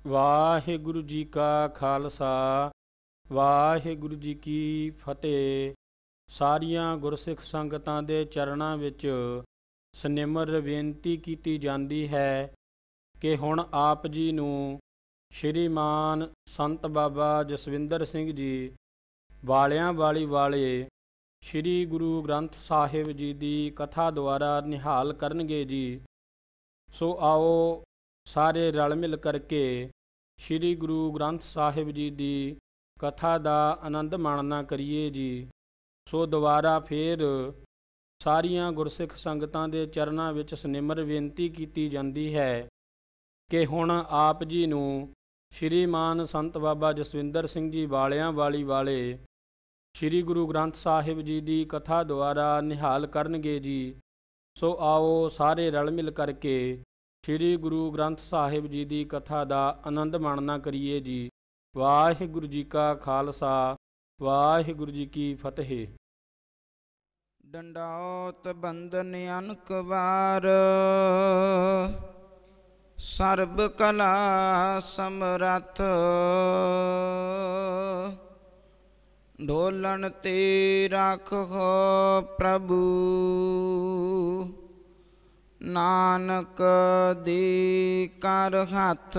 ਵਾਹਿਗੁਰੂ ਜੀ ਕਾ ਖਾਲਸਾ ਵਾਹਿਗੁਰੂ ਜੀ ਕੀ ਫਤਿਹ। ਸਾਰੀਆਂ ਗੁਰਸਿੱਖ ਸੰਗਤਾਂ ਦੇ ਚਰਨਾਂ ਵਿੱਚ ਸਨਿਮਰ ਬੇਨਤੀ ਕੀਤੀ ਜਾਂਦੀ ਹੈ ਕਿ ਹੁਣ ਆਪ ਜੀ ਨੂੰ ਸ਼੍ਰੀਮਾਨ ਸੰਤ ਬਾਬਾ ਜਸਵਿੰਦਰ ਸਿੰਘ ਜੀ ਵਾਲਿਆਂ ਵਾਲੀ ਵਾਲੇ ਸ਼੍ਰੀ ਗੁਰੂ ਗ੍ਰੰਥ ਸਾਹਿਬ ਜੀ ਦੀ ਕਥਾ ਦੁਆਰਾ ਨਿਹਾਲ ਕਰਨਗੇ ਜੀ। ਸੋ ਆਓ ਸਾਰੇ ਰਲ ਮਿਲ ਕਰਕੇ ਸ਼੍ਰੀ ਗੁਰੂ ਗ੍ਰੰਥ ਸਾਹਿਬ ਜੀ ਦੀ ਕਥਾ ਦਾ ਆਨੰਦ ਮਾਣਨਾ ਕਰੀਏ ਜੀ। ਸੋ ਦੁਬਾਰਾ ਫੇਰ ਸਾਰੀਆਂ ਗੁਰਸਿੱਖ ਸੰਗਤਾਂ ਦੇ ਚਰਨਾਂ ਵਿੱਚ ਸਨਿਮਰ ਬੇਨਤੀ ਕੀਤੀ ਜਾਂਦੀ ਹੈ ਕਿ ਹੁਣ ਆਪ ਜੀ ਨੂੰ ਸ਼੍ਰੀਮਾਨ ਸੰਤ ਬਾਬਾ ਜਸਵਿੰਦਰ ਸਿੰਘ ਜੀ ਵਾਲਿਆਂ ਵਾਲੀ ਵਾਲੇ ਸ਼੍ਰੀ ਗੁਰੂ ਗ੍ਰੰਥ ਸਾਹਿਬ ਜੀ ਦੀ ਕਥਾ ਦੁਆਰਾ ਨਿਹਾਲ ਕਰਨਗੇ ਜੀ। ਸੋ ਆਓ ਸਾਰੇ ਰਲ ਮਿਲ ਕਰਕੇ ਸ਼੍ਰੀ ਗੁਰੂ ਗ੍ਰੰਥ ਸਾਹਿਬ ਜੀ ਦੀ ਕਥਾ ਦਾ ਆਨੰਦ ਮਾਣਨਾ ਕਰੀਏ ਜੀ। ਵਾਹਿਗੁਰੂ ਜੀ ਕਾ ਖਾਲਸਾ ਵਾਹਿਗੁਰੂ ਜੀ ਕੀ ਫਤਿਹ। ਡੰਡਾਉਤ ਬੰਦਨ ਅਨਕ ਵਾਰ ਸਰਬ ਕਲਾ ਸਮਰੱਥ ਢੋਲਣ ਤੇ ਰਾਖੋ ਪ੍ਰਭੂ ਨਾਨਕ ਦੀ ਕਰ ਹੱਥ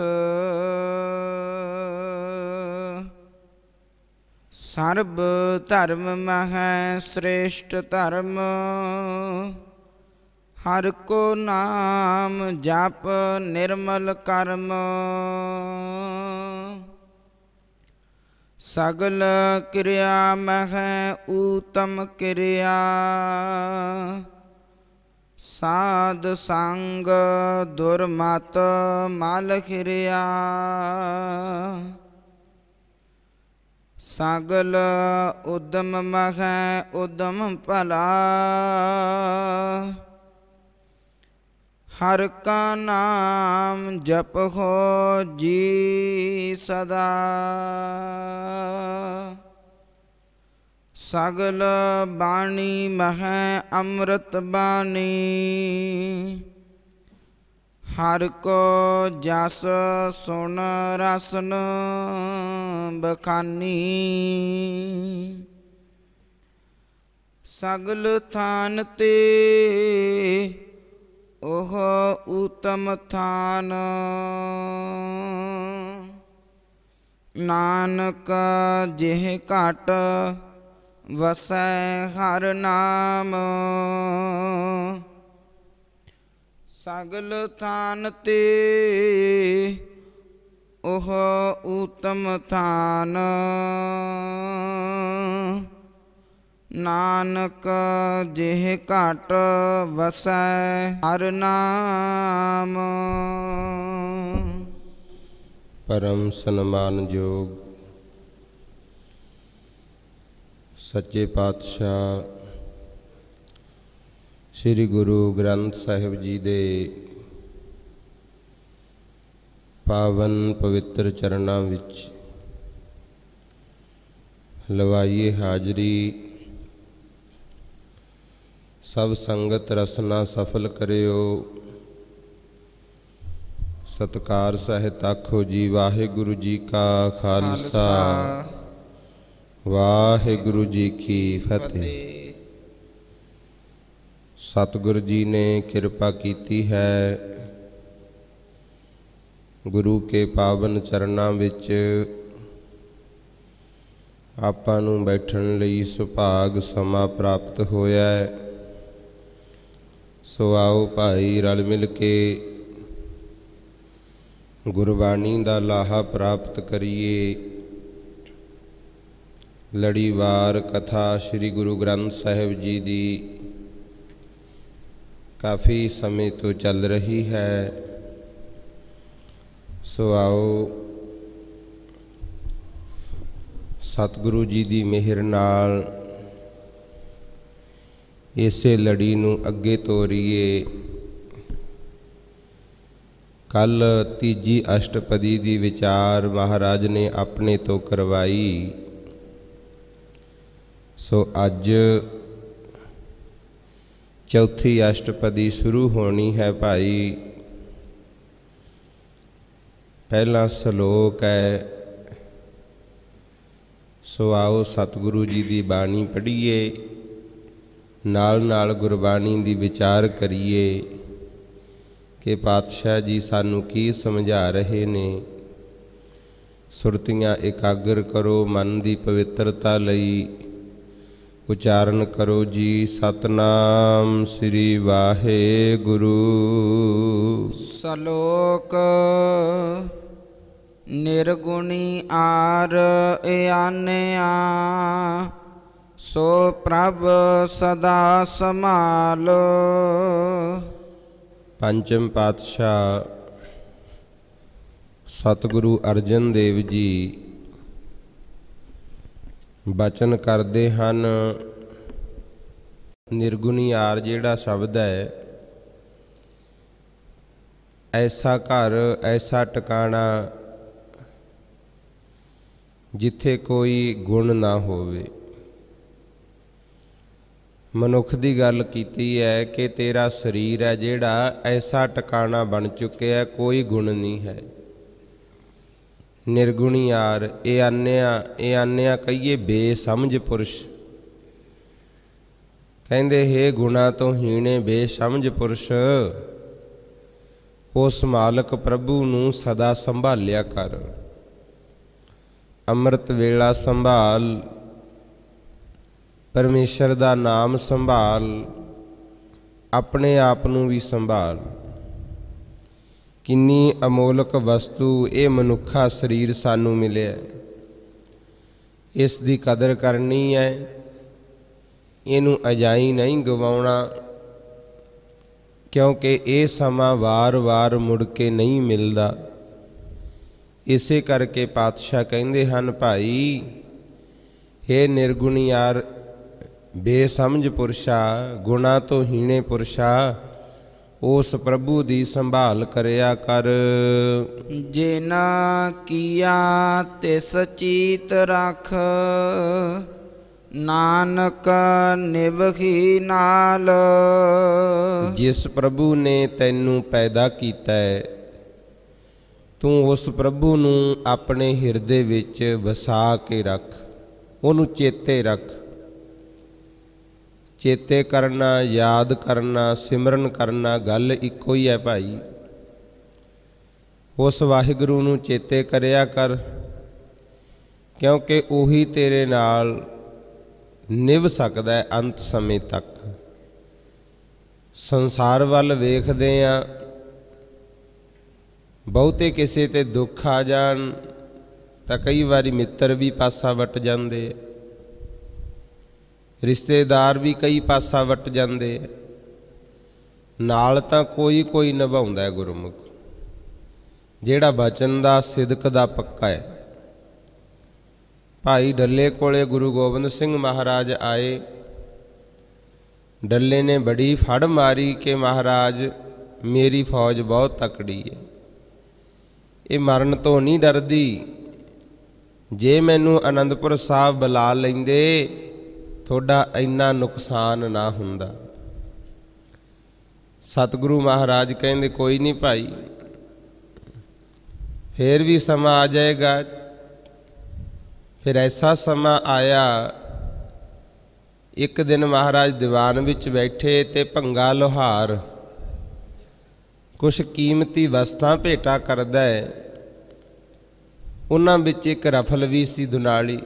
ਸਰਬ ਧਰਮ ਮਹਿ ਸ੍ਰੇਸ਼ਟ ਧਰਮ ਹਰਿ ਕੋ ਨਾਮ ਜਪ ਨਿਰਮਲ ਕਰਮ ਸਗਲ ਕਿਰਿਆ ਮਹਿ ਊਤਮ ਕਿਰਿਆ ਸਾਧ ਸੰਗ ਦੁਰਮਤ ਮਲ ਖਿਰਿਆ ਸਗਲ ਉਦਮ ਮਹਿ ਉਦਮ ਭਲਾ ਹਰਿ ਕਾ ਨਾਮ ਜਪੋ ਜੀ ਸਦਾ ਸਗਲ ਬਾਣੀ ਮਹਿ ਅੰਮ੍ਰਿਤ ਬਾਣੀ ਹਰਿ ਕੋ ਜਸ ਸੁਣ ਰਸਨ ਬਖਾਨੀ ਸਗਲ ਥਾਨ ਤੇ ਉਹ ਊਤਮ ਥਾਨ ਨਾਨਕ ਜਿਹ ਘਟ ਵਸੈ ਹਰਿ ਨਾਮ ਸਗਲ ਥਾਨ ਤੇ ਉਹ ਊਤਮ ਥਾਨ ਨਾਨਕ ਜਿਹ ਘਟ ਵਸੈ ਹਰਿ ਨਾਮ। ਪਰਮ ਸਨਮਾਨਯੋਗ ਸੱਚੇ ਪਾਤਸ਼ਾਹ ਸ੍ਰੀ ਗੁਰੂ ਗ੍ਰੰਥ ਸਾਹਿਬ ਜੀ ਦੇ ਪਾਵਨ ਪਵਿੱਤਰ ਚਰਨਾਂ ਵਿੱਚ ਲਵਾਈਏ ਹਾਜ਼ਰੀ। ਸਭ ਸੰਗਤ ਰਸਨਾ ਸਫਲ ਕਰਿਓ। ਸਤਿਕਾਰ ਸਹਿਤ ਆਖੋ ਜੀ ਵਾਹਿਗੁਰੂ ਜੀ ਕਾ ਖਾਲਸਾ ਵਾਹਿਗੁਰੂ ਜੀ ਕੀ ਫਤਿਹ। ਸਤਿਗੁਰੂ ਜੀ ਨੇ ਕਿਰਪਾ ਕੀਤੀ ਹੈ ਗੁਰੂ ਕੇ ਪਾਵਨ ਚਰਨਾਂ ਵਿੱਚ ਆਪਾਂ ਨੂੰ ਬੈਠਣ ਲਈ ਸੁਭਾਗ ਸਮਾਂ ਪ੍ਰਾਪਤ ਹੋਇਆ ਹੈ। ਸੋ ਆਓ ਭਾਈ ਰਲ ਮਿਲ ਕੇ ਗੁਰਬਾਣੀ ਦਾ ਲਾਹਾ ਪ੍ਰਾਪਤ ਕਰੀਏ। ਲੜੀਵਾਰ ਕਥਾ ਸ੍ਰੀ ਗੁਰੂ ਗ੍ਰੰਥ ਸਾਹਿਬ ਜੀ ਦੀ ਕਾਫੀ ਸਮੇਂ ਤੋਂ ਚੱਲ ਰਹੀ ਹੈ। ਸੋ ਆਓ ਸਤਿਗੁਰੂ ਜੀ ਦੀ ਮਿਹਰ ਨਾਲ ਇਸੇ ਲੜੀ ਨੂੰ ਅੱਗੇ ਤੋਰੀਏ। ਕੱਲ ਤੀਜੀ ਅਸ਼ਟਪਦੀ ਦੀ ਵਿਚਾਰ ਮਹਾਰਾਜ ਨੇ ਆਪਣੇ ਤੋਂ ਕਰਵਾਈ। ਸੋ ਅੱਜ ਚੌਥੀ ਅਸ਼ਟਪਦੀ ਸ਼ੁਰੂ ਹੋਣੀ ਹੈ ਭਾਈ। ਪਹਿਲਾ ਸ਼ਲੋਕ ਹੈ, ਸੋ ਆਓ ਸਤਿਗੁਰੂ ਜੀ ਦੀ ਬਾਣੀ ਪੜ੍ਹੀਏ, ਨਾਲ ਨਾਲ ਗੁਰਬਾਣੀ ਦੀ ਵਿਚਾਰ ਕਰੀਏ ਕਿ ਪਾਤਸ਼ਾਹ ਜੀ ਸਾਨੂੰ ਕੀ ਸਮਝਾ ਰਹੇ ਨੇ। ਸੁਰਤੀਆਂ ਇਕਾਗਰ ਕਰੋ, ਮਨ ਦੀ ਪਵਿੱਤਰਤਾ ਲਈ ਉਚਾਰਨ ਕਰੋ ਜੀ। ਸਤਨਾਮ ਸ੍ਰੀ ਵਾਹਿਗੁਰੂ। ਸ਼ਲੋਕ ਨਿਰਗੁਣੀ ਆਰ ਆਨਿਆ, ਸੋ ਪ੍ਰਭ ਸਦਾ ਸਮਾਲ। ਪੰਚਮ ਪਾਤਸ਼ਾਹ ਸਤਿਗੁਰੂ ਅਰਜਨ ਦੇਵ ਜੀ ਬਚਨ ਕਰਦੇ ਹਨ। ਨਿਰਗੁਣੀ ਆਰ ਜਿਹੜਾ ਸ਼ਬਦ ਹੈ, ਐਸਾ ਘਰ, ਐਸਾ ਟਿਕਾਣਾ ਜਿੱਥੇ ਕੋਈ ਗੁਣ ਨਾ ਹੋਵੇ। ਮਨੁੱਖ ਦੀ ਗੱਲ ਕੀਤੀ ਹੈ ਕਿ ਤੇਰਾ ਸਰੀਰ ਹੈ ਜਿਹੜਾ ਐਸਾ ਟਿਕਾਣਾ ਬਣ ਚੁੱਕਿਆ ਹੈ, ਕੋਈ ਗੁਣ ਨਹੀਂ ਹੈ। ਨਿਰਗੁਣੀ ਆਰ ਇਹ ਆਨਿਆ ਕਹੀਏ ਬੇਸਮਝ ਪੁਰਸ਼। ਕਹਿੰਦੇ ਹੇ ਗੁਣਾ ਤੋਂ ਹੀਣੇ ਬੇਸਮਝ ਪੁਰਸ਼, ਉਸ ਮਾਲਕ ਪ੍ਰਭੂ ਨੂੰ ਸਦਾ ਸੰਭਾਲਿਆ ਕਰ। ਅੰਮ੍ਰਿਤ ਵੇਲਾ ਸੰਭਾਲ, ਪਰਮੇਸ਼ਰ ਦਾ ਨਾਮ ਸੰਭਾਲ, ਆਪਣੇ ਆਪ ਨੂੰ ਵੀ ਸੰਭਾਲ। ਕਿੰਨੀ ਅਮੋਲਕ ਵਸਤੂ ਇਹ ਮਨੁੱਖਾ ਸਰੀਰ ਸਾਨੂੰ ਮਿਲਿਆ, ਇਸ ਦੀ ਕਦਰ ਕਰਨੀ ਹੈ, ਇਹਨੂੰ ਅਜਾਈ ਨਹੀਂ ਗਵਾਉਣਾ, ਕਿਉਂਕਿ ਇਹ ਸਮਾਂ ਵਾਰ-ਵਾਰ ਮੁੜ ਕੇ ਨਹੀਂ ਮਿਲਦਾ। ਇਸੇ ਕਰਕੇ ਪਾਤਸ਼ਾਹ ਕਹਿੰਦੇ ਹਨ, ਭਾਈ ਹੇ ਨਿਰਗੁਣੀ ਆਰ ਬੇਸਮਝ ਪੁਰਸ਼ਾ, ਗੁਣਾ ਤੋਂ ਹੀਣੇ ਪੁਰਸ਼ਾ, ਉਸ ਪ੍ਰਭੂ ਦੀ ਸੰਭਾਲ ਕਰਿਆ ਕਰ। ਜਿਨਾ ਕੀਆ ਤਿਸ ਚੀਤ ਰਖ, ਨਾਨਕ ਨਿਭਖੀ ਨਾਲ। ਜਿਸ ਪ੍ਰਭੂ ਨੇ ਤੈਨੂੰ ਪੈਦਾ ਕੀਤਾ ਹੈ, ਤੂੰ ਉਸ ਪ੍ਰਭੂ ਨੂੰ ਆਪਣੇ ਹਿਰਦੇ ਵਿੱਚ ਵਸਾ ਕੇ ਰੱਖ, ਉਹਨੂੰ ਚੇਤੇ ਰੱਖ। ਚੇਤੇ ਕਰਨਾ, ਯਾਦ ਕਰਨਾ, ਸਿਮਰਨ ਕਰਨਾ ਗੱਲ ਇੱਕੋ ਹੀ ਹੈ ਭਾਈ। ਉਸ ਵਾਹਿਗੁਰੂ ਨੂੰ ਚੇਤੇ ਕਰਿਆ ਕਰ, ਕਿਉਂਕਿ ਉਹੀ ਤੇਰੇ ਨਾਲ ਨਿਭ ਸਕਦਾ ਹੈ ਅੰਤ ਸਮੇਂ ਤੱਕ। ਸੰਸਾਰ ਵੱਲ ਵੇਖਦੇ ਹਾਂ, ਬਹੁਤੇ ਕਿਸੇ ਤੇ ਦੁੱਖ ਆ ਜਾਣ ਤਾਂ ਕਈ ਵਾਰੀ ਮਿੱਤਰ ਵੀ ਪਾਸਾ ਵੱਟ ਜਾਂਦੇ, ਰਿਸ਼ਤੇਦਾਰ ਵੀ ਕਈ ਪਾਸਾ ਵੱਟ ਜਾਂਦੇ, ਨਾਲ ਤਾਂ ਕੋਈ ਨਿਭਾਉਂਦਾ ਗੁਰਮੁਖ ਜਿਹੜਾ ਬਚਨ ਦਾ ਸਿਦਕ ਦਾ ਪੱਕਾ ਹੈ। ਭਾਈ ਡੱਲੇ ਕੋਲੇ ਗੁਰੂ ਗੋਬਿੰਦ ਸਿੰਘ ਮਹਾਰਾਜ ਆਏ। ਡੱਲੇ ਨੇ ਬੜੀ ਫੜ ਮਾਰੀ ਕਿ ਮਹਾਰਾਜ ਮੇਰੀ ਫੌਜ ਬਹੁਤ ਤਕੜੀ ਹੈ, ਇਹ ਮਰਨ ਤੋਂ ਨਹੀਂ ਡਰਦੀ। ਜੇ ਮੈਨੂੰ ਅਨੰਦਪੁਰ ਸਾਹਿਬ ਬੁਲਾ ਲੈਂਦੇ ਤੁਹਾਡਾ ਇੰਨਾ ਨੁਕਸਾਨ ਨਾ ਹੁੰਦਾ। ਸਤਿਗੁਰੂ ਮਹਾਰਾਜ ਕਹਿੰਦੇ ਕੋਈ ਨਹੀਂ ਭਾਈ, ਫੇਰ ਵੀ ਸਮਾਂ ਆ ਜਾਏਗਾ। ਫਿਰ ਐਸਾ ਸਮਾਂ ਆਇਆ, ਇੱਕ ਦਿਨ ਮਹਾਰਾਜ ਦੀਵਾਨ ਵਿੱਚ ਬੈਠੇ ਤੇ ਭੰਗਾ ਲੋਹਾਰ ਕੁਛ ਕੀਮਤੀ ਵਸਤਾਂ ਭੇਟਾ ਕਰਦਾ ਹੈ। ਉਹਨਾਂ ਵਿੱਚ ਇੱਕ ਰਫਲ ਵੀ ਸੀ, ਦੁਨਾਲੀ।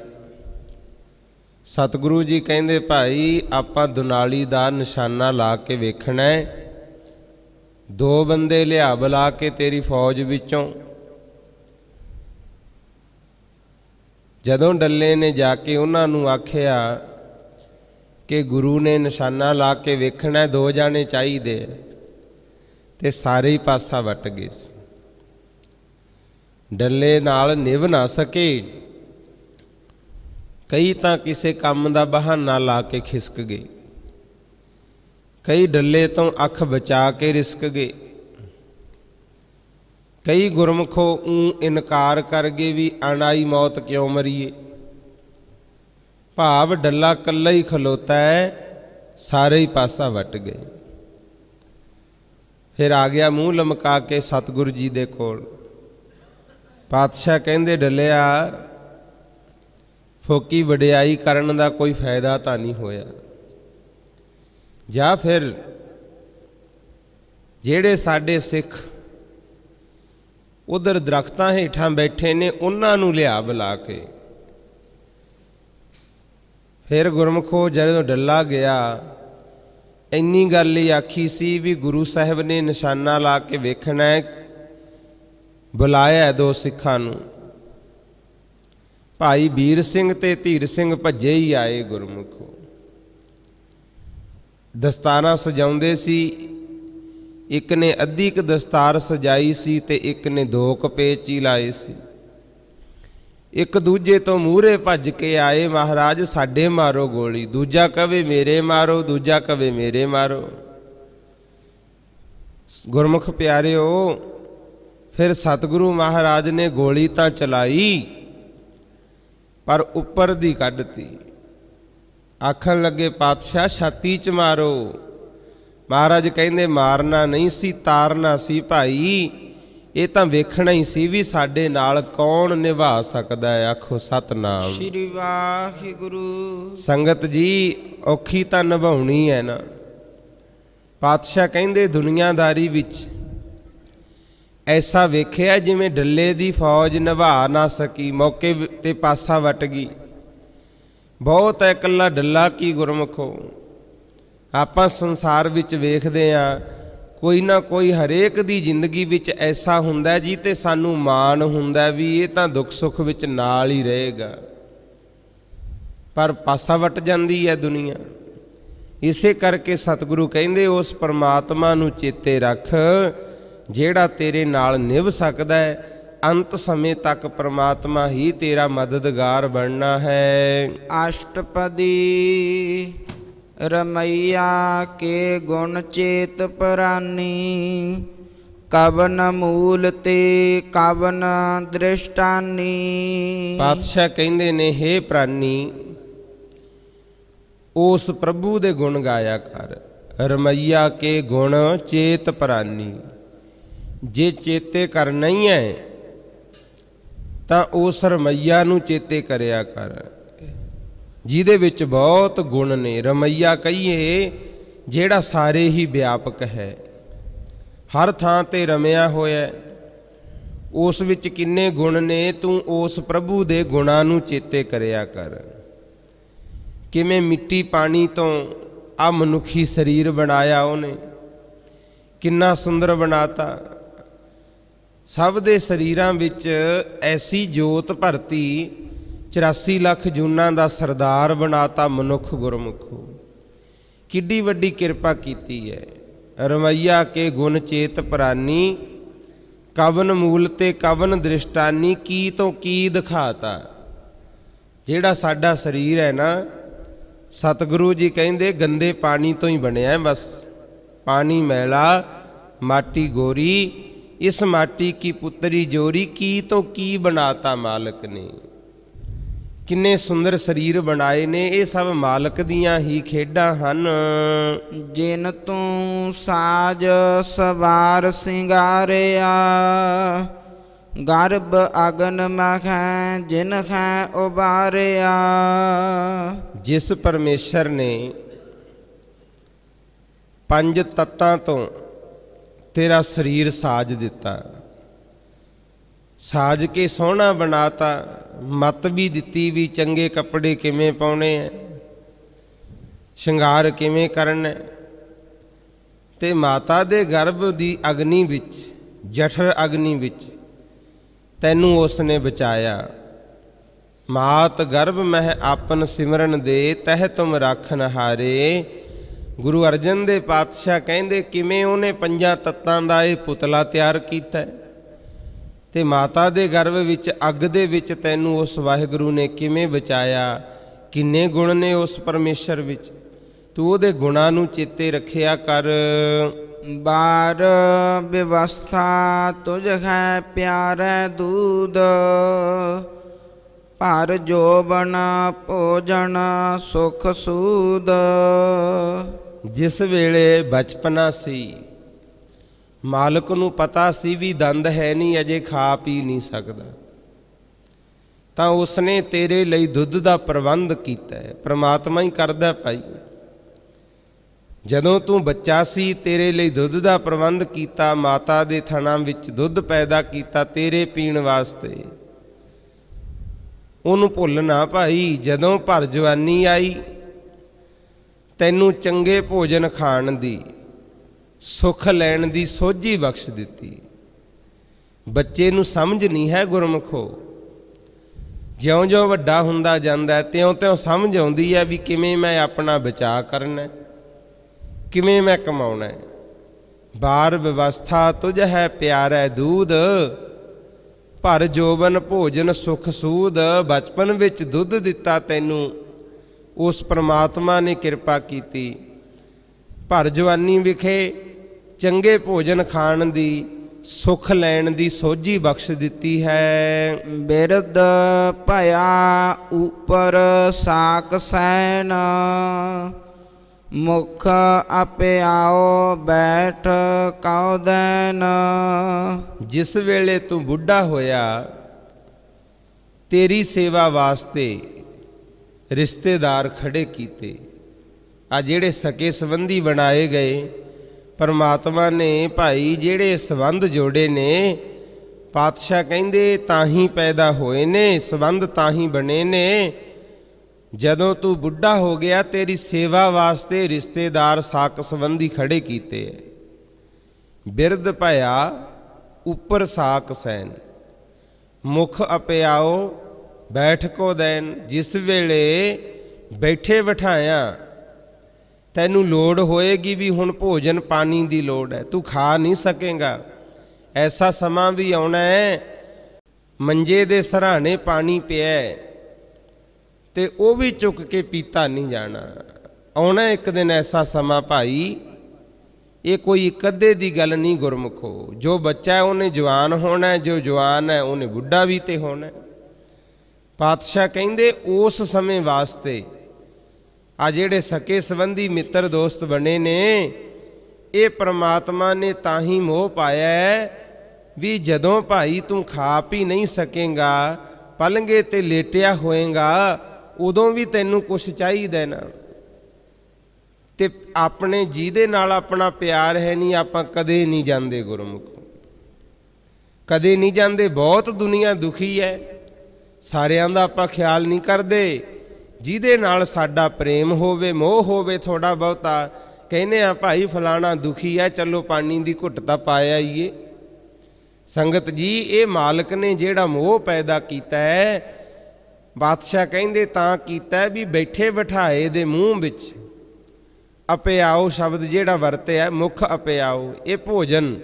ਸਤਿਗੁਰੂ ਜੀ ਕਹਿੰਦੇ ਭਾਈ ਆਪਾਂ ਦੁਨਾਲੀ ਦਾ ਨਿਸ਼ਾਨਾ ਲਾ ਕੇ ਵੇਖਣਾ ਹੈ। 2 ਬੰਦੇ ਲਿਆ ਬੁਲਾ ਕੇ ਤੇਰੀ ਫੌਜ ਵਿੱਚੋਂ। ਜਦੋਂ ਡੱਲੇ ਨੇ ਜਾ ਕੇ ਉਹਨਾਂ ਨੂੰ ਆਖਿਆ ਕਿ ਗੁਰੂ ਨੇ ਨਿਸ਼ਾਨਾ ਲਾ ਕੇ ਵੇਖਣਾ, 2 ਜਾਣੇ ਚਾਹੀਦੇ, ਤੇ ਸਾਰੇ ਹੀ ਪਾਸਾ ਵੱਟ ਗਏ ਸੀ। ਡੱਲੇ ਨਾਲ ਨਿਭ ਨਾ ਸਕੇ। ਕਈ ਤਾਂ ਕਿਸੇ ਕੰਮ ਦਾ ਬਹਾਨਾ ਲਾ ਕੇ ਖਿਸਕ ਗਏ, ਕਈ ਡੱਲੇ ਤੋਂ ਅੱਖ ਬਚਾ ਕੇ ਰਿਸਕ ਗਏ, ਕਈ ਗੁਰਮੁਖੋ ਇਨਕਾਰ ਕਰ ਗਏ ਵੀ ਅਣਾਈ ਮੌਤ ਕਿਉਂ ਮਰੀਏ। ਭਾਵ ਡੱਲਾ ਇਕੱਲਾ ਹੀ ਖਲੋਤਾ ਹੈ, ਸਾਰੇ ਹੀ ਪਾਸਾ ਵੱਟ ਗਏ। ਫਿਰ ਆ ਗਿਆ ਮੂੰਹ ਲਮਕਾ ਕੇ ਸਤਿਗੁਰੂ ਜੀ ਦੇ ਕੋਲ। ਪਾਤਸ਼ਾਹ ਕਹਿੰਦੇ ਡੱਲਿਆ ਫੋਕੀ ਵਡਿਆਈ ਕਰਨ ਦਾ ਕੋਈ ਫਾਇਦਾ ਤਾਂ ਨਹੀਂ ਹੋਇਆ। ਜਾਂ ਫਿਰ ਜਿਹੜੇ ਸਾਡੇ ਸਿੱਖ ਉਧਰ ਦਰਖਤਾਂ ਹੇਠਾਂ ਬੈਠੇ ਨੇ ਉਹਨਾਂ ਨੂੰ ਲਿਆ ਬੁਲਾ ਕੇ। ਫਿਰ ਗੁਰਮੁਖੋ ਜਦੋਂ ਡੱਲਾ ਗਿਆ ਇੰਨੀ ਗੱਲ ਹੀ ਆਖੀ ਸੀ ਵੀ ਗੁਰੂ ਸਾਹਿਬ ਨੇ ਨਿਸ਼ਾਨਾ ਲਾ ਕੇ ਵੇਖਣਾ ਹੈ। ਬੁਲਾਇਆ ਦੋ ਸਿੱਖਾਂ ਨੂੰ, ਭਾਈ ਵੀਰ ਸਿੰਘ ਤੇ ਧੀਰ ਸਿੰਘ ਭੱਜੇ ਹੀ ਆਏ। ਗੁਰਮੁਖੋ ਦਸਤਾਰਾਂ ਸਜਾਉਂਦੇ ਸੀ, ਇੱਕ ਨੇ ਅੱਧੀ ਕੁ ਦਸਤਾਰ ਸਜਾਈ ਸੀ ਤੇ ਇੱਕ ਨੇ 2 ਕਪੇਚ ਹੀ ਲਾਏ ਸੀ। ਇੱਕ ਦੂਜੇ ਤੋਂ ਮੂਹਰੇ ਭੱਜ ਕੇ ਆਏ, ਮਹਾਰਾਜ ਸਾਡੇ ਮਾਰੋ ਗੋਲੀ। ਦੂਜਾ ਕਵੇ ਮੇਰੇ ਮਾਰੋ, ਦੂਜਾ ਕਵੇ ਮੇਰੇ ਮਾਰੋ। ਗੁਰਮੁਖ ਪਿਆਰਿਓ, ਫਿਰ ਸਤਿਗੁਰੂ ਮਹਾਰਾਜ ਨੇ ਗੋਲੀ ਤਾਂ ਚਲਾਈ ਪਰ ਉੱਪਰ ਦੀ ਕੱਢਤੀ। ਆਖਣ ਲੱਗੇ ਪਾਤਸ਼ਾਹ ਛਾਤੀ 'ਚ ਮਾਰੋ। ਮਹਾਰਾਜ ਕਹਿੰਦੇ ਮਾਰਨਾ ਨਹੀਂ ਸੀ, ਤਾਰਨਾ ਸੀ ਭਾਈ। ਇਹ ਤਾਂ ਵੇਖਣਾ ਹੀ ਸੀ ਵੀ ਸਾਡੇ ਨਾਲ ਕੌਣ ਨਿਭਾ ਸਕਦਾ ਹੈ। ਆਖੋ ਸਤਨਾਮ ਸ਼੍ਰੀ ਵਾਹਿਗੁਰੂ। ਸੰਗਤ ਜੀ ਔਖੀ ਤਾਂ ਨਿਭਾਉਣੀ ਹੈ ਨਾ। ਪਾਤਸ਼ਾਹ ਕਹਿੰਦੇ ਦੁਨੀਆਦਾਰੀ ਵਿੱਚ ਐਸਾ ਵੇਖਿਆ ਜਿਵੇਂ ਡੱਲੇ ਦੀ ਫੌਜ ਨਿਭਾ ਨਾ ਸਕੀ, ਮੌਕੇ ਤੇ ਪਾਸਾ ਵੱਟ ਗਈ। ਬਹੁਤ ਹੈ ਇਕੱਲਾ ਡੱਲਾ ਕੀ ਗੁਰਮੁਖੋ। ਆਪਾਂ ਸੰਸਾਰ ਵਿੱਚ ਵੇਖਦੇ ਹਾਂ ਕੋਈ ਨਾ ਕੋਈ ਹਰੇਕ ਦੀ ਜ਼ਿੰਦਗੀ ਵਿੱਚ ਐਸਾ ਹੁੰਦਾ ਜੀ ਤੇ ਸਾਨੂੰ ਮਾਣ ਹੁੰਦਾ ਵੀ ਇਹ ਤਾਂ ਦੁੱਖ ਸੁੱਖ ਵਿੱਚ ਨਾਲ ਹੀ ਰਹੇਗਾ, ਪਰ ਪਾਸਾ ਵੱਟ ਜਾਂਦੀ ਹੈ ਦੁਨੀਆ। ਇਸੇ ਕਰਕੇ ਸਤਿਗੁਰੂ ਕਹਿੰਦੇ ਉਸ ਪਰਮਾਤਮਾ ਨੂੰ ਚੇਤੇ ਰੱਖ ਜਿਹੜਾ ਤੇਰੇ ਨਾਲ ਨਿਭ ਸਕਦਾ ਹੈ। ਅੰਤ ਸਮੇਂ ਤੱਕ ਪਰਮਾਤਮਾ ਹੀ ਤੇਰਾ ਮਦਦਗਾਰ ਬਣਨਾ ਹੈ। ਅਸ਼ਟਪਦੀ ਰਮਈਆ ਕੇ ਗੁਣ ਚੇਤ ਪ੍ਰਾਨੀ, ਕਵਨ ਮੂਲ ਤੇ ਕਵਨ ਦ੍ਰਿਸ਼ਟਾਨੀ। ਪਾਤਸ਼ਾਹ ਕਹਿੰਦੇ ਨੇ ਹੇ ਪ੍ਰਾਨੀ ਉਸ ਪ੍ਰਭੂ ਦੇ ਗੁਣ ਗਾਇਆ ਕਰ। ਰਮਈਆ ਕੇ ਗੁਣ ਚੇਤ ਪ੍ਰਾਨੀ, ਜੇ ਚੇਤੇ ਕਰਨਾ ਹੀ ਹੈ ਤਾਂ ਉਸ ਰਮਈਆ ਨੂੰ ਚੇਤੇ ਕਰਿਆ ਕਰ ਜਿਹਦੇ ਵਿੱਚ ਬਹੁਤ ਗੁਣ ਨੇ। ਰਮਈਆ ਕਹੀਏ ਜਿਹੜਾ ਸਾਰੇ ਹੀ ਵਿਆਪਕ ਹੈ, ਹਰ ਥਾਂ ਤੇ ਰਮਿਆ ਹੋਇਆ। ਉਸ ਵਿੱਚ ਕਿੰਨੇ ਗੁਣ ਨੇ, ਤੂੰ ਉਸ ਪ੍ਰਭੂ ਦੇ ਗੁਣਾਂ ਨੂੰ ਚੇਤੇ ਕਰਿਆ ਕਰ। ਕਿਵੇਂ ਮਿੱਟੀ ਪਾਣੀ ਤੋਂ ਆ ਮਨੁੱਖੀ ਸਰੀਰ ਬਣਾਇਆ ਉਹਨੇ, ਕਿੰਨਾ ਸੁੰਦਰ ਬਣਾਤਾ। ਸਭ ਦੇ ਸਰੀਰਾਂ ਵਿੱਚ ਐਸੀ ਜੋਤ ਭਰਤੀ, 84 ਲੱਖ ਜੂਨਾਂ ਦਾ ਸਰਦਾਰ ਬਣਾਤਾ ਮਨੁੱਖ। ਗੁਰਮੁਖੋ ਕਿੱਡੀ ਵੱਡੀ ਕਿਰਪਾ ਕੀਤੀ ਹੈ। ਰਮਈਆ ਕੇ ਗੁਣ ਚੇਤ ਪ੍ਰਾਨੀ, ਕਵਨ ਮੂਲ ਤੇ ਕਵਨ ਦ੍ਰਿਸ਼ਟਾਨੀ। ਕੀ ਤੋਂ ਕੀ ਦਿਖਾਤਾ। ਜਿਹੜਾ ਸਾਡਾ ਸਰੀਰ ਹੈ ਨਾ, ਸਤਿਗੁਰੂ ਜੀ ਕਹਿੰਦੇ ਗੰਦੇ ਪਾਣੀ ਤੋਂ ਹੀ ਬਣਿਆ। ਬਸ ਪਾਣੀ ਮੈਲਾ, ਮਾਟੀ ਗੋਰੀ, ਇਸ ਮਾਟੀ ਕੀ ਪੁੱਤਰੀ ਜੋਰੀ। ਕੀ ਤੋਂ ਕੀ ਬਣਾਤਾ ਮਾਲਕ ਨੇ। ਕਿੰਨੇ ਸੁੰਦਰ ਸਰੀਰ ਬਣਾਏ ਨੇ। ਇਹ ਸਭ ਮਾਲਕ ਦੀਆਂ ਹੀ ਖੇਡਾਂ ਹਨ। ਜਿਨ ਤੂੰ ਸਾਜ ਸਵਾਰ ਸਿੰਗਾਰਿਆ, ਗਰਭ ਅਗਨ ਮਖੈ ਜਿਨ ਖੈ ਉਬਾਰਿਆ। ਜਿਸ ਪਰਮੇਸ਼ਰ ਨੇ 5 ਤੱਤਾਂ ਤੋਂ ਤੇਰਾ ਸਰੀਰ ਸਾਜ ਦਿੱਤਾ, ਸਾਜ ਕੇ ਸੋਹਣਾ ਬਣਾਤਾ, ਮਤ ਵੀ ਦਿੱਤੀ ਵੀ ਚੰਗੇ ਕੱਪੜੇ ਕਿਵੇਂ ਪਾਉਣੇ ਐ, ਸ਼ਿੰਗਾਰ ਕਿਵੇਂ ਕਰਨਾ। ਤੇ ਮਾਤਾ ਦੇ ਗਰਭ ਦੀ ਅਗਨੀ ਵਿੱਚ, ਜਠਰ ਅਗਨੀ ਵਿੱਚ ਤੈਨੂੰ ਉਸ ਨੇ ਬਚਾਇਆ। ਮਾਤ ਗਰਭ ਮਹਿ ਆਪਨ ਸਿਮਰਨ ਦੇ, ਤਹਿ ਤੁਮ ਰਾਖਨ ਹਾਰੇ। ਗੁਰੂ ਅਰਜਨ ਦੇ ਪਾਤਸ਼ਾਹ ਕਹਿੰਦੇ ਕਿਵੇਂ ਉਹਨੇ 5 ਤੱਤਾਂ ਦਾ ਇਹ ਪੁਤਲਾ ਤਿਆਰ ਕੀਤਾ ਤੇ ਮਾਤਾ ਦੇ ਗਰਭ ਵਿੱਚ ਅੱਗ ਦੇ ਵਿੱਚ ਤੈਨੂੰ ਉਸ ਵਾਹਿਗੁਰੂ ਨੇ ਕਿਵੇਂ ਬਚਾਇਆ। ਕਿੰਨੇ ਗੁਣ ਨੇ ਉਸ ਪਰਮੇਸ਼ਰ ਵਿੱਚ, ਤੂੰ ਉਹਦੇ ਗੁਣਾਂ ਨੂੰ ਚੇਤੇ ਰੱਖਿਆ ਕਰ। ਬਾਰ ਵਿਵਸਥਾ ਤੁਝ ਹੈ ਪਿਆਰੈ ਦੂਧ, ਭਰ ਜੋਬਨ ਭੋਜਨ ਸੁਖ ਸੂਦ। ਜਿਸ ਵੇਲੇ ਬਚਪਨਾ ਸੀ, ਮਾਲਕ ਨੂੰ ਪਤਾ ਸੀ ਵੀ ਦੰਦ ਹੈ ਨਹੀਂ, ਅਜੇ ਖਾ ਪੀ ਨਹੀਂ ਸਕਦਾ, ਤਾਂ ਉਸਨੇ ਤੇਰੇ ਲਈ ਦੁੱਧ ਦਾ ਪ੍ਰਬੰਧ ਕੀਤਾ ਹੈ। ਪ੍ਰਮਾਤਮਾ ਹੀ ਕਰਦਾ ਭਾਈ। ਜਦੋਂ ਤੂੰ ਬੱਚਾ ਸੀ ਤੇਰੇ ਲਈ ਦੁੱਧ ਦਾ ਪ੍ਰਬੰਧ ਕੀਤਾ, ਮਾਤਾ ਦੇ ਥਣਾਂ ਵਿੱਚ ਦੁੱਧ ਪੈਦਾ ਕੀਤਾ ਤੇਰੇ ਪੀਣ ਵਾਸਤੇ। ਉਹਨੂੰ ਭੁੱਲ ਨਾ ਭਾਈ। ਜਦੋਂ ਭਰ ਜਵਾਨੀ ਆਈ ਤੈਨੂੰ ਚੰਗੇ ਭੋਜਨ ਖਾਣ ਦੀ, ਸੁੱਖ ਲੈਣ ਦੀ ਸੋਝੀ ਬਖਸ਼ ਦਿੱਤੀ। ਬੱਚੇ ਨੂੰ ਸਮਝ ਨਹੀਂ ਹੈ ਗੁਰਮੁਖੋ, ਜਿਉਂ-ਜਿਉਂ ਵੱਡਾ ਹੁੰਦਾ ਜਾਂਦਾ ਤਿਉਂ-ਤਿਉਂ ਸਮਝ ਆਉਂਦੀ ਹੈ ਵੀ ਕਿਵੇਂ ਮੈਂ ਆਪਣਾ ਬਚਾਅ ਕਰਨਾ, ਕਿਵੇਂ ਮੈਂ ਕਮਾਉਣਾ। ਬਾਰ ਵਿਵਸਥਾ ਤੁਝ ਹੈ ਪਿਆਰੈ ਦੂਧ, ਭਰ ਜੋਬਨ ਭੋਜਨ ਸੁਖ ਸੂਦ। ਬਚਪਨ ਵਿੱਚ ਦੁੱਧ ਦਿੱਤਾ ਤੈਨੂੰ, ਉਸ ਪ੍ਰਮਾਤਮਾ ਨੇ ਕਿਰਪਾ ਕੀਤੀ। ਭਰ ਜਵਾਨੀ ਵਿਖੇ ਚੰਗੇ ਭੋਜਨ ਖਾਣ ਦੀ, ਸੁਖ ਲੈਣ ਦੀ ਸੋਝੀ ਬਖਸ਼ ਦਿੱਤੀ ਹੈ। ਬਿਰਧ ਭਇਆ ਉਪਰ ਸਾਕ ਸੈਨ, ਮੁਖ ਅਪਿਆਓ ਬੈਠ ਕਉ ਦੈਨ। ਜਿਸ ਵੇਲੇ ਤੂੰ ਬੁੱਢਾ ਹੋਇਆ ਤੇਰੀ ਸੇਵਾ ਵਾਸਤੇ ਰਿਸ਼ਤੇਦਾਰ ਖੜੇ ਕੀਤੇ। ਆ ਜਿਹੜੇ ਸਕੇ ਸੰਬੰਧੀ ਬਣਾਏ ਗਏ, ਪਰਮਾਤਮਾ ਨੇ ਭਾਈ ਜਿਹੜੇ ਸੰਬੰਧ ਜੋੜੇ ਨੇ, ਪਾਤਸ਼ਾਹ ਕਹਿੰਦੇ ਤਾਂ ਹੀ ਪੈਦਾ ਹੋਏ ਨੇ, ਸੰਬੰਧ ਤਾਂ ਹੀ ਬਣੇ ਨੇ। ਜਦੋਂ ਤੂੰ ਬੁੱਢਾ ਹੋ ਗਿਆ ਤੇਰੀ ਸੇਵਾ ਵਾਸਤੇ ਰਿਸ਼ਤੇਦਾਰ ਸਾਕ ਸੰਬੰਧੀ ਖੜੇ ਕੀਤੇ। ਬਿਰਧ ਭਇਆ ਉੱਪਰ ਸਾਕ ਸੈਨ, ਮੁਖ ਅਪਿਆਓ ਬੈਠ ਕੋ ਦੈਨ। ਜਿਸ ਵੇਲੇ ਬੈਠੇ ਬਿਠਾਇਆ ਤੈਨੂੰ ਲੋੜ ਹੋਏਗੀ ਵੀ ਹੁਣ ਭੋਜਨ ਪਾਣੀ ਦੀ ਲੋੜ ਹੈ, ਤੂੰ ਖਾ ਨਹੀਂ ਸਕੇਗਾ। ਐਸਾ ਸਮਾਂ ਵੀ ਆਉਣਾ ਹੈ ਮੰਜੇ ਦੇ ਸਰਾਣੇ ਪਾਣੀ ਪਿਆ ਤੇ ਉਹ ਵੀ ਚੁੱਕ ਕੇ ਪੀਤਾ ਨਹੀਂ ਜਾਣਾ। ਆਉਣਾ ਇੱਕ ਦਿਨ ਐਸਾ ਸਮਾਂ ਭਾਈ, ਇਹ ਕੋਈ ਇੱਕ ਅੱਧੇ ਦੀ ਗੱਲ ਨਹੀਂ ਗੁਰਮੁਖੋ। ਜੋ ਬੱਚਾ ਹੈ ਉਹਨੇ ਜਵਾਨ ਹੋਣਾ, ਜੋ ਜਵਾਨ ਹੈ ਉਹਨੇ ਬੁੱਢਾ ਵੀ ਤੇ ਹੋਣਾ। ਪਾਤਸ਼ਾਹ ਕਹਿੰਦੇ ਉਸ ਸਮੇਂ ਵਾਸਤੇ ਆ ਜਿਹੜੇ ਸਕੇ ਸੰਬੰਧੀ ਮਿੱਤਰ ਦੋਸਤ ਬਣੇ ਨੇ, ਇਹ ਪ੍ਰਮਾਤਮਾ ਨੇ ਤਾਂ ਹੀ ਮੋਹ ਪਾਇਆ ਹੈ ਵੀ ਜਦੋਂ ਭਾਈ ਤੂੰ ਖਾ ਪੀ ਨਹੀਂ ਸਕੇਗਾ, ਪਲੰਘੇ ਤੇ ਲੇਟਿਆ ਹੋਏਗਾ, ਉਦੋਂ ਵੀ ਤੈਨੂੰ ਕੁਛ ਚਾਹੀਦਾ ਨਾ। ਤੇ ਆਪਣੇ ਜਿਹਦੇ ਨਾਲ ਆਪਣਾ ਪਿਆਰ ਹੈ ਨਹੀਂ, ਆਪਾਂ ਕਦੇ ਨਹੀਂ ਜਾਂਦੇ ਗੁਰਮੁਖ, ਕਦੇ ਨਹੀਂ ਜਾਂਦੇ। ਬਹੁਤ ਦੁਨੀਆ ਦੁਖੀ ਹੈ, ਸਾਰਿਆਂ ਦਾ ਆਪਾਂ ਖਿਆਲ ਨਹੀਂ ਕਰਦੇ। ਜਿਹਦੇ ਨਾਲ ਸਾਡਾ ਪ੍ਰੇਮ ਹੋਵੇ, ਮੋਹ ਹੋਵੇ ਥੋੜਾ ਬਹੁਤਾ, ਕਹਿੰਦੇ ਆ ਭਾਈ ਫਲਾਣਾ ਦੁਖੀ ਹੈ, ਚਲੋ ਪਾਣੀ ਦੀ ਘੁੱਟ ਤਾਂ ਪਾਇਆ ਆਈਏ। ਸੰਗਤ ਜੀ, ਇਹ ਮਾਲਕ ਨੇ ਜਿਹੜਾ ਮੋਹ ਪੈਦਾ ਕੀਤਾ ਹੈ, ਬਾਦਸ਼ਾਹ ਕਹਿੰਦੇ ਤਾਂ ਕੀਤਾ ਵੀ ਬੈਠੇ ਬਿਠਾਏ ਦੇ ਮੂੰਹ ਵਿੱਚ ਅਪਿਆਓ ਸ਼ਬਦ ਜਿਹੜਾ ਵਰਤਿਆ, ਮੁੱਖ ਅਪਿਆਓ, ਇਹ ਭੋਜਨ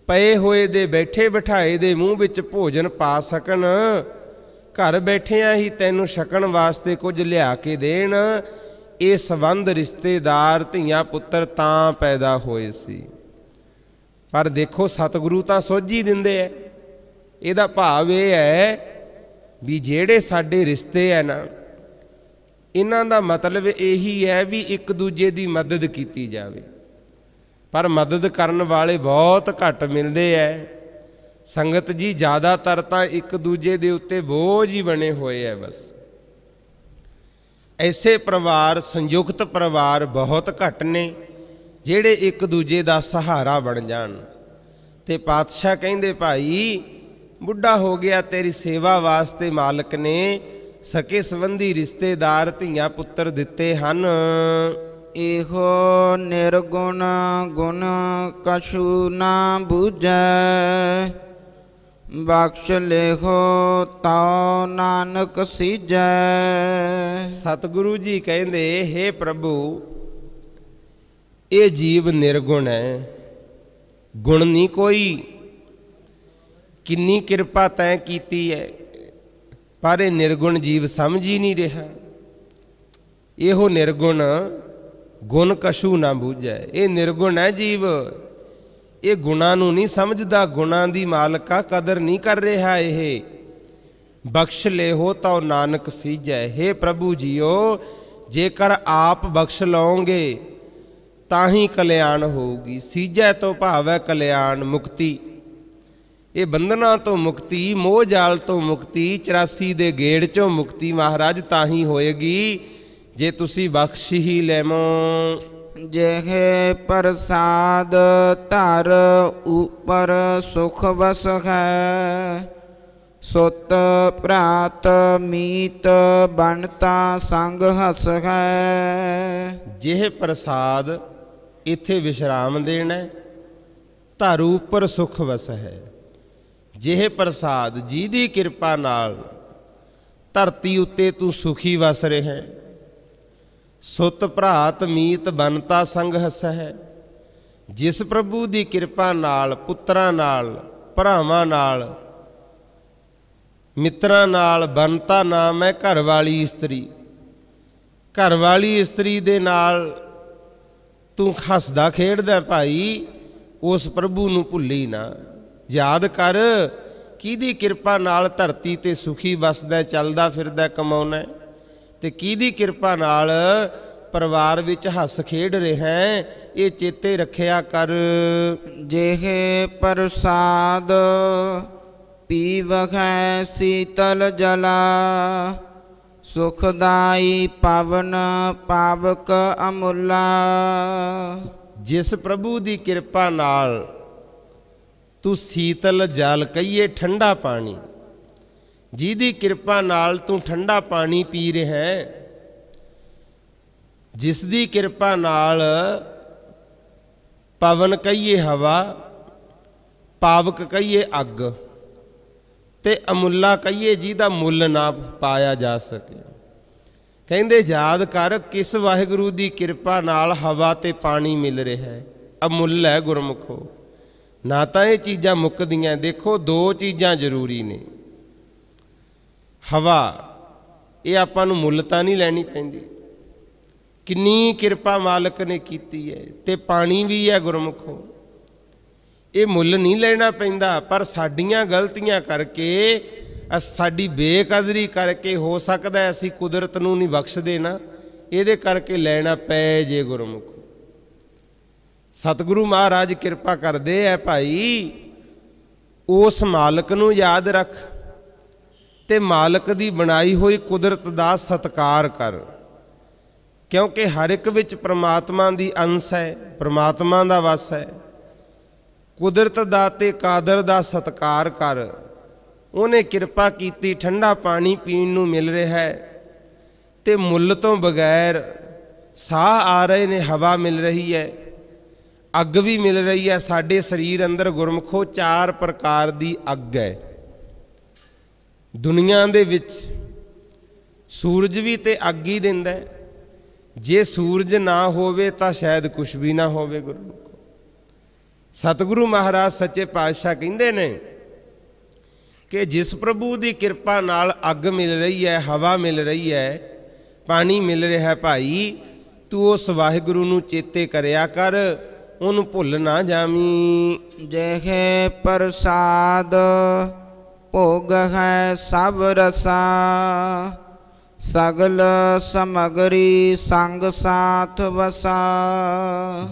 ਪਏ ਹੋਏ ਦੇ ਬੈਠੇ ਬਿਠਾਏ ਦੇ ਮੂੰਹ ਵਿੱਚ ਭੋਜਨ ਪਾ ਸਕਣ। ਘਰ ਬੈਠਿਆਂ ਹੀ ਤੈਨੂੰ ਛਕਣ ਵਾਸਤੇ ਕੁਝ ਲਿਆ ਕੇ ਦੇਣ। ਇਹ ਸੰਬੰਧ ਰਿਸ਼ਤੇਦਾਰ ਧੀਆਂ ਪੁੱਤਰ ਤਾਂ ਪੈਦਾ ਹੋਏ ਸੀ। ਪਰ ਦੇਖੋ ਸਤਿਗੁਰੂ ਤਾਂ ਸੋਝੀ ਦਿੰਦੇ ਐ। ਇਹਦਾ ਭਾਵ ਇਹ ਹੈ ਵੀ ਜਿਹੜੇ ਸਾਡੇ ਰਿਸ਼ਤੇ ਹੈ ਨਾ, ਇਹਨਾਂ ਦਾ ਮਤਲਬ ਇਹੀ ਹੈ ਵੀ ਇੱਕ ਦੂਜੇ ਦੀ ਮਦਦ ਕੀਤੀ ਜਾਵੇ। ਪਰ ਮਦਦ ਕਰਨ ਵਾਲੇ ਬਹੁਤ ਘੱਟ ਮਿਲਦੇ ਐ। ਸੰਗਤ ਜੀ, ਜ਼ਿਆਦਾਤਰ ਤਾਂ ਇੱਕ ਦੂਜੇ ਦੇ ਉੱਤੇ ਬੋਝ ਹੀ ਬਣੇ ਹੋਏ ਐ। ਬਸ ਐਸੇ ਪਰਿਵਾਰ, ਸੰਯੁਕਤ ਪਰਿਵਾਰ ਬਹੁਤ ਘੱਟ ਨੇ ਜਿਹੜੇ ਇੱਕ ਦੂਜੇ ਦਾ ਸਹਾਰਾ ਬਣ ਜਾਣ। ਤੇ ਪਾਤਸ਼ਾਹ ਕਹਿੰਦੇ ਭਾਈ ਬੁੱਢਾ ਹੋ ਗਿਆ, ਤੇਰੀ ਸੇਵਾ ਵਾਸਤੇ ਮਾਲਕ ਨੇ ਸਕੇ ਸੰਬੰਧੀ ਰਿਸ਼ਤੇਦਾਰ ਧੀਆਂ ਪੁੱਤਰ ਦਿੱਤੇ ਹਨ। ਇਹੋ ਨਿਰਗੁਣ ਗੁਣ ਕਛੂ ਨਾ ਬੂਝੈ, ਬਖਸ਼ ਲੇਖੋ ਤਉ ਨਾਨਕ ਸੀਜੈ। ਸਤਿਗੁਰੂ ਜੀ ਕਹਿੰਦੇ, ਹੇ ਪ੍ਰਭੂ, ਇਹ ਜੀਵ ਨਿਰਗੁਣ ਹੈ, ਗੁਣ ਨਹੀਂ ਕੋਈ। ਕਿੰਨੀ ਕਿਰਪਾ ਤੈਂ ਕੀਤੀ ਹੈ, ਪਰ ਇਹ ਨਿਰਗੁਣ ਜੀਵ ਸਮਝ ਹੀ ਨਹੀਂ ਰਿਹਾ। ਇਹੋ ਨਿਰਗੁਣ ਗੁਣ ਕਛੂ ਨਾ ਬੂਝੈ। ਇਹ ਨਿਰਗੁਣ ਹੈ ਜੀਵ, ਇਹ ਗੁਣਾਂ ਨੂੰ ਨਹੀਂ ਸਮਝਦਾ, ਗੁਣਾਂ ਦੀ ਮਾਲਕਾ ਕਦਰ ਨਹੀਂ ਕਰ ਰਿਹਾ। ਇਹ ਬਖਸ਼ ਲੇਹੋ ਤਉ ਨਾਨਕ ਸੀਜੈ। ਹੇ ਪ੍ਰਭੂ ਜੀਓ, ਜੇਕਰ ਆਪ ਬਖਸ਼ ਲਓਗੇ ਤਾਂ ਹੀ ਕਲਿਆਣ ਹੋਊਗੀ। ਸੀਜੈ ਤੋਂ ਭਾਵ ਹੈ ਕਲਿਆਣ, ਮੁਕਤੀ। ਇਹ ਬੰਧਨਾਂ ਤੋਂ ਮੁਕਤੀ, ਮੋਹ ਜਾਲ ਤੋਂ ਮੁਕਤੀ, 84 ਦੇ ਗੇੜ ਚੋਂ ਮੁਕਤੀ ਮਹਾਰਾਜ ਤਾਂ ਹੀ ਹੋਏਗੀ ਜੇ ਤੁਸੀਂ ਬਖਸ਼ ਹੀ ਲੈਵੋ। ਜਿਹੇ ਪ੍ਰਸਾਦ ਧਰ ਉਪਰ ਸੁਖ ਵਸ ਹੈ, ਸੁਤ ਭਰਾਤ ਮੀਤ ਬਣਤਾ ਸੰਗ ਹਸ ਹੈ। ਜਿਹੇ ਪ੍ਰਸਾਦ ਇੱਥੇ ਵਿਸ਼ਰਾਮ ਦੇਣਾ, ਧਰ ਉਪਰ ਸੁਖ ਵਸ ਹੈ। ਜਿਹੇ ਪ੍ਰਸਾਦ ਜਿਹਦੀ ਕਿਰਪਾ ਨਾਲ ਧਰਤੀ ਉੱਤੇ ਤੂੰ ਸੁਖੀ ਵਸ ਰਿਹਾ, ਸੁਤ ਭਰਾਤ ਮੀਤ ਬਨਤਾ ਸੰਗ ਹਸ ਹੈ। ਜਿਸ ਪ੍ਰਭੂ ਦੀ ਕਿਰਪਾ ਨਾਲ ਪੁੱਤਰਾਂ ਨਾਲ, ਭਰਾਵਾਂ ਨਾਲ, ਮਿੱਤਰਾਂ ਨਾਲ ਬਨਤਾ ਨਾਮ ਹੈ ਘਰ ਵਾਲੀ ਇਸਤਰੀ। ਘਰ ਵਾਲੀ ਇਸਤਰੀ ਦੇ ਨਾਲ ਤੂੰ ਹੱਸਦਾ ਖੇਡਦਾ ਭਾਈ, ਉਸ ਪ੍ਰਭੂ ਨੂੰ ਭੁੱਲੀ ਨਾ। ਯਾਦ ਕਰ ਕਿਹਦੀ ਕਿਰਪਾ ਨਾਲ ਧਰਤੀ ਤੇ ਸੁਖੀ ਵਸਦਾ, ਚੱਲਦਾ ਫਿਰਦਾ, ਕਮਾਉਣਾ, ਤੇ ਕਿਹਦੀ ਕਿਰਪਾ ਨਾਲ ਪਰਿਵਾਰ ਵਿੱਚ ਹੱਸ ਖੇਡ ਰਿਹਾ, ਇਹ ਚੇਤੇ ਰੱਖਿਆ ਕਰ। ਜਿਹੇ ਪ੍ਰਸਾਦ ਪੀਵਖੈ ਸੀਤਲ ਜਲਾ, ਸੁਖਦਾਈ ਪਵਨ ਪਾਵਕ ਅਮੁੱਲਾ। ਜਿਸ ਪ੍ਰਭੂ ਦੀ ਕਿਰਪਾ ਨਾਲ ਤੂੰ ਸੀਤਲ ਜਲ ਕਹੀਏ ਠੰਡਾ ਪਾਣੀ, ਜਿਹਦੀ ਕਿਰਪਾ ਨਾਲ ਤੂੰ ਠੰਡਾ ਪਾਣੀ ਪੀ ਰਿਹਾ ਹੈ, ਜਿਸ ਦੀ ਕਿਰਪਾ ਨਾਲ ਪਵਨ ਕਹੀਏ ਹਵਾ, ਪਾਵਕ ਕਹੀਏ ਅੱਗ, ਤੇ ਅਮੁੱਲਾ ਕਹੀਏ ਜਿਹਦਾ ਮੁੱਲ ਨਾ ਪਾਇਆ ਜਾ ਸਕੇ। ਕਹਿੰਦੇ ਯਾਦ ਕਰ ਕਿਸ ਵਾਹਿਗੁਰੂ ਦੀ ਕਿਰਪਾ ਨਾਲ ਹਵਾ ਤੇ ਪਾਣੀ ਮਿਲ ਰਿਹਾ ਹੈ, ਅਮੁੱਲ ਹੈ ਗੁਰਮੁਖੋ। ਨਾ ਤਾਂ ਇਹ ਚੀਜ਼ਾਂ ਮੁੱਕਦੀਆਂ। ਦੇਖੋ ਦੋ ਚੀਜ਼ਾਂ ਜ਼ਰੂਰੀ ਨੇ। ਹਵਾ ਇਹ ਆਪਾਂ ਨੂੰ ਮੁੱਲ ਤਾਂ ਨਹੀਂ ਲੈਣੀ ਪੈਂਦੀ, ਕਿੰਨੀ ਕਿਰਪਾ ਮਾਲਕ ਨੇ ਕੀਤੀ ਹੈ। ਤੇ ਪਾਣੀ ਵੀ ਹੈ ਗੁਰਮੁਖੋ, ਇਹ ਮੁੱਲ ਨਹੀਂ ਲੈਣਾ ਪੈਂਦਾ। ਪਰ ਸਾਡੀਆਂ ਗਲਤੀਆਂ ਕਰਕੇ, ਸਾਡੀ ਬੇਕਦਰੀ ਕਰਕੇ ਹੋ ਸਕਦਾ ਅਸੀਂ ਕੁਦਰਤ ਨੂੰ ਨਹੀਂ ਬਖਸ਼ਦੇ ਨਾ, ਇਹਦੇ ਕਰਕੇ ਲੈਣਾ ਪੈ ਜੇ ਗੁਰਮੁਖ। ਸਤਿਗੁਰੂ ਮਹਾਰਾਜ ਕਿਰਪਾ ਕਰਦੇ ਐ ਭਾਈ, ਉਸ ਮਾਲਕ ਨੂੰ ਯਾਦ ਰੱਖ ਤੇ ਮਾਲਕ ਦੀ ਬਣਾਈ ਹੋਈ ਕੁਦਰਤ ਦਾ ਸਤਿਕਾਰ ਕਰ, ਕਿਉਂਕਿ ਹਰ ਇੱਕ ਵਿੱਚ ਪ੍ਰਮਾਤਮਾ ਦੀ ਅੰਸ਼ ਹੈ, ਪ੍ਰਮਾਤਮਾ ਦਾ ਵਸ ਹੈ। ਕੁਦਰਤ ਦਾ ਤੇ ਕਾਦਰ ਦਾ ਸਤਿਕਾਰ ਕਰ। ਉਹਨੇ ਕਿਰਪਾ ਕੀਤੀ, ਠੰਡਾ ਪਾਣੀ ਪੀਣ ਨੂੰ ਮਿਲ ਰਿਹਾ ਹੈ, ਤੇ ਮੁੱਲ ਤੋਂ ਬਗੈਰ ਸਾਹ ਆ ਰਹੇ ਨੇ, ਹਵਾ ਮਿਲ ਰਹੀ ਹੈ, ਅੱਗ ਵੀ ਮਿਲ ਰਹੀ ਹੈ। ਸਾਡੇ ਸਰੀਰ ਅੰਦਰ ਗੁਰਮੁਖੋ 4 ਪ੍ਰਕਾਰ ਦੀ ਅੱਗ ਹੈ ਦੁਨੀਆ ਦੇ ਵਿੱਚ। ਸੂਰਜ ਵੀ ਤੇ ਅੱਗ ਹੀ ਦਿੰਦਾ ਹੈ। ਜੇ ਸੂਰਜ ਨਾ ਹੋਵੇ ਤਾਂ ਸ਼ਾਇਦ ਕੁਛ ਵੀ ਨਾ ਹੋਵੇ ਗੁਰਮੁਖੋ। ਸਤਿਗੁਰੂ ਮਹਾਰਾਜ ਸੱਚੇ ਪਾਤਸ਼ਾਹ ਕਹਿੰਦੇ ਨੇ ਕਿ ਜਿਸ ਪ੍ਰਭੂ ਦੀ ਕਿਰਪਾ ਨਾਲ ਅੱਗ ਮਿਲ ਰਹੀ ਹੈ, ਹਵਾ ਮਿਲ ਰਹੀ ਹੈ, ਪਾਣੀ ਮਿਲ ਰਿਹਾ ਭਾਈ, ਤੂੰ ਉਸ ਵਾਹਿਗੁਰੂ ਨੂੰ ਚੇਤੇ ਕਰਿਆ ਕਰ, ਉਹਨੂੰ ਭੁੱਲ ਨਾ ਜਾਵੀਂ। ਜਿਹੇ ਪ੍ਰਸਾਦ ਭੋਗ ਹੈ ਸਭ ਰਸਾ, ਸਗਲ ਸਮਗਰੀ ਸੰਗ ਸਾਥ ਵਸਾ।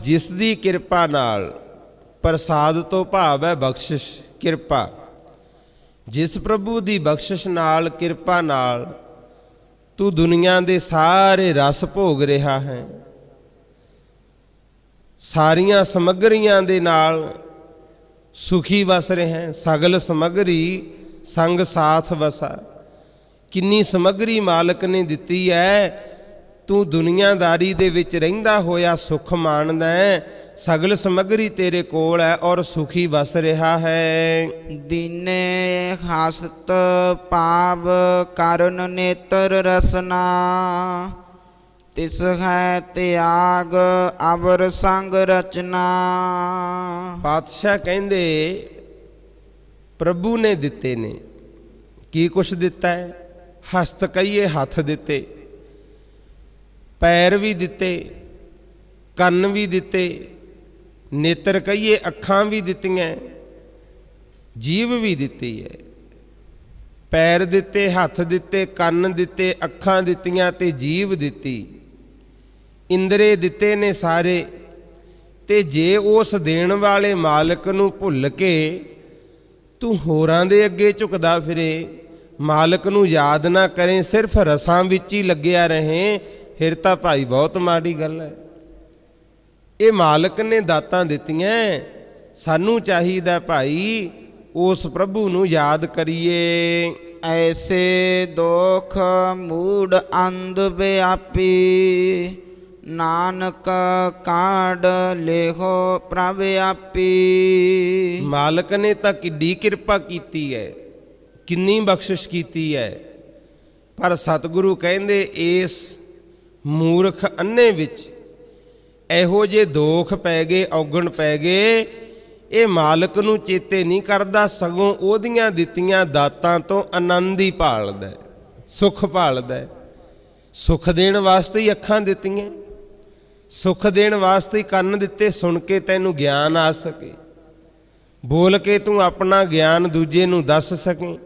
ਜਿਸ ਦੀ ਕਿਰਪਾ ਨਾਲ, ਪ੍ਰਸਾਦ ਤੋਂ ਭਾਵ ਹੈ ਬਖਸ਼ਿਸ਼, ਕਿਰਪਾ। ਜਿਸ ਪ੍ਰਭੂ ਦੀ ਬਖਸ਼ਿਸ਼ ਨਾਲ, ਕਿਰਪਾ ਨਾਲ ਤੂੰ ਦੁਨੀਆ ਦੇ ਸਾਰੇ ਰਸ ਭੋਗ ਰਿਹਾ ਹੈ, ਸਾਰੀਆਂ ਸਮੱਗਰੀਆਂ ਦੇ ਨਾਲ ਸੁਖੀ ਵਸ ਰਿਹਾ ਹੈ। ਸਗਲ ਸਮੱਗਰੀ ਸੰਗ ਸਾਥ ਵਸਾ। ਕਿੰਨੀ ਸਮੱਗਰੀ ਮਾਲਕ ਨੇ ਦਿੱਤੀ ਹੈ, ਤੂੰ ਦੁਨੀਆਦਾਰੀ ਦੇ ਵਿੱਚ ਰਹਿੰਦਾ ਹੋਇਆ ਸੁੱਖ ਮਾਣਦਾ ਹੈ। ਸਗਲ ਸਮੱਗਰੀ ਤੇਰੇ ਕੋਲ ਹੈ ਔਰ ਸੁਖੀ ਵਸ ਰਿਹਾ ਹੈ। ਦੀਨੇ ਹਸਤ ਪਾਵ ਕਰਨ ਨੇਤਰ ਰਸਨਾ, ਤਿਸ ਹੈ ਤਿਆਗ ਅਵਰ ਸੰਗ ਰਚਨਾ। ਪਾਤਸ਼ਾਹ ਕਹਿੰਦੇ ਪ੍ਰਭੂ ਨੇ ਦਿੱਤੇ ਨੇ। ਕੀ ਕੁਛ ਦਿੱਤਾ ਹੈ? ਹਸਤ ਕਹੀਏ ਹੱਥ ਦਿੱਤੇ, ਪੈਰ ਵੀ ਦਿੱਤੇ, ਕੰਨ ਵੀ ਦਿੱਤੇ, ਨੇਤਰ ਕਹੀਏ ਅੱਖਾਂ ਵੀ ਦਿੱਤੀਆਂ, ਜੀਭ ਵੀ ਦਿੱਤੀ ਹੈ। ਪੈਰ ਦਿੱਤੇ, ਹੱਥ ਦਿੱਤੇ, ਕੰਨ ਦਿੱਤੇ, ਅੱਖਾਂ ਦਿੱਤੀਆਂ ਤੇ ਜੀਭ ਦਿੱਤੀ। ਇੰਦਰੇ ਦਿੱਤੇ ਨੇ ਸਾਰੇ, ਤੇ ਜੇ ਉਸ ਦੇਣ ਵਾਲੇ ਮਾਲਕ ਨੂੰ ਭੁੱਲ ਕੇ ਤੂੰ ਹੋਰਾਂ ਦੇ ਅੱਗੇ ਝੁਕਦਾ ਫਿਰੇ, ਮਾਲਕ ਨੂੰ ਯਾਦ ਨਾ ਕਰੇ, ਸਿਰਫ ਰਸਾਂ ਵਿੱਚ ਹੀ ਲੱਗਿਆ ਰਹੇ, ਫਿਰ ਤਾਂ ਭਾਈ ਬਹੁਤ ਮਾੜੀ ਗੱਲ ਹੈ। ਇਹ ਮਾਲਕ ਨੇ ਦਾਤਾਂ ਦਿੱਤੀਆਂ, ਸਾਨੂੰ ਚਾਹੀਦਾ ਭਾਈ ਉਸ ਪ੍ਰਭੂ ਨੂੰ ਯਾਦ ਕਰੀਏ। ਐਸੇ ਦੋਖ ਮੂੜ ਅੰਧ ਵਿਆਪੀ, ਨਾਨਕ ਕਾਢ ਲੇਹੋ ਪ੍ਰਭ ਆਪੀ। ਮਾਲਕ ਨੇ ਤਾਂ ਕਿੱਡੀ ਕਿਰਪਾ ਕੀਤੀ ਹੈ, ਕਿੰਨੀ ਬਖਸ਼ਿਸ਼ ਕੀਤੀ ਹੈ, ਪਰ ਸਤਿਗੁਰੂ ਕਹਿੰਦੇ ਇਸ ਮੂਰਖ ਅੰਨੇ ਵਿੱਚ ਇਹੋ ਜਿਹੇ ਦੋਖ ਪੈ ਗਏ, ਔਗਣ ਪੈ ਗਏ, ਇਹ ਮਾਲਕ ਨੂੰ ਚੇਤੇ ਨਹੀਂ ਕਰਦਾ, ਸਗੋਂ ਉਹਦੀਆਂ ਦਿੱਤੀਆਂ ਦਾਤਾਂ ਤੋਂ ਆਨੰਦ ਹੀ ਭਾਲਦਾ, ਸੁੱਖ ਭਾਲਦਾ। ਸੁੱਖ ਦੇਣ ਵਾਸਤੇ ਹੀ ਅੱਖਾਂ ਦਿੱਤੀਆਂ, ਸੁੱਖ ਦੇਣ ਵਾਸਤੇ ਹੀ ਕੰਨ ਦਿੱਤੇ, ਸੁਣ ਕੇ ਤੈਨੂੰ ਗਿਆਨ ਆ ਸਕੇ, ਬੋਲ ਕੇ ਤੂੰ ਆਪਣਾ ਗਿਆਨ ਦੂਜੇ ਨੂੰ ਦੱਸ ਸਕੇ,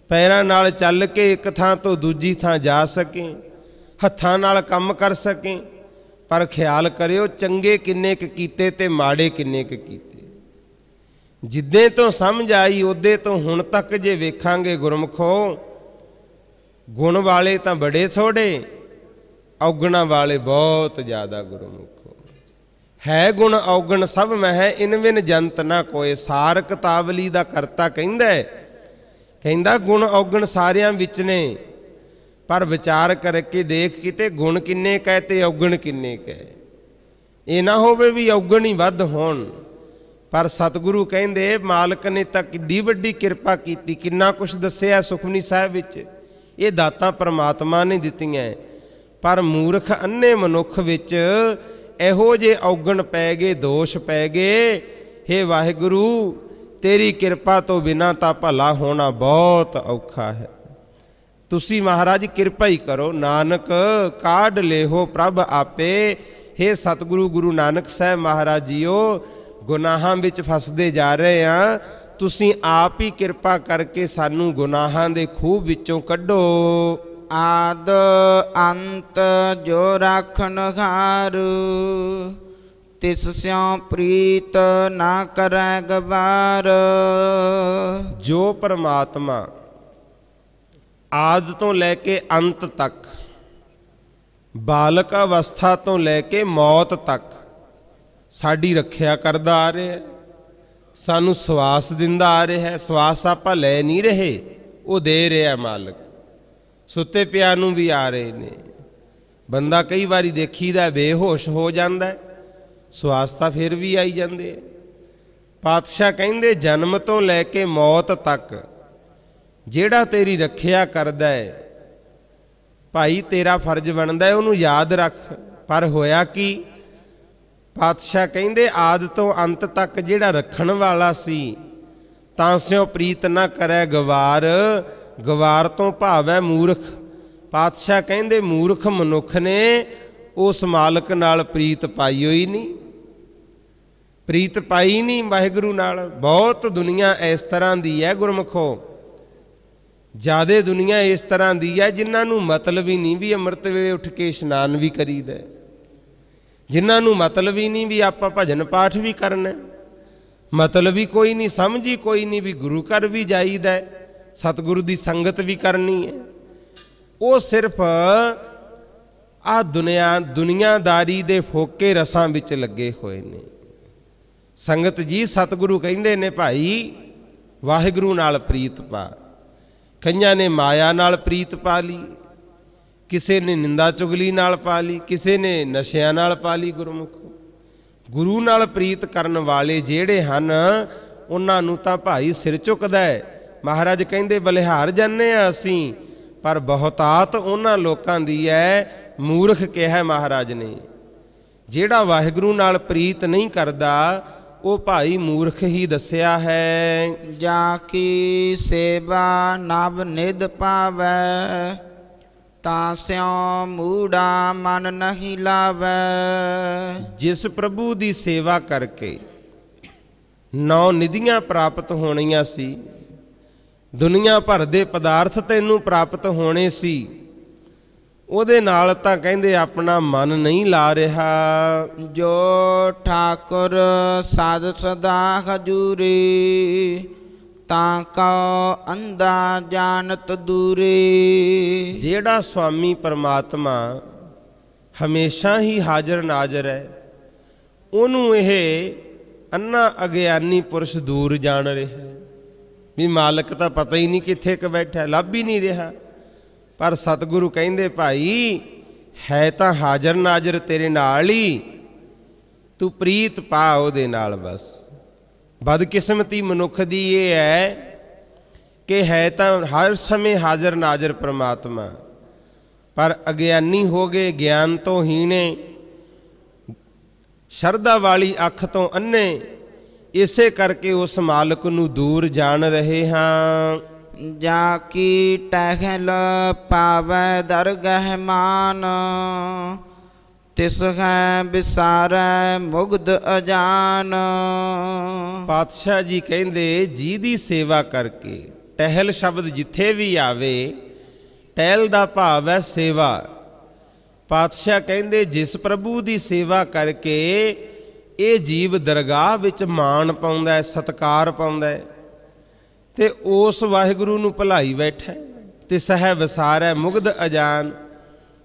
ਪੈਰਾਂ ਨਾਲ ਚੱਲ ਕੇ ਇੱਕ ਥਾਂ ਤੋਂ ਦੂਜੀ ਥਾਂ ਜਾ ਸਕੇ, ਹੱਥਾਂ ਨਾਲ ਕੰਮ ਕਰ ਸਕੇ। ਪਰ ਖਿਆਲ ਕਰਿਓ, ਚੰਗੇ ਕਿੰਨੇ ਕੁ ਕੀਤੇ ਤੇ ਮਾੜੇ ਕਿੰਨੇ ਕੁ ਕੀਤੇ। ਜਿੱਦੇ ਤੋਂ ਸਮਝ ਆਈ ਉਹਦੇ ਤੋਂ ਹੁਣ ਤੱਕ ਜੇ ਵੇਖਾਂਗੇ ਗੁਰਮੁਖੋ, ਗੁਣ ਵਾਲੇ ਤਾਂ ਬੜੇ ਥੋੜੇ, ਔਗਣਾਂ ਵਾਲੇ ਬਹੁਤ ਜ਼ਿਆਦਾ। ਗੁਰਮੁਖੋ ਹੈ ਗੁਣ ਔਗਣ ਸਭ ਮਹਿ, ਇਨ ਵਿਨ ਜੰਤ ਨਾ ਕੋਏ। ਸਾਰ ਕਿਤਾਬਲੀ ਦਾ ਕਰਤਾ ਕਹਿੰਦਾ ਗੁਣ ਔਗਣ ਸਾਰਿਆਂ ਵਿੱਚ ਨੇ, ਪਰ ਵਿਚਾਰ ਕਰਕੇ ਦੇਖ ਕਿਤੇ ਗੁਣ ਕਿੰਨੇ ਕਹੇ ਤੇ ਔਗਣ ਕਿੰਨੇ ਕਹੇ। ਇਹ ਨਾ ਹੋਵੇ ਵੀ ਔਗਣ ਹੀ ਵੱਧ ਹੋਣ। ਪਰ ਸਤਿਗੁਰੂ ਕਹਿੰਦੇ ਮਾਲਕ ਨੇ ਤਾਂ ਕਿੱਡੀ ਵੱਡੀ ਕਿਰਪਾ ਕੀਤੀ, ਕਿੰਨਾ ਕੁਛ ਦੱਸਿਆ ਸੁਖਮਨੀ ਸਾਹਿਬ ਵਿੱਚ। ਇਹ ਦਾਤਾਂ ਪਰਮਾਤਮਾ ਨੇ ਦਿੱਤੀਆਂ, ਪਰ ਮੂਰਖ ਅੰਨੇ ਮਨੁੱਖ ਵਿੱਚ ਇਹੋ ਜਿਹੇ ਔਗਣ ਪੈ ਗਏ, ਦੋਸ਼ ਪੈ ਗਏ। ਹੇ ਵਾਹਿਗੁਰੂ, ਤੇਰੀ ਕਿਰਪਾ ਤੋਂ ਬਿਨਾਂ ਤਾਂ ਭਲਾ ਹੋਣਾ ਬਹੁਤ ਔਖਾ ਹੈ। ਤੁਸੀਂ ਮਹਾਰਾਜ ਕਿਰਪਾ ਹੀ ਕਰੋ। ਨਾਨਕ ਕਾਢ ਲੇਹੋ ਪ੍ਰਭ ਆਪੇ। ਹੇ ਸਤਿਗੁਰੂ ਗੁਰੂ ਨਾਨਕ ਸਾਹਿਬ ਮਹਾਰਾਜ ਜੀਓ, ਗੁਨਾਹਾਂ ਵਿੱਚ ਫਸਦੇ ਜਾ ਰਹੇ ਹਾਂ, ਤੁਸੀਂ ਆਪ ਹੀ ਕਿਰਪਾ ਕਰਕੇ ਸਾਨੂੰ ਗੁਨਾਹਾਂ ਦੇ ਖੂਹ ਵਿੱਚੋਂ ਕੱਢੋ। ਆਦ ਅੰਤ ਜੋ ਰਾਖਨ ਹਾਰ, ਤਿਸ ਸਿਉ ਪ੍ਰੀਤ ਨਾ ਕਰੈ ਗਵਾਰ। ਜੋ ਪਰਮਾਤਮਾ ਆਦ ਤੋਂ ਲੈ ਕੇ ਅੰਤ ਤੱਕ, ਬਾਲਕ ਅਵਸਥਾ ਤੋਂ ਲੈ ਕੇ ਮੌਤ ਤੱਕ ਸਾਡੀ ਰੱਖਿਆ ਕਰਦਾ ਆ ਰਿਹਾ, ਸਾਨੂੰ ਸਵਾਸ ਦਿੰਦਾ ਆ ਰਿਹਾ। ਸਵਾਸ ਆਪਾਂ ਲੈ ਨਹੀਂ ਰਹੇ, ਉਹ ਦੇ ਰਿਹਾ ਮਾਲਕ। ਸੁੱਤੇ ਪਿਆ ਨੂੰ ਵੀ ਆ ਰਹੇ ਨੇ। ਬੰਦਾ ਕਈ ਵਾਰੀ ਦੇਖੀਦਾ ਬੇਹੋਸ਼ ਹੋ ਜਾਂਦਾ, ਸਵਾਸ ਤਾਂ ਫਿਰ ਵੀ ਆਈ ਜਾਂਦੇ। ਪਾਤਸ਼ਾਹ ਕਹਿੰਦੇ ਜਨਮ ਤੋਂ ਲੈ ਕੇ ਮੌਤ ਤੱਕ ਜਿਹੜਾ ਤੇਰੀ ਰੱਖਿਆ ਕਰਦਾ ਹੈ ਭਾਈ, ਤੇਰਾ ਫਰਜ਼ ਬਣਦਾ ਹੈ ਉਹਨੂੰ ਯਾਦ ਰੱਖ। ਪਰ ਹੋਇਆ ਕੀ? ਪਾਤਸ਼ਾਹ ਕਹਿੰਦੇ ਆਦ ਤੋਂ ਅੰਤ ਤੱਕ ਜਿਹੜਾ ਰੱਖਣ ਵਾਲਾ ਸੀ, ਤਾਂ ਸਿਉ ਪ੍ਰੀਤ ਨਾ ਕਰੈ ਗਵਾਰ। ਗਵਾਰ ਤੋਂ ਭਾਵ ਹੈ ਮੂਰਖ। ਪਾਤਸ਼ਾਹ ਕਹਿੰਦੇ ਮੂਰਖ ਮਨੁੱਖ ਨੇ ਉਸ ਮਾਲਕ ਨਾਲ ਪ੍ਰੀਤ ਪਾਈ ਹੋਈ ਨਹੀਂ, ਪ੍ਰੀਤ ਪਾਈ ਨਹੀਂ ਵਾਹਿਗੁਰੂ ਨਾਲ। ਬਹੁਤ ਦੁਨੀਆ ਇਸ ਤਰ੍ਹਾਂ ਦੀ ਹੈ ਗੁਰਮੁਖੋ, ਜ਼ਿਆਦੇ ਦੁਨੀਆ ਇਸ ਤਰ੍ਹਾਂ ਦੀ ਹੈ ਜਿਨ੍ਹਾਂ ਨੂੰ ਮਤਲਬ ਹੀ ਨਹੀਂ ਵੀ ਅੰਮ੍ਰਿਤ ਵੇਲੇ ਉੱਠ ਕੇ ਇਸ਼ਨਾਨ ਵੀ ਕਰੀਦਾ, ਜਿਨ੍ਹਾਂ ਨੂੰ ਮਤਲਬ ਹੀ ਨਹੀਂ ਵੀ ਆਪਾਂ ਭਜਨ ਪਾਠ ਵੀ ਕਰਨਾ, ਮਤਲਬ ਹੀ ਕੋਈ ਨਹੀਂ, ਸਮਝ ਹੀ ਕੋਈ ਨਹੀਂ ਵੀ ਗੁਰੂ ਘਰ ਵੀ ਜਾਈਦਾ, ਸਤਿਗੁਰੂ ਦੀ ਸੰਗਤ ਵੀ ਕਰਨੀ ਹੈ। ਉਹ ਸਿਰਫ ਆ ਦੁਨੀਆਦਾਰੀ ਦੇ ਫੋਕੇ ਰਸਾਂ ਵਿੱਚ ਲੱਗੇ ਹੋਏ ਨੇ। ਸੰਗਤ ਜੀ ਸਤਿਗੁਰੂ ਕਹਿੰਦੇ ਨੇ ਭਾਈ ਵਾਹਿਗੁਰੂ ਨਾਲ ਪ੍ਰੀਤ ਪਾ। ਕਈਆਂ ਨੇ ਮਾਇਆ ਨਾਲ ਪ੍ਰੀਤ ਪਾ ਲਈ, ਕਿਸੇ ਨੇ ਨਿੰਦਾ ਚੁਗਲੀ ਨਾਲ ਪਾ ਲਈ, ਕਿਸੇ ਨੇ ਨਸ਼ਿਆਂ ਨਾਲ ਪਾ ਲਈ। ਗੁਰਮੁਖ ਗੁਰੂ ਨਾਲ ਪ੍ਰੀਤ ਕਰਨ ਵਾਲੇ ਜਿਹੜੇ ਹਨ ਉਹਨਾਂ ਨੂੰ ਤਾਂ ਭਾਈ ਸਿਰ ਝੁਕਦਾ ਹੈ। ਮਹਾਰਾਜ ਕਹਿੰਦੇ ਬਲਿਹਾਰ ਜਾਂਦੇ ਹਾਂ ਅਸੀਂ, ਪਰ ਬਹੁਤਾਤ ਉਹਨਾਂ ਲੋਕਾਂ ਦੀ ਹੈ, ਮੂਰਖ ਕਿਹਾ ਮਹਾਰਾਜ ਨੇ। ਜਿਹੜਾ ਵਾਹਿਗੁਰੂ ਨਾਲ ਪ੍ਰੀਤ ਨਹੀਂ ਕਰਦਾ ਉਹ ਭਾਈ ਮੂਰਖ ਹੀ ਦੱਸਿਆ ਹੈ। ਜਾ ਕੀ ਸੇਵਾ ਨਵ ਨਿਧ ਪਾਵੈ, ਤਾਂ ਸਿਉ ਮੂੜਾ ਮਨ ਨਹੀਂ ਲਾਵੈ। ਜਿਸ ਪ੍ਰਭੂ ਦੀ ਸੇਵਾ ਕਰਕੇ 9 ਨਿਧੀਆਂ ਪ੍ਰਾਪਤ ਹੋਣੀਆਂ ਸੀ, ਦੁਨੀਆ ਭਰ ਦੇ ਪਦਾਰਥ ਤੈਨੂੰ ਪ੍ਰਾਪਤ ਹੋਣੇ ਸੀ, ਉਹਦੇ ਨਾਲ ਤਾਂ ਕਹਿੰਦੇ ਆਪਣਾ ਮਨ ਨਹੀਂ ਲਾ ਰਿਹਾ। ਜੋ ਠਾਕੁਰ ਸਾਧ ਸਦਾ ਹਜੂਰੀ, ਤਾਂ ਕਉ ਅੰਧਾ ਜਾਣਤ ਦੂਰੀ। ਜਿਹੜਾ ਸੁਆਮੀ ਪਰਮਾਤਮਾ ਹਮੇਸ਼ਾ ਹੀ ਹਾਜ਼ਰ ਨਾਜ਼ਰ ਹੈ, ਉਹਨੂੰ ਇਹ ਅੰਨਾ ਅਗਿਆਨੀ ਪੁਰਸ਼ ਦੂਰ ਜਾਣ ਰਿਹਾ ਵੀ ਮਾਲਕ ਤਾਂ ਪਤਾ ਹੀ ਨਹੀਂ ਕਿੱਥੇ ਕ ਬੈਠਾ, ਲੱਭ ਹੀ ਨਹੀਂ ਰਿਹਾ। ਪਰ ਸਤਿਗੁਰੂ ਕਹਿੰਦੇ ਭਾਈ ਹੈ ਤਾਂ ਹਾਜ਼ਰ ਨਾਜ਼ਰ ਤੇਰੇ ਨਾਲ ਹੀ, ਤੂੰ ਪ੍ਰੀਤ ਪਾ ਉਹਦੇ ਨਾਲ। ਬਸ ਬਦਕਿਸਮਤੀ ਮਨੁੱਖ ਦੀ ਇਹ ਹੈ ਕਿ ਹੈ ਤਾਂ ਹਰ ਸਮੇਂ ਹਾਜ਼ਰ ਨਾਜ਼ਰ ਪਰਮਾਤਮਾ, ਪਰ ਅਗਿਆਨੀ ਹੋ ਗਏ, ਗਿਆਨ ਤੋਂ ਹੀਣੇ, ਸ਼ਰਧਾ ਵਾਲੀ ਅੱਖ ਤੋਂ ਅੰਨੇ। ਇਸੇ ਕਰਕੇ ਉਸ ਮਾਲਕ ਨੂੰ ਦੂਰ ਜਾਣ ਰਹੇ ਹਾਂ। ਜਾ ਕੀ ਟਹਿਲ ਪਾਵੈ ਦਰਗਹਿ ਮਾਨ, ਤਿਸ ਹੈ ਵਿਸਾਰੈ ਮੁਗਧ ਅਜਾਨ। ਪਾਤਸ਼ਾਹ ਜੀ ਕਹਿੰਦੇ ਜਿਹਦੀ ਸੇਵਾ ਕਰਕੇ, ਟਹਿਲ ਸ਼ਬਦ ਜਿੱਥੇ ਵੀ ਆਵੇ, ਟਹਿਲ ਦਾ ਭਾਵ ਹੈ ਸੇਵਾ। ਪਾਤਸ਼ਾਹ ਕਹਿੰਦੇ ਜਿਸ ਪ੍ਰਭੂ ਦੀ ਸੇਵਾ ਕਰਕੇ ਇਹ ਜੀਵ ਦਰਗਾਹ ਵਿੱਚ ਮਾਣ ਪਾਉਂਦਾ ਹੈ, ਸਤਿਕਾਰ ਪਾਉਂਦਾ ਹੈ, ਤੇ ਉਸ ਵਾਹਿਗੁਰੂ ਨੂੰ ਭੁਲਾਈ ਬੈਠਾ। ਤਿਸ ਹੈ ਵਿਸਾਰੈ ਮੁਗਧ ਅਜਾਨ।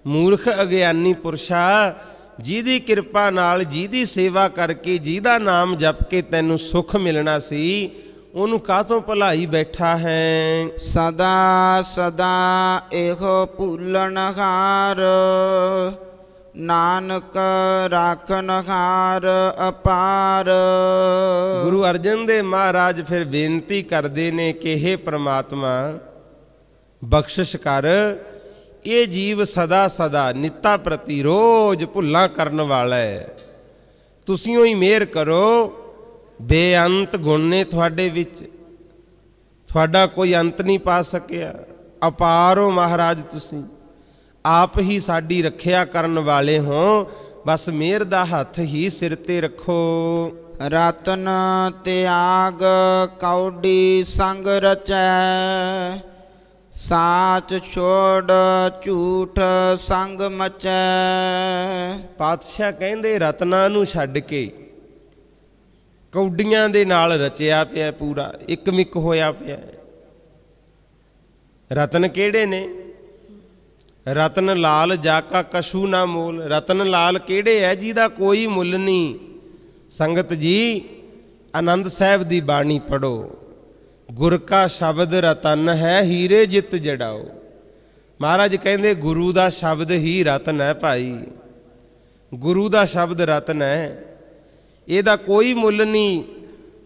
ਮੂਰਖ ਅਗਿਆਨੀ ਪੁਰਸ਼ਾ, ਜਿਹਦੀ ਕਿਰਪਾ ਨਾਲ, ਜਿਹਦੀ ਸੇਵਾ ਕਰਕੇ, ਜਿਹਦਾ ਨਾਮ ਜਪ ਕੇ ਤੈਨੂੰ ਸੁੱਖ ਮਿਲਣਾ ਸੀ, ਉਹਨੂੰ ਕਾਹਤੋਂ ਭੁਲਾਈ ਬੈਠਾ ਹੈ। ਸਦਾ ਸਦਾ ਇਹੋ ਭੁੱਲਣ ਹਾਰ, ਨਾਨਕ ਰਾਖਨ ਹਾਰ ਅਪਾਰ। ਗੁਰੂ ਅਰਜਨ ਦੇਵ ਮਹਾਰਾਜ ਫਿਰ ਬੇਨਤੀ ਕਰਦੇ ਨੇ ਕਿ ਹੇ ਪ੍ਰਮਾਤਮਾ ਬਖਸ਼ਿਸ਼ ਕਰ, ਇਹ ਜੀਵ ਸਦਾ ਸਦਾ ਨਿੱਤਾ ਪ੍ਰਤੀ ਰੋਜ਼ ਭੁੱਲਾਂ ਕਰਨ ਵਾਲਾ ਹੈ, ਤੁਸੀਂ ਹੀ ਮਿਹਰ ਕਰੋ। ਬੇਅੰਤ ਗੁਣ ਨੇ ਤੁਹਾਡੇ ਵਿੱਚ, ਤੁਹਾਡਾ ਕੋਈ ਅੰਤ ਨਹੀਂ ਪਾ ਸਕਿਆ। ਅਪਾਰ ਹੋ ਮਹਾਰਾਜ, ਤੁਸੀਂ ਆਪ ਹੀ ਸਾਡੀ ਰੱਖਿਆ ਕਰਨ ਵਾਲੇ ਹੋ, ਬਸ ਮਿਹਰ ਦਾ ਹੱਥ ਹੀ ਸਿਰ ਤੇ ਰੱਖੋ। ਰਤਨ ਤਿਆਗ ਕੌਡੀ ਸੰਗ ਰਚੈ, ਸਾਚ ਛੋੜ ਝੂਠ ਸੰਗ ਮਚੈ। ਪਾਤਸ਼ਾਹ ਕਹਿੰਦੇ ਰਤਨਾਂ ਨੂੰ ਛੱਡ ਕੇ ਕੌਡੀਆਂ ਦੇ ਨਾਲ ਰਚਿਆ ਪਿਆ, ਪੂਰਾ ਇੱਕ ਮਿੱਕ ਹੋਇਆ ਪਿਆ। ਰਤਨ ਕਿਹੜੇ ਨੇ? ਰਤਨ ਲਾਲ ਜਾਕਾ ਕਛੂ ਨਾ ਮੋਲ। ਰਤਨ ਲਾਲ ਕਿਹੜੇ ਹੈ? ਜਿਹਦਾ ਕੋਈ ਮੁੱਲ ਨਹੀਂ। ਸੰਗਤ ਜੀ ਆਨੰਦ ਸਾਹਿਬ ਦੀ ਬਾਣੀ ਪੜੋ। ਗੁਰ ਕਾ ਸ਼ਬਦ ਰਤਨ ਹੈ, ਹੀਰੇ ਜਿੱਤ ਜੜਾਓ। ਮਹਾਰਾਜ ਕਹਿੰਦੇ ਗੁਰੂ ਦਾ ਸ਼ਬਦ ਹੀ ਰਤਨ ਹੈ ਭਾਈ, ਗੁਰੂ ਦਾ ਸ਼ਬਦ ਰਤਨ ਹੈ, ਇਹਦਾ ਕੋਈ ਮੁੱਲ ਨਹੀਂ।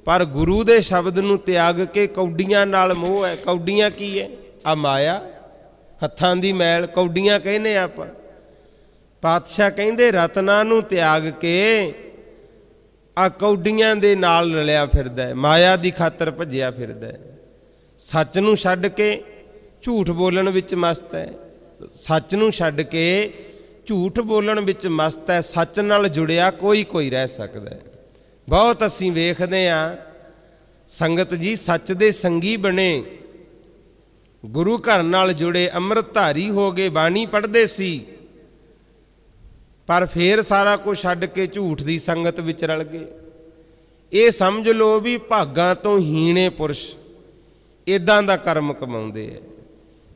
ਪਰ ਗੁਰੂ ਦੇ ਸ਼ਬਦ ਨੂੰ ਤਿਆਗ ਕੇ ਕੌਡੀਆਂ ਨਾਲ ਮੋਹ ਹੈ। ਕੌਡੀਆਂ ਕੀ ਹੈ? ਆ ਮਾਇਆ, ਹੱਥਾਂ ਦੀ ਮੈਲ, ਕੌਡੀਆਂ ਕਹਿੰਦੇ ਆਪਾਂ। ਪਾਤਸ਼ਾਹ ਕਹਿੰਦੇ ਰਤਨਾਂ ਨੂੰ ਤਿਆਗ ਕੇ ਆ ਕੌਡੀਆਂ ਦੇ ਨਾਲ ਰਲਿਆ ਫਿਰਦਾ, ਮਾਇਆ ਦੀ ਖਾਤਰ ਭੱਜਿਆ ਫਿਰਦਾ। ਸੱਚ ਨੂੰ ਛੱਡ ਕੇ ਝੂਠ ਬੋਲਣ ਵਿੱਚ ਮਸਤ ਹੈ, ਸੱਚ ਨੂੰ ਛੱਡ ਕੇ ਝੂਠ ਬੋਲਣ ਵਿੱਚ ਮਸਤ ਹੈ। ਸੱਚ ਨਾਲ ਜੁੜਿਆ ਕੋਈ ਰਹਿ ਸਕਦਾ। ਬਹੁਤ ਅਸੀਂ ਵੇਖਦੇ ਹਾਂ ਸੰਗਤ ਜੀ ਸੱਚ ਦੇ ਸੰਗੀ ਬਣੇ, ਗੁਰੂ ਘਰ ਨਾਲ ਜੁੜੇ, ਅੰਮ੍ਰਿਤਧਾਰੀ ਹੋ ਗਏ, ਬਾਣੀ ਪੜ੍ਹਦੇ ਸੀ, ਪਰ ਫੇਰ ਸਾਰਾ ਕੁਝ ਛੱਡ ਕੇ ਝੂਠ ਦੀ ਸੰਗਤ ਵਿੱਚ ਰਲ ਗਏ। ਇਹ ਸਮਝ ਲਓ ਵੀ ਭਾਗਾਂ ਤੋਂ ਹੀਣੇ ਪੁਰਸ਼ ਇਦਾਂ ਦਾ ਕਰਮ ਕਮਾਉਂਦੇ ਹੈ।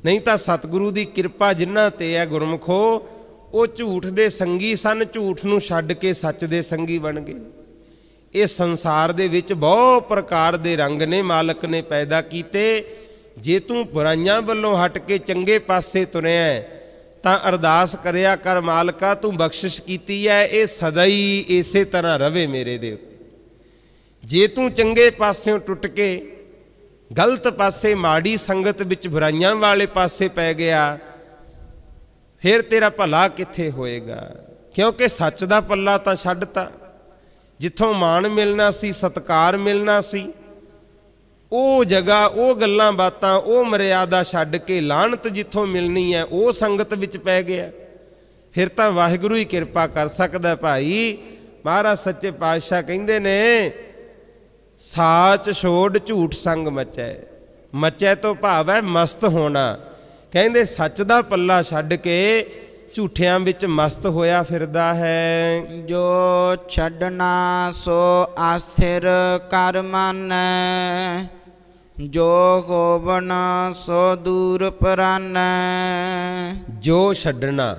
ਨਹੀਂ ਤਾਂ ਸਤਿਗੁਰੂ ਦੀ ਕਿਰਪਾ ਜਿਨ੍ਹਾਂ ਤੇ ਹੈ ਗੁਰਮੁਖੋ, ਉਹ ਝੂਠ ਦੇ ਸੰਗੀ ਸਨ, ਝੂਠ ਨੂੰ ਛੱਡ ਕੇ ਸੱਚ ਦੇ ਸੰਗੀ ਬਣ ਗਏ। ਇਹ ਸੰਸਾਰ ਦੇ ਵਿੱਚ ਬਹੁਤ ਪ੍ਰਕਾਰ ਦੇ ਰੰਗ ਨੇ ਮਾਲਕ ਨੇ ਪੈਦਾ ਕੀਤੇ। ਜੇ ਤੂੰ ਬੁਰਾਈਆਂ ਵੱਲੋਂ ਹਟ ਕੇ ਚੰਗੇ ਪਾਸੇ ਤੁਰਿਆ ਤਾਂ ਅਰਦਾਸ ਕਰਿਆ ਕਰ, ਮਾਲਕਾ ਤੂੰ ਬਖਸ਼ਿਸ਼ ਕੀਤੀ ਹੈ, ਇਹ ਸਦਾ ਹੀ ਇਸੇ ਤਰ੍ਹਾਂ ਰਵੇ ਮੇਰੇ ਦੇਵ। ਜੇ ਤੂੰ ਚੰਗੇ ਪਾਸਿਓਂ ਟੁੱਟ ਕੇ ਗਲਤ ਪਾਸੇ, ਮਾੜੀ ਸੰਗਤ ਵਿੱਚ, ਬੁਰਾਈਆਂ ਵਾਲੇ ਪਾਸੇ ਪੈ ਗਿਆ, ਫਿਰ ਤੇਰਾ ਭਲਾ ਕਿੱਥੇ ਹੋਏਗਾ? ਕਿਉਂਕਿ ਸੱਚ ਦਾ ਪੱਲਾ ਤਾਂ ਛੱਡਤਾ। ਜਿੱਥੋਂ ਮਾਣ ਮਿਲਣਾ ਸੀ, ਸਤਿਕਾਰ ਮਿਲਣਾ ਸੀ, ਉਹ ਜਗ੍ਹਾ, ਉਹ ਗੱਲਾਂ ਬਾਤਾਂ, ਉਹ ਮਰਿਆਦਾ ਛੱਡ ਕੇ ਲਾਹਨਤ ਜਿੱਥੋਂ ਮਿਲਣੀ ਹੈ ਉਹ ਸੰਗਤ ਵਿੱਚ ਪੈ ਗਿਆ। ਫਿਰ ਤਾਂ ਵਾਹਿਗੁਰੂ ਹੀ ਕਿਰਪਾ ਕਰ ਸਕਦਾ ਭਾਈ। ਮਹਾਰਾਜ ਸੱਚੇ ਪਾਤਸ਼ਾਹ ਕਹਿੰਦੇ ਨੇ ਸਾਚ ਛੋੜ ਝੂਠ ਸੰਗ ਮਚੈ। ਮਚੈ ਤੋਂ ਭਾਵ ਹੈ ਮਸਤ ਹੋਣਾ। ਕਹਿੰਦੇ ਸੱਚ ਦਾ ਪੱਲਾ ਛੱਡ ਕੇ ਝੂਠਿਆਂ ਵਿੱਚ ਮਸਤ ਹੋਇਆ ਫਿਰਦਾ ਹੈ। ਜੋ ਛੱਡਣਾ ਸੋ ਆਸਥਿਰ ਕਰ ਮਾਨੈ, ਜੋ ਹੋਵਨ ਸੋ ਦੂਰ ਪਰਾਨੈ। ਜੋ ਛੱਡਣਾ,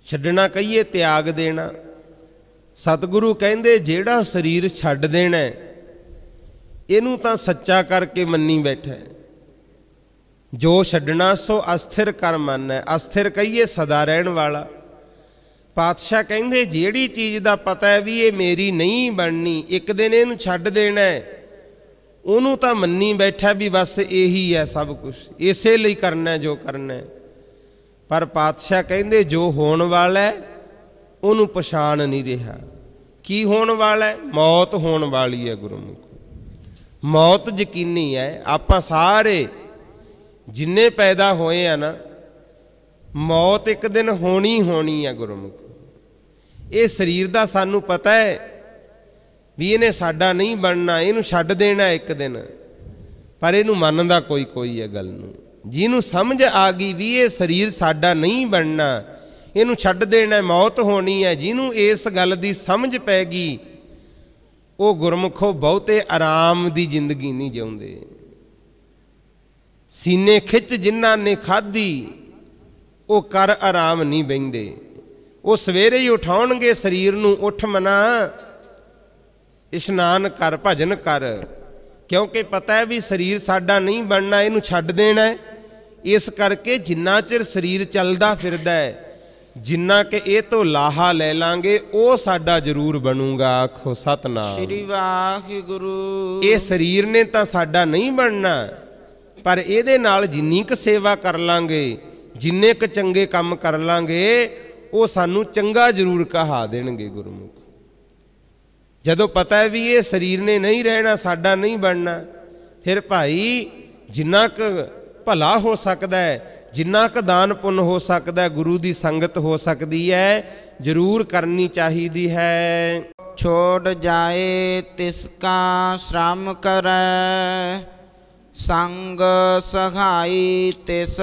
ਛੱਡਣਾ ਕਹੀਏ ਤਿਆਗ ਦੇਣਾ। ਸਤਿਗੁਰੂ ਕਹਿੰਦੇ ਜਿਹੜਾ ਸਰੀਰ ਛੱਡ ਦੇਣਾ ਇਹਨੂੰ ਤਾਂ ਸੱਚਾ ਕਰਕੇ ਮੰਨੀ ਬੈਠਾ। ਜੋ ਛੱਡਣਾ ਸੋ ਅਸਥਿਰ ਕਰ ਮੰਨੈ, ਅਸਥਿਰ ਕਹੀਏ ਸਦਾ ਰਹਿਣ ਵਾਲਾ। ਪਾਤਸ਼ਾਹ ਕਹਿੰਦੇ ਜਿਹੜੀ ਚੀਜ਼ ਦਾ ਪਤਾ ਹੈ ਵੀ ਇਹ ਮੇਰੀ ਨਹੀਂ ਬਣਨੀ, ਇੱਕ ਦਿਨ ਇਹਨੂੰ ਛੱਡ ਦੇਣਾ, ਉਹਨੂੰ ਤਾਂ ਮੰਨੀ ਬੈਠਾ ਵੀ ਬਸ ਇਹੀ ਹੈ ਸਭ ਕੁਝ, ਇਸੇ ਲਈ ਕਰਨਾ ਜੋ ਕਰਨਾ। ਪਰ ਪਾਤਸ਼ਾਹ ਕਹਿੰਦੇ ਜੋ ਹੋਣ ਵਾਲਾ ਉਹਨੂੰ ਪਛਾਣ ਨਹੀਂ ਰਿਹਾ। ਕੀ ਹੋਣ ਵਾਲਾ? ਮੌਤ ਹੋਣ ਵਾਲੀ ਹੈ ਗੁਰਮੁਖ। ਮੌਤ ਯਕੀਨੀ ਹੈ। ਆਪਾਂ ਸਾਰੇ ਜਿੰਨੇ ਪੈਦਾ ਹੋਏ ਆ ਨਾ, ਮੌਤ ਇੱਕ ਦਿਨ ਹੋਣੀ ਹੋਣੀ ਹੈ ਗੁਰਮੁਖ। ਇਹ ਸਰੀਰ ਦਾ ਸਾਨੂੰ ਪਤਾ ਹੈ ਵੀ ਇਹਨੇ ਸਾਡਾ ਨਹੀਂ ਬਣਨਾ, ਇਹਨੂੰ ਛੱਡ ਦੇਣਾ ਇੱਕ ਦਿਨ, ਪਰ ਇਹਨੂੰ ਮੰਨਦਾ ਕੋਈ ਹੈ ਗੱਲ ਨੂੰ। ਜਿਹਨੂੰ ਸਮਝ ਆ ਗਈ ਵੀ ਇਹ ਸਰੀਰ ਸਾਡਾ ਨਹੀਂ ਬਣਨਾ, ਇਹਨੂੰ ਛੱਡ ਦੇਣਾ, ਮੌਤ ਹੋਣੀ ਹੈ, ਜਿਹਨੂੰ ਇਸ ਗੱਲ ਦੀ ਸਮਝ ਪੈ ਗਈ ਉਹ ਗੁਰਮੁਖੋ ਬਹੁਤੇ ਆਰਾਮ ਦੀ ਜ਼ਿੰਦਗੀ ਨਹੀਂ ਜਿਉਂਦੇ। ਸੀਨੇ ਖਿੱਚ ਜਿਨ੍ਹਾਂ ਨੇ ਖਾਧੀ ਉਹ ਕਰ ਆਰਾਮ ਨਹੀਂ ਬਹਿੰਦੇ। ਉਹ ਸਵੇਰੇ ਹੀ ਉਠਾਉਣਗੇ ਸਰੀਰ ਨੂੰ, ਉੱਠ ਮਨਾ, ਇਸ਼ਨਾਨ ਕਰ, ਭਜਨ ਕਰ, ਕਿਉਂਕਿ ਪਤਾ ਹੈ ਵੀ ਸਰੀਰ ਸਾਡਾ ਨਹੀਂ ਬਣਨਾ, ਇਹਨੂੰ ਛੱਡ ਦੇਣਾ। ਇਸ ਕਰਕੇ ਜਿੰਨਾ ਚਿਰ ਸਰੀਰ ਚੱਲਦਾ ਫਿਰਦਾ ਹੈ, ਜਿੰਨਾ ਕਿ ਇਹ ਤੋਂ ਲਾਹਾ ਲੈ ਲਾਂਗੇ ਉਹ ਸਾਡਾ ਜ਼ਰੂਰ ਬਣੂਗਾ। ਆਖੋ ਸਤਿਨਾਮ ਸ੍ਰੀ ਵਾਹਿਗੁਰੂ। ਇਹ ਸਰੀਰ ਨੇ ਤਾਂ ਸਾਡਾ ਨਹੀਂ ਬਣਨਾ, ਪਰ ਇਹਦੇ ਨਾਲ ਜਿੰਨੀ ਕੁ ਸੇਵਾ ਕਰ ਲਾਂਗੇ, ਜਿੰਨੇ ਕੁ ਚੰਗੇ ਕੰਮ ਕਰ ਲਾਂਗੇ, ਉਹ ਸਾਨੂੰ ਚੰਗਾ ਜ਼ਰੂਰ ਕਹਾ ਦੇਣਗੇ ਗੁਰਮੁਖ। ਜਦੋਂ ਪਤਾ ਹੈ ਵੀ ਇਹ ਸਰੀਰ ਨੇ ਨਹੀਂ ਰਹਿਣਾ, ਸਾਡਾ ਨਹੀਂ ਬਣਨਾ, ਫਿਰ ਭਾਈ ਜਿੰਨਾ ਕੁ ਭਲਾ ਹੋ ਸਕਦਾ ਹੈ, ਜਿੰਨਾ ਕੁ ਦਾਨ ਪੁੰਨ ਹੋ ਸਕਦਾ ਹੈ, ਗੁਰੂ ਦੀ ਸੰਗਤ ਹੋ ਸਕਦੀ ਹੈ, ਜ਼ਰੂਰ ਕਰਨੀ ਚਾਹੀਦੀ ਹੈ। ਛੋੜ ਜਾਏ ਤਿਸ ਕਾ ਸ਼ਰਮ ਕਰੈ, ਸੰਗ ਸਹਾਈ ਤਿਸ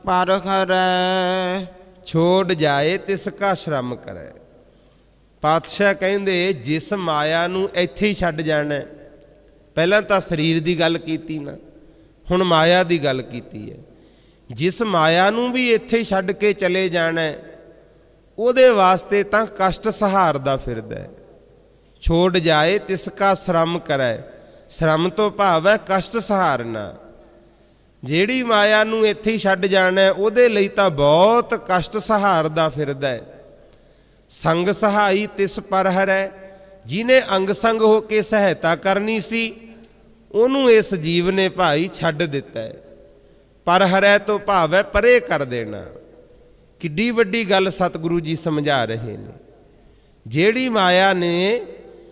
ਪਰ ਹਰੈ। ਛੋੜ ਜਾਏ ਤਿਸ ਕਾ ਸ਼ਰਮ ਕਰੈ। ਪਾਤਸ਼ਾਹ ਕਹਿੰਦੇ ਜਿਸ ਮਾਇਆ ਨੂੰ ਇੱਥੇ ਹੀ ਛੱਡ ਜਾਣਾ। ਪਹਿਲਾਂ ਤਾਂ ਸਰੀਰ ਦੀ ਗੱਲ ਕੀਤੀ ਨਾ, ਹੁਣ ਮਾਇਆ ਦੀ ਗੱਲ ਕੀਤੀ ਹੈ। ਜਿਸ ਮਾਇਆ ਨੂੰ ਵੀ ਇੱਥੇ ਹੀ ਛੱਡ ਕੇ ਚਲੇ ਜਾਣਾ, ਉਹਦੇ ਵਾਸਤੇ ਤਾਂ ਕਸ਼ਟ ਸਹਾਰਦਾ ਫਿਰਦਾ ਹੈ। ਛੋੜ ਜਾਏ ਤਿਸ ਕਾ ਸ਼ਰਮ ਕਰੈ। ਸ਼ਰਮ ਤੋਂ ਭਾਵ ਹੈ ਕਸ਼ਟ ਸਹਾਰਨਾ। ਜਿਹੜੀ ਮਾਇਆ ਨੂੰ ਇੱਥੇ ਹੀ ਛੱਡ ਜਾਣਾ, ਉਹਦੇ ਲਈ ਤਾਂ ਬਹੁਤ ਕਸ਼ਟ ਸਹਾਰਦਾ ਫਿਰਦਾ ਹੈ। ਸੰਗ ਸਹਾਈ ਤਿਸ ਪਰ ਹਰੈ। ਜਿਹਨੇ ਅੰਗ ਸੰਗ ਹੋ ਕੇ ਸਹਾਇਤਾ ਕਰਨੀ ਸੀ, ਉਹਨੂੰ ਇਸ ਜੀਵ ਨੇ ਭਾਈ ਛੱਡ ਦਿੱਤਾ ਹੈ। ਪਰ ਹਰੈ ਤੋਂ ਭਾਵ ਹੈ ਪਰੇ ਕਰ ਦੇਣਾ। ਕਿੱਡੀ ਵੱਡੀ ਗੱਲ ਸਤਿਗੁਰੂ ਜੀ ਸਮਝਾ ਰਹੇ ਨੇ। ਜਿਹੜੀ ਮਾਇਆ ਨੇ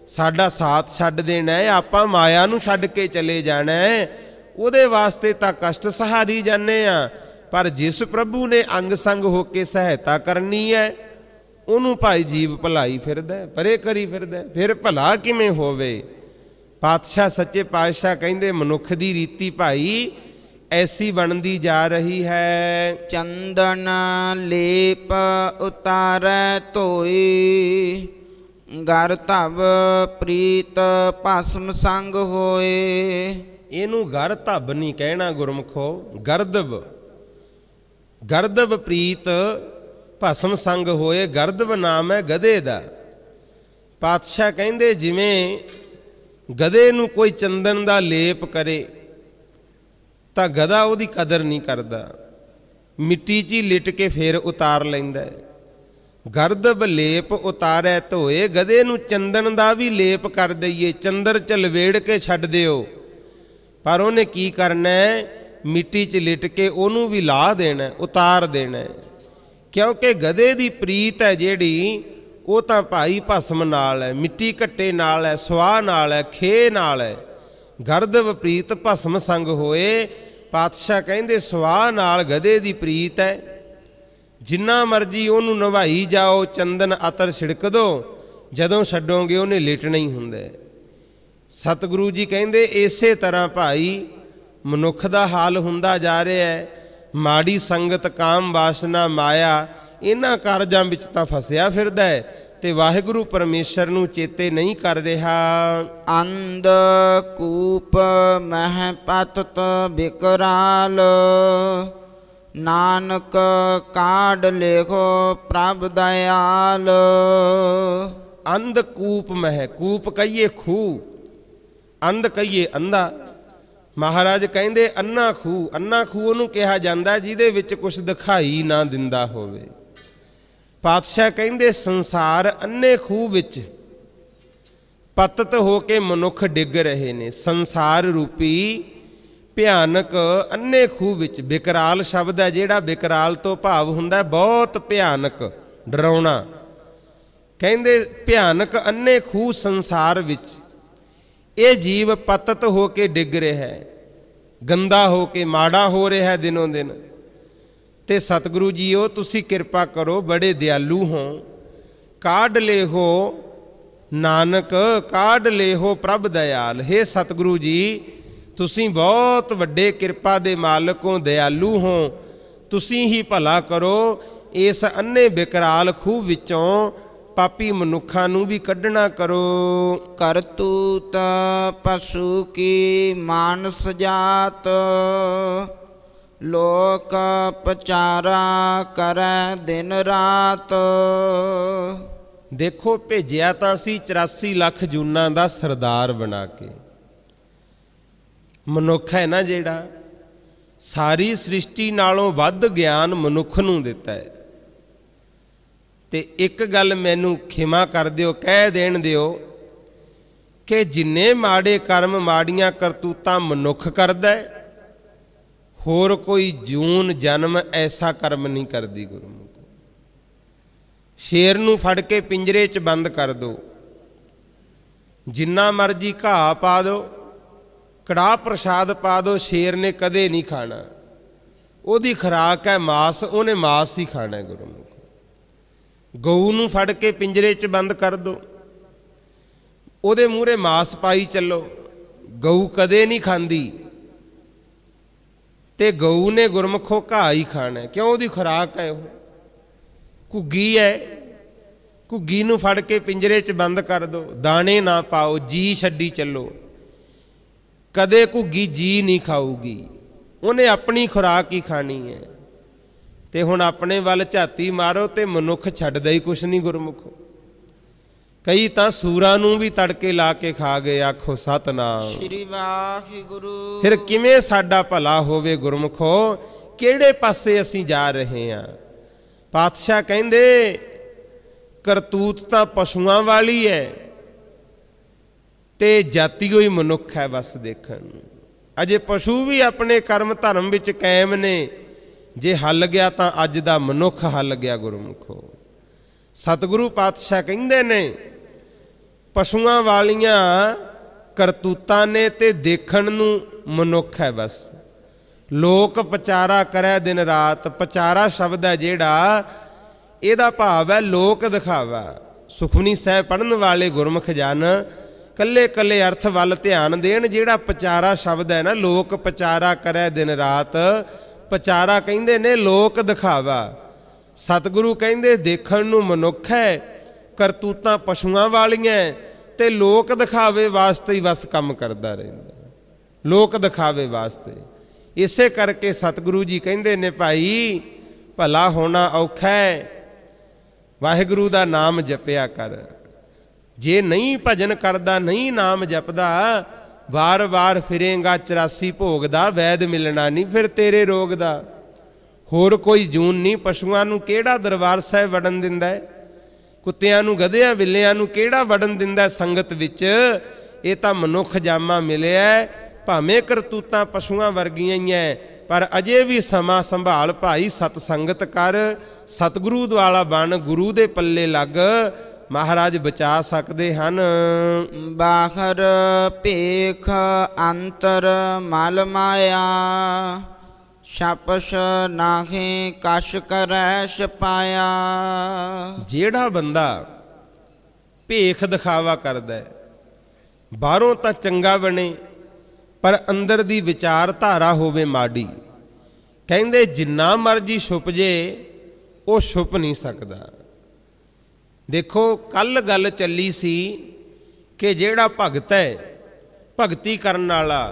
ਸਾਡਾ ਸਾਥ ਛੱਡ ਦੇਣਾ ਹੈ, ਆਪਾਂ ਮਾਇਆ ਨੂੰ ਛੱਡ ਕੇ ਚਲੇ ਜਾਣਾ ਹੈ, ਉਹਦੇ ਵਾਸਤੇ ਤਾਂ ਕਸ਼ਟ ਸਹਾਰੀ ਜਾਂਦੇ ਆ। ਪਰ ਜਿਸ ਪ੍ਰਭੂ ਨੇ ਅੰਗ ਸੰਗ ਹੋ ਕੇ ਸਹਾਇਤਾ ਕਰਨੀ ਹੈ, ਉਹਨੂੰ ਭਾਈ ਜੀਵ ਭਲਾਈ ਫਿਰਦਾ, ਪਰੇ ਕਰੀ ਫਿਰਦਾ, ਫਿਰ ਭਲਾ ਕਿਵੇਂ ਹੋਵੇ। ਪਾਤਸ਼ਾਹ ਸੱਚੇ ਪਾਤਸ਼ਾਹ ਕਹਿੰਦੇ ਮਨੁੱਖ ਦੀ ਰੀਤੀ ਭਾਈ ਐਸੀ ਬਣਦੀ ਜਾ ਰਹੀ ਹੈ। ਚੰਦਨ ਲੇਪ ਉਤਾਰੈ ਧੋਈ, ਗਰ ਧਵ ਪ੍ਰੀਤ ਭਸਮ ਸੰਗ ਹੋਏ। ਇਹਨੂੰ ਗਰ ਧੱਬ ਨਹੀਂ ਕਹਿਣਾ ਗੁਰਮੁਖੋ, ਗਰਦਵ। ਗਰਦਵ ਪ੍ਰੀਤ ਭਸਮ ਸੰਗ ਹੋਏ। ਗਰਦਵ ਨਾਮ ਹੈ ਗਧੇ ਦਾ। ਪਾਤਸ਼ਾਹ ਕਹਿੰਦੇ ਜਿਵੇਂ ਗਧੇ ਨੂੰ ਕੋਈ ਚੰਦਨ ਦਾ ਲੇਪ ਕਰੇ ਤਾਂ ਗਧਾ ਉਹਦੀ ਕਦਰ ਨਹੀਂ ਕਰਦਾ, ਮਿੱਟੀ 'ਚ ਹੀ ਲਿਟ ਕੇ ਫੇਰ ਉਤਾਰ ਲੈਂਦਾ। ਗਰਦਵ ਲੇਪ ਉਤਾਰੈ ਧੋਏ। ਗਧੇ ਨੂੰ ਚੰਦਨ ਦਾ ਵੀ ਲੇਪ ਕਰ ਦਈਏ, ਚੰਦਰ 'ਚ ਲਵੇੜ ਕੇ ਛੱਡ ਦਿਓ, ਪਰ ਉਹਨੇ ਕੀ ਕਰਨਾ, ਮਿੱਟੀ 'ਚ ਲਿਟ ਕੇ ਉਹਨੂੰ ਵੀ ਲਾਹ ਦੇਣਾ, ਉਤਾਰ ਦੇਣਾ। ਕਿਉਂਕਿ ਗਧੇ ਦੀ ਪ੍ਰੀਤ ਹੈ ਜਿਹੜੀ, ਉਹ ਤਾਂ ਭਾਈ ਭਸਮ ਨਾਲ ਹੈ, ਮਿੱਟੀ ਘੱਟੇ ਨਾਲ ਹੈ, ਸੁਆਹ ਨਾਲ ਹੈ, ਖੇ ਨਾਲ ਹੈ। ਗਰਦਵ ਪ੍ਰੀਤ ਭਸਮ ਸੰਗ ਹੋਏ। ਪਾਤਸ਼ਾਹ ਕਹਿੰਦੇ ਸੁਆਹ ਨਾਲ ਗਧੇ ਦੀ ਪ੍ਰੀਤ ਹੈ। ਜਿੰਨਾ ਮਰਜੀ ਉਹਨੂੰ ਨਵਾਈ ਜਾਓ, ਚੰਦਨ ਅਤਰ ਛਿੜਕ ਦੋ, ਜਦੋਂ ਛੱਡੋਗੇ ਉਹਨੇ ਲਿਟਣਾ ਹੀ ਹੁੰਦਾ। ਸਤਿਗੁਰੂ ਜੀ ਕਹਿੰਦੇ ਇਸੇ ਤਰ੍ਹਾਂ ਭਾਈ ਮਨੁੱਖ ਦਾ ਹਾਲ ਹੁੰਦਾ ਜਾ ਰਿਹਾ ਹੈ। ਮਾੜੀ ਸੰਗਤ, ਕਾਮ ਵਾਸਨਾ, ਮਾਇਆ, ਇਹਨਾਂ ਕਾਰਜਾਂ ਵਿੱਚ ਤਾਂ ਫਸਿਆ ਫਿਰਦਾ ਹੈ ਤੇ ਵਾਹਿਗੁਰੂ ਪਰਮੇਸ਼ਰ ਨੂੰ ਚੇਤੇ ਨਹੀਂ ਕਰ ਰਿਹਾ। ਅੰਧ ਕੂਪ ਮਹਿ ਪਤਤ ਬਿਕਰਾਲ, ਨਾਨਕ ਕਾਢ ਲੇਖੋ ਪ੍ਰਭ ਦਇਆਲ। ਅੰਧ ਕੂਪ ਮਹਿ, ਕੂਪ ਕਹੀਏ ਖੂਹ, ਅੰਧ ਕਹੀਏ ਅੰਧਾ। ਮਹਾਰਾਜ ਕਹਿੰਦੇ ਅੰਨਾ ਖੂਹ, ਅੰਨਾ ਖੂਹ ਉਹਨੂੰ ਕਿਹਾ ਜਾਂਦਾ ਜਿਹਦੇ ਵਿੱਚ ਕੁਛ ਦਿਖਾਈ ਨਾ ਦਿੰਦਾ ਹੋਵੇ। ਪਾਤਸ਼ਾਹ ਕਹਿੰਦੇ ਸੰਸਾਰ ਅੰਨੇ ਖੂਹ ਵਿੱਚ ਪਤਤ ਹੋ ਕੇ ਮਨੁੱਖ ਡਿੱਗ ਰਹੇ ਨੇ। ਸੰਸਾਰ ਰੂਪੀ ਭਿਆਨਕ ਅੰਨੇ ਖੂਹ ਵਿੱਚ, ਬਿਕਰਾਲ ਸ਼ਬਦ ਹੈ ਜਿਹੜਾ, ਬਿਕਰਾਲ ਤੋਂ ਭਾਵ ਹੁੰਦਾ ਬਹੁਤ ਭਿਆਨਕ, ਡਰਾਉਣਾ। ਕਹਿੰਦੇ ਭਿਆਨਕ ਅੰਨੇ ਖੂਹ ਸੰਸਾਰ ਵਿੱਚ ਇਹ ਜੀਵ ਪਤਤ ਹੋ ਕੇ ਡਿੱਗ ਰਿਹਾ ਹੈ, ਗੰਦਾ ਹੋ ਕੇ, ਮਾੜਾ ਹੋ ਰਿਹਾ ਦਿਨੋਂ ਦਿਨ। ਤੇ ਸਤਿਗੁਰੂ ਜੀਓ ਤੁਸੀਂ ਕਿਰਪਾ ਕਰੋ, ਬੜੇ ਦਿਆਲੂ ਹੋ। ਕਾਢ ਲੇਹੋ ਨਾਨਕ ਕਾਢ ਲੇਹੋ ਪ੍ਰਭ ਦਇਆਲ। ਹੇ ਸਤਿਗੁਰੂ ਜੀ ਤੁਸੀਂ ਬਹੁਤ ਵੱਡੇ ਕਿਰਪਾ ਦੇ ਮਾਲਕ ਹੋ, ਦਿਆਲੂ ਹੋ, ਤੁਸੀਂ ਹੀ ਭਲਾ ਕਰੋ। ਇਸ ਅੰਨੇ ਬਿਕਰਾਲ ਖੂਹ ਵਿੱਚੋਂ ਪਾਪੀ ਮਨੁੱਖਾਂ ਨੂੰ ਵੀ ਕੱਢਣਾ ਕਰੋ। ਕਰਤੂਤ ਪਸ਼ੂ ਕੀ ਮਾਨਸ ਜਾਤ, ਲੋਕ ਪਚਾਰਾ ਕਰੈ ਦਿਨ ਰਾਤ। ਦੇਖੋ ਭੇਜਿਆ ਤਾਂ ਸੀ 84 ਲੱਖ ਜੂਨਾਂ ਦਾ ਸਰਦਾਰ ਬਣਾ ਕੇ। ਮਨੁੱਖ ਹੈ ਨਾ ਜਿਹੜਾ, ਸਾਰੀ ਸ੍ਰਿਸ਼ਟੀ ਨਾਲੋਂ ਵੱਧ ਗਿਆਨ ਮਨੁੱਖ ਨੂੰ ਦਿੱਤਾ ਹੈ। ਤੇ ਇੱਕ ਗੱਲ ਮੈਨੂੰ ਖਿਮਾ ਕਰ ਦਿਓ, ਕਹਿ ਦੇਣ ਦਿਓ ਕਿ ਜਿੰਨੇ ਮਾੜੇ ਕਰਮ, ਮਾੜੀਆਂ ਕਰਤੂਤਾਂ ਮਨੁੱਖ ਕਰਦਾ ਹੈ, ਹੋਰ ਕੋਈ ਜੂਨ ਜਨਮ ਐਸਾ ਕਰਮ ਨਹੀਂ ਕਰਦੀ ਗੁਰਮੁਖ। ਸ਼ੇਰ ਨੂੰ ਫੜ ਕੇ ਪਿੰਜਰੇ 'ਚ ਬੰਦ ਕਰ ਦਿਓ, ਜਿੰਨਾ ਮਰਜੀ ਘਾਹ ਪਾ ਦਿਓ, ਕੜਾਹ ਪ੍ਰਸ਼ਾਦ ਪਾ ਦਿਓ, ਸ਼ੇਰ ਨੇ ਕਦੇ ਨਹੀਂ ਖਾਣਾ। ਉਹਦੀ ਖੁਰਾਕ ਹੈ ਮਾਸ, ਉਹਨੇ ਮਾਸ ਹੀ ਖਾਣਾ ਹੈ ਗੁਰਮੁਖ। ਗਊ ਨੂੰ ਫੜ ਕੇ ਪਿੰਜਰੇ 'ਚ ਬੰਦ ਕਰ ਦਿਓ, ਉਹਦੇ ਮੂਹਰੇ ਮਾਸ ਪਾਈ ਚੱਲੋ, ਗਊ ਕਦੇ ਨਹੀਂ ਖਾਂਦੀ। ਤੇ ਗਊ ਨੇ ਗੁਰਮੁਖੋ ਘਾਹ ਹੀ ਖਾਣਾ, ਕਿਉਂ? ਉਹਦੀ ਖੁਰਾਕ ਹੈ ਉਹ। ਘੁੱਗੀ ਹੈ, ਘੁੱਗੀ ਨੂੰ ਫੜ ਕੇ ਪਿੰਜਰੇ 'ਚ ਬੰਦ ਕਰ ਦਿਓ, ਦਾਣੇ ਨਾ ਪਾਓ, ਜੀ ਛੱਡੀ ਚੱਲੋ, ਕਦੇ ਘੁੱਗੀ ਜੀ ਨਹੀਂ ਖਾਊਗੀ, ਉਹਨੇ ਆਪਣੀ ਖੁਰਾਕ ਹੀ ਖਾਣੀ ਹੈ। ਤੇ ਹੁਣ ਆਪਣੇ ਵੱਲ ਝਾਤੀ ਮਾਰੋ ਤੇ ਮਨੁੱਖ ਛੱਡਦਾ ਹੀ ਕੁਛ ਨਹੀਂ ਗੁਰਮੁਖੋ। ਕਈ ਤਾਂ ਸੂਰਾਂ ਨੂੰ ਵੀ ਤੜਕੇ ਲਾ ਕੇ ਖਾ ਗਏ, ਆਖੋ ਸਤਨਾਮ ਸ੍ਰੀ ਵਾਹਿਗੁਰੂ। ਫਿਰ ਕਿਵੇਂ ਸਾਡਾ ਭਲਾ ਹੋਵੇ ਗੁਰਮੁਖੋ? ਕਿਹੜੇ ਪਾਸੇ ਅਸੀਂ ਜਾ ਰਹੇ ਹਾਂ? ਪਾਤਸ਼ਾਹ ਕਹਿੰਦੇ ਕਰਤੂਤ ਤਾਂ ਪਸ਼ੂਆਂ ਵਾਲੀ ਹੈ ਤੇ ਜਾਤੀ ਹੋਈ ਮਨੁੱਖ ਹੈ ਬਸ ਦੇਖਣ ਨੂੰ। ਅਜੇ ਪਸ਼ੂ ਵੀ ਆਪਣੇ ਕਰਮ ਧਰਮ ਵਿੱਚ ਕਾਇਮ ਨੇ, ਜੇ ਹੱਲ ਗਿਆ ਤਾਂ ਅੱਜ ਦਾ ਮਨੁੱਖ ਹੱਲ ਗਿਆ ਗੁਰਮੁਖੋ। ਸਤਿਗੁਰੂ ਪਾਤਸ਼ਾਹ ਕਹਿੰਦੇ ਨੇ ਪਸ਼ੂਆਂ ਵਾਲੀਆਂ ਕਰਤੂਤਾਂ ਨੇ ਤੇ ਦੇਖਣ ਨੂੰ ਮਨੁੱਖ ਹੈ ਬਸ। ਲੋਕ ਪਚਾਰਾ ਕਰੈ ਦਿਨ ਰਾਤ। ਪਚਾਰਾ ਸ਼ਬਦ ਹੈ ਜਿਹੜਾ, ਇਹਦਾ ਭਾਵ ਹੈ ਲੋਕ ਦਿਖਾਵਾ। ਸੁਖਮਨੀ ਸਾਹਿਬ ਪੜ੍ਹਨ ਵਾਲੇ ਗੁਰਮੁਖ ਜਨ ਕੱਲੇ ਕੱਲੇ ਅਰਥ ਵੱਲ ਧਿਆਨ ਦੇਣ। ਜਿਹੜਾ ਪਚਾਰਾ ਸ਼ਬਦ ਹੈ ਨਾ, ਲੋਕ ਪਚਾਰਾ ਕਰੈ ਦਿਨ ਰਾਤ, ਪਚਾਰਾ ਕਹਿੰਦੇ ਨੇ ਲੋਕ ਦਿਖਾਵਾ। ਸਤਿਗੁਰੂ ਕਹਿੰਦੇ ਦੇਖਣ ਨੂੰ ਮਨੁੱਖ ਹੈ, ਕਰਤੂਤਾਂ ਪਸ਼ੂਆਂ ਵਾਲੀਆਂ, ਤੇ ਲੋਕ ਦਿਖਾਵੇ ਵਾਸਤੇ ਹੀ ਬਸ ਕੰਮ ਕਰਦਾ ਰਹਿੰਦਾ, ਲੋਕ ਦਿਖਾਵੇ ਵਾਸਤੇ। ਇਸੇ ਕਰਕੇ ਸਤਿਗੁਰੂ ਜੀ ਕਹਿੰਦੇ ਨੇ ਭਾਈ ਭਲਾ ਹੋਣਾ ਔਖਾ ਹੈ, ਵਾਹਿਗੁਰੂ ਦਾ ਨਾਮ ਜਪਿਆ ਕਰ। ਜੇ ਨਹੀਂ ਭਜਨ ਕਰਦਾ, ਨਹੀਂ ਨਾਮ ਜਪਦਾ, ਵਾਰ ਵਾਰ ਫਿਰੇਂਗਾ 84 ਭੋਗ ਦਾ, ਵੈਦ ਮਿਲਣਾ ਨਹੀਂ ਫਿਰ ਤੇਰੇ ਰੋਗ ਦਾ। ਹੋਰ ਕੋਈ ਜੂਨ ਨਹੀਂ। ਪਸ਼ੂਆਂ ਨੂੰ ਕਿਹੜਾ ਦਰਬਾਰ ਸਾਹਿਬ ਵੜਨ ਦਿੰਦਾ ਹੈ? ਕੁੱਤਿਆਂ ਨੂੰ, ਗਧਿਆਂ, ਬਿੱਲਿਆਂ ਨੂੰ ਕਿਹੜਾ ਵੜਨ ਦਿੰਦਾ ਸੰਗਤ ਵਿੱਚ? ਇਹ ਤਾਂ ਮਨੁੱਖ ਜਾਮਾ ਮਿਲਿਆ, ਭਾਵੇਂ ਕਰਤੂਤਾਂ ਪਸ਼ੂਆਂ ਵਰਗੀਆਂ ਹੀ ਐ, ਪਰ ਅਜੇ ਵੀ ਸਮਾਂ ਸੰਭਾਲ ਭਾਈ, ਸਤ ਸੰਗਤ ਕਰ, ਸਤਿਗੁਰੂ ਦੁਆਲਾ ਬਣ, ਗੁਰੂ ਦੇ ਪੱਲੇ ਲੱਗ, ਮਹਾਰਾਜ ਬਚਾ ਸਕਦੇ ਹਨ। ਬਾਹਰ ਭੇਖ ਅੰਤਰ ਮਲ ਮਾਇਆ, ਛਪਸ਼ ਨਾਹੀ ਕਛ ਕਰੈ ਛਪਾਇਆ। ਜਿਹੜਾ ਬੰਦਾ ਭੇਖ ਦਿਖਾਵਾ ਕਰਦਾ ਹੈ, ਬਾਹਰੋਂ ਤਾਂ ਚੰਗਾ ਬਣੇ ਪਰ ਅੰਦਰ ਦੀ ਵਿਚਾਰਧਾਰਾ ਹੋਵੇ ਮਾੜੀ। ਕਹਿੰਦੇ ਜਿੰਨਾ ਮਰਜੀ ਛੁਪ ਜੇ ਉਹ ਛੁਪ ਨਹੀਂ ਸਕਦਾ। ਦੇਖੋ ਕੱਲ ਗੱਲ ਚੱਲੀ ਸੀ ਕਿ ਜਿਹੜਾ ਭਗਤ ਹੈ, ਭਗਤੀ ਕਰਨ ਵਾਲਾ,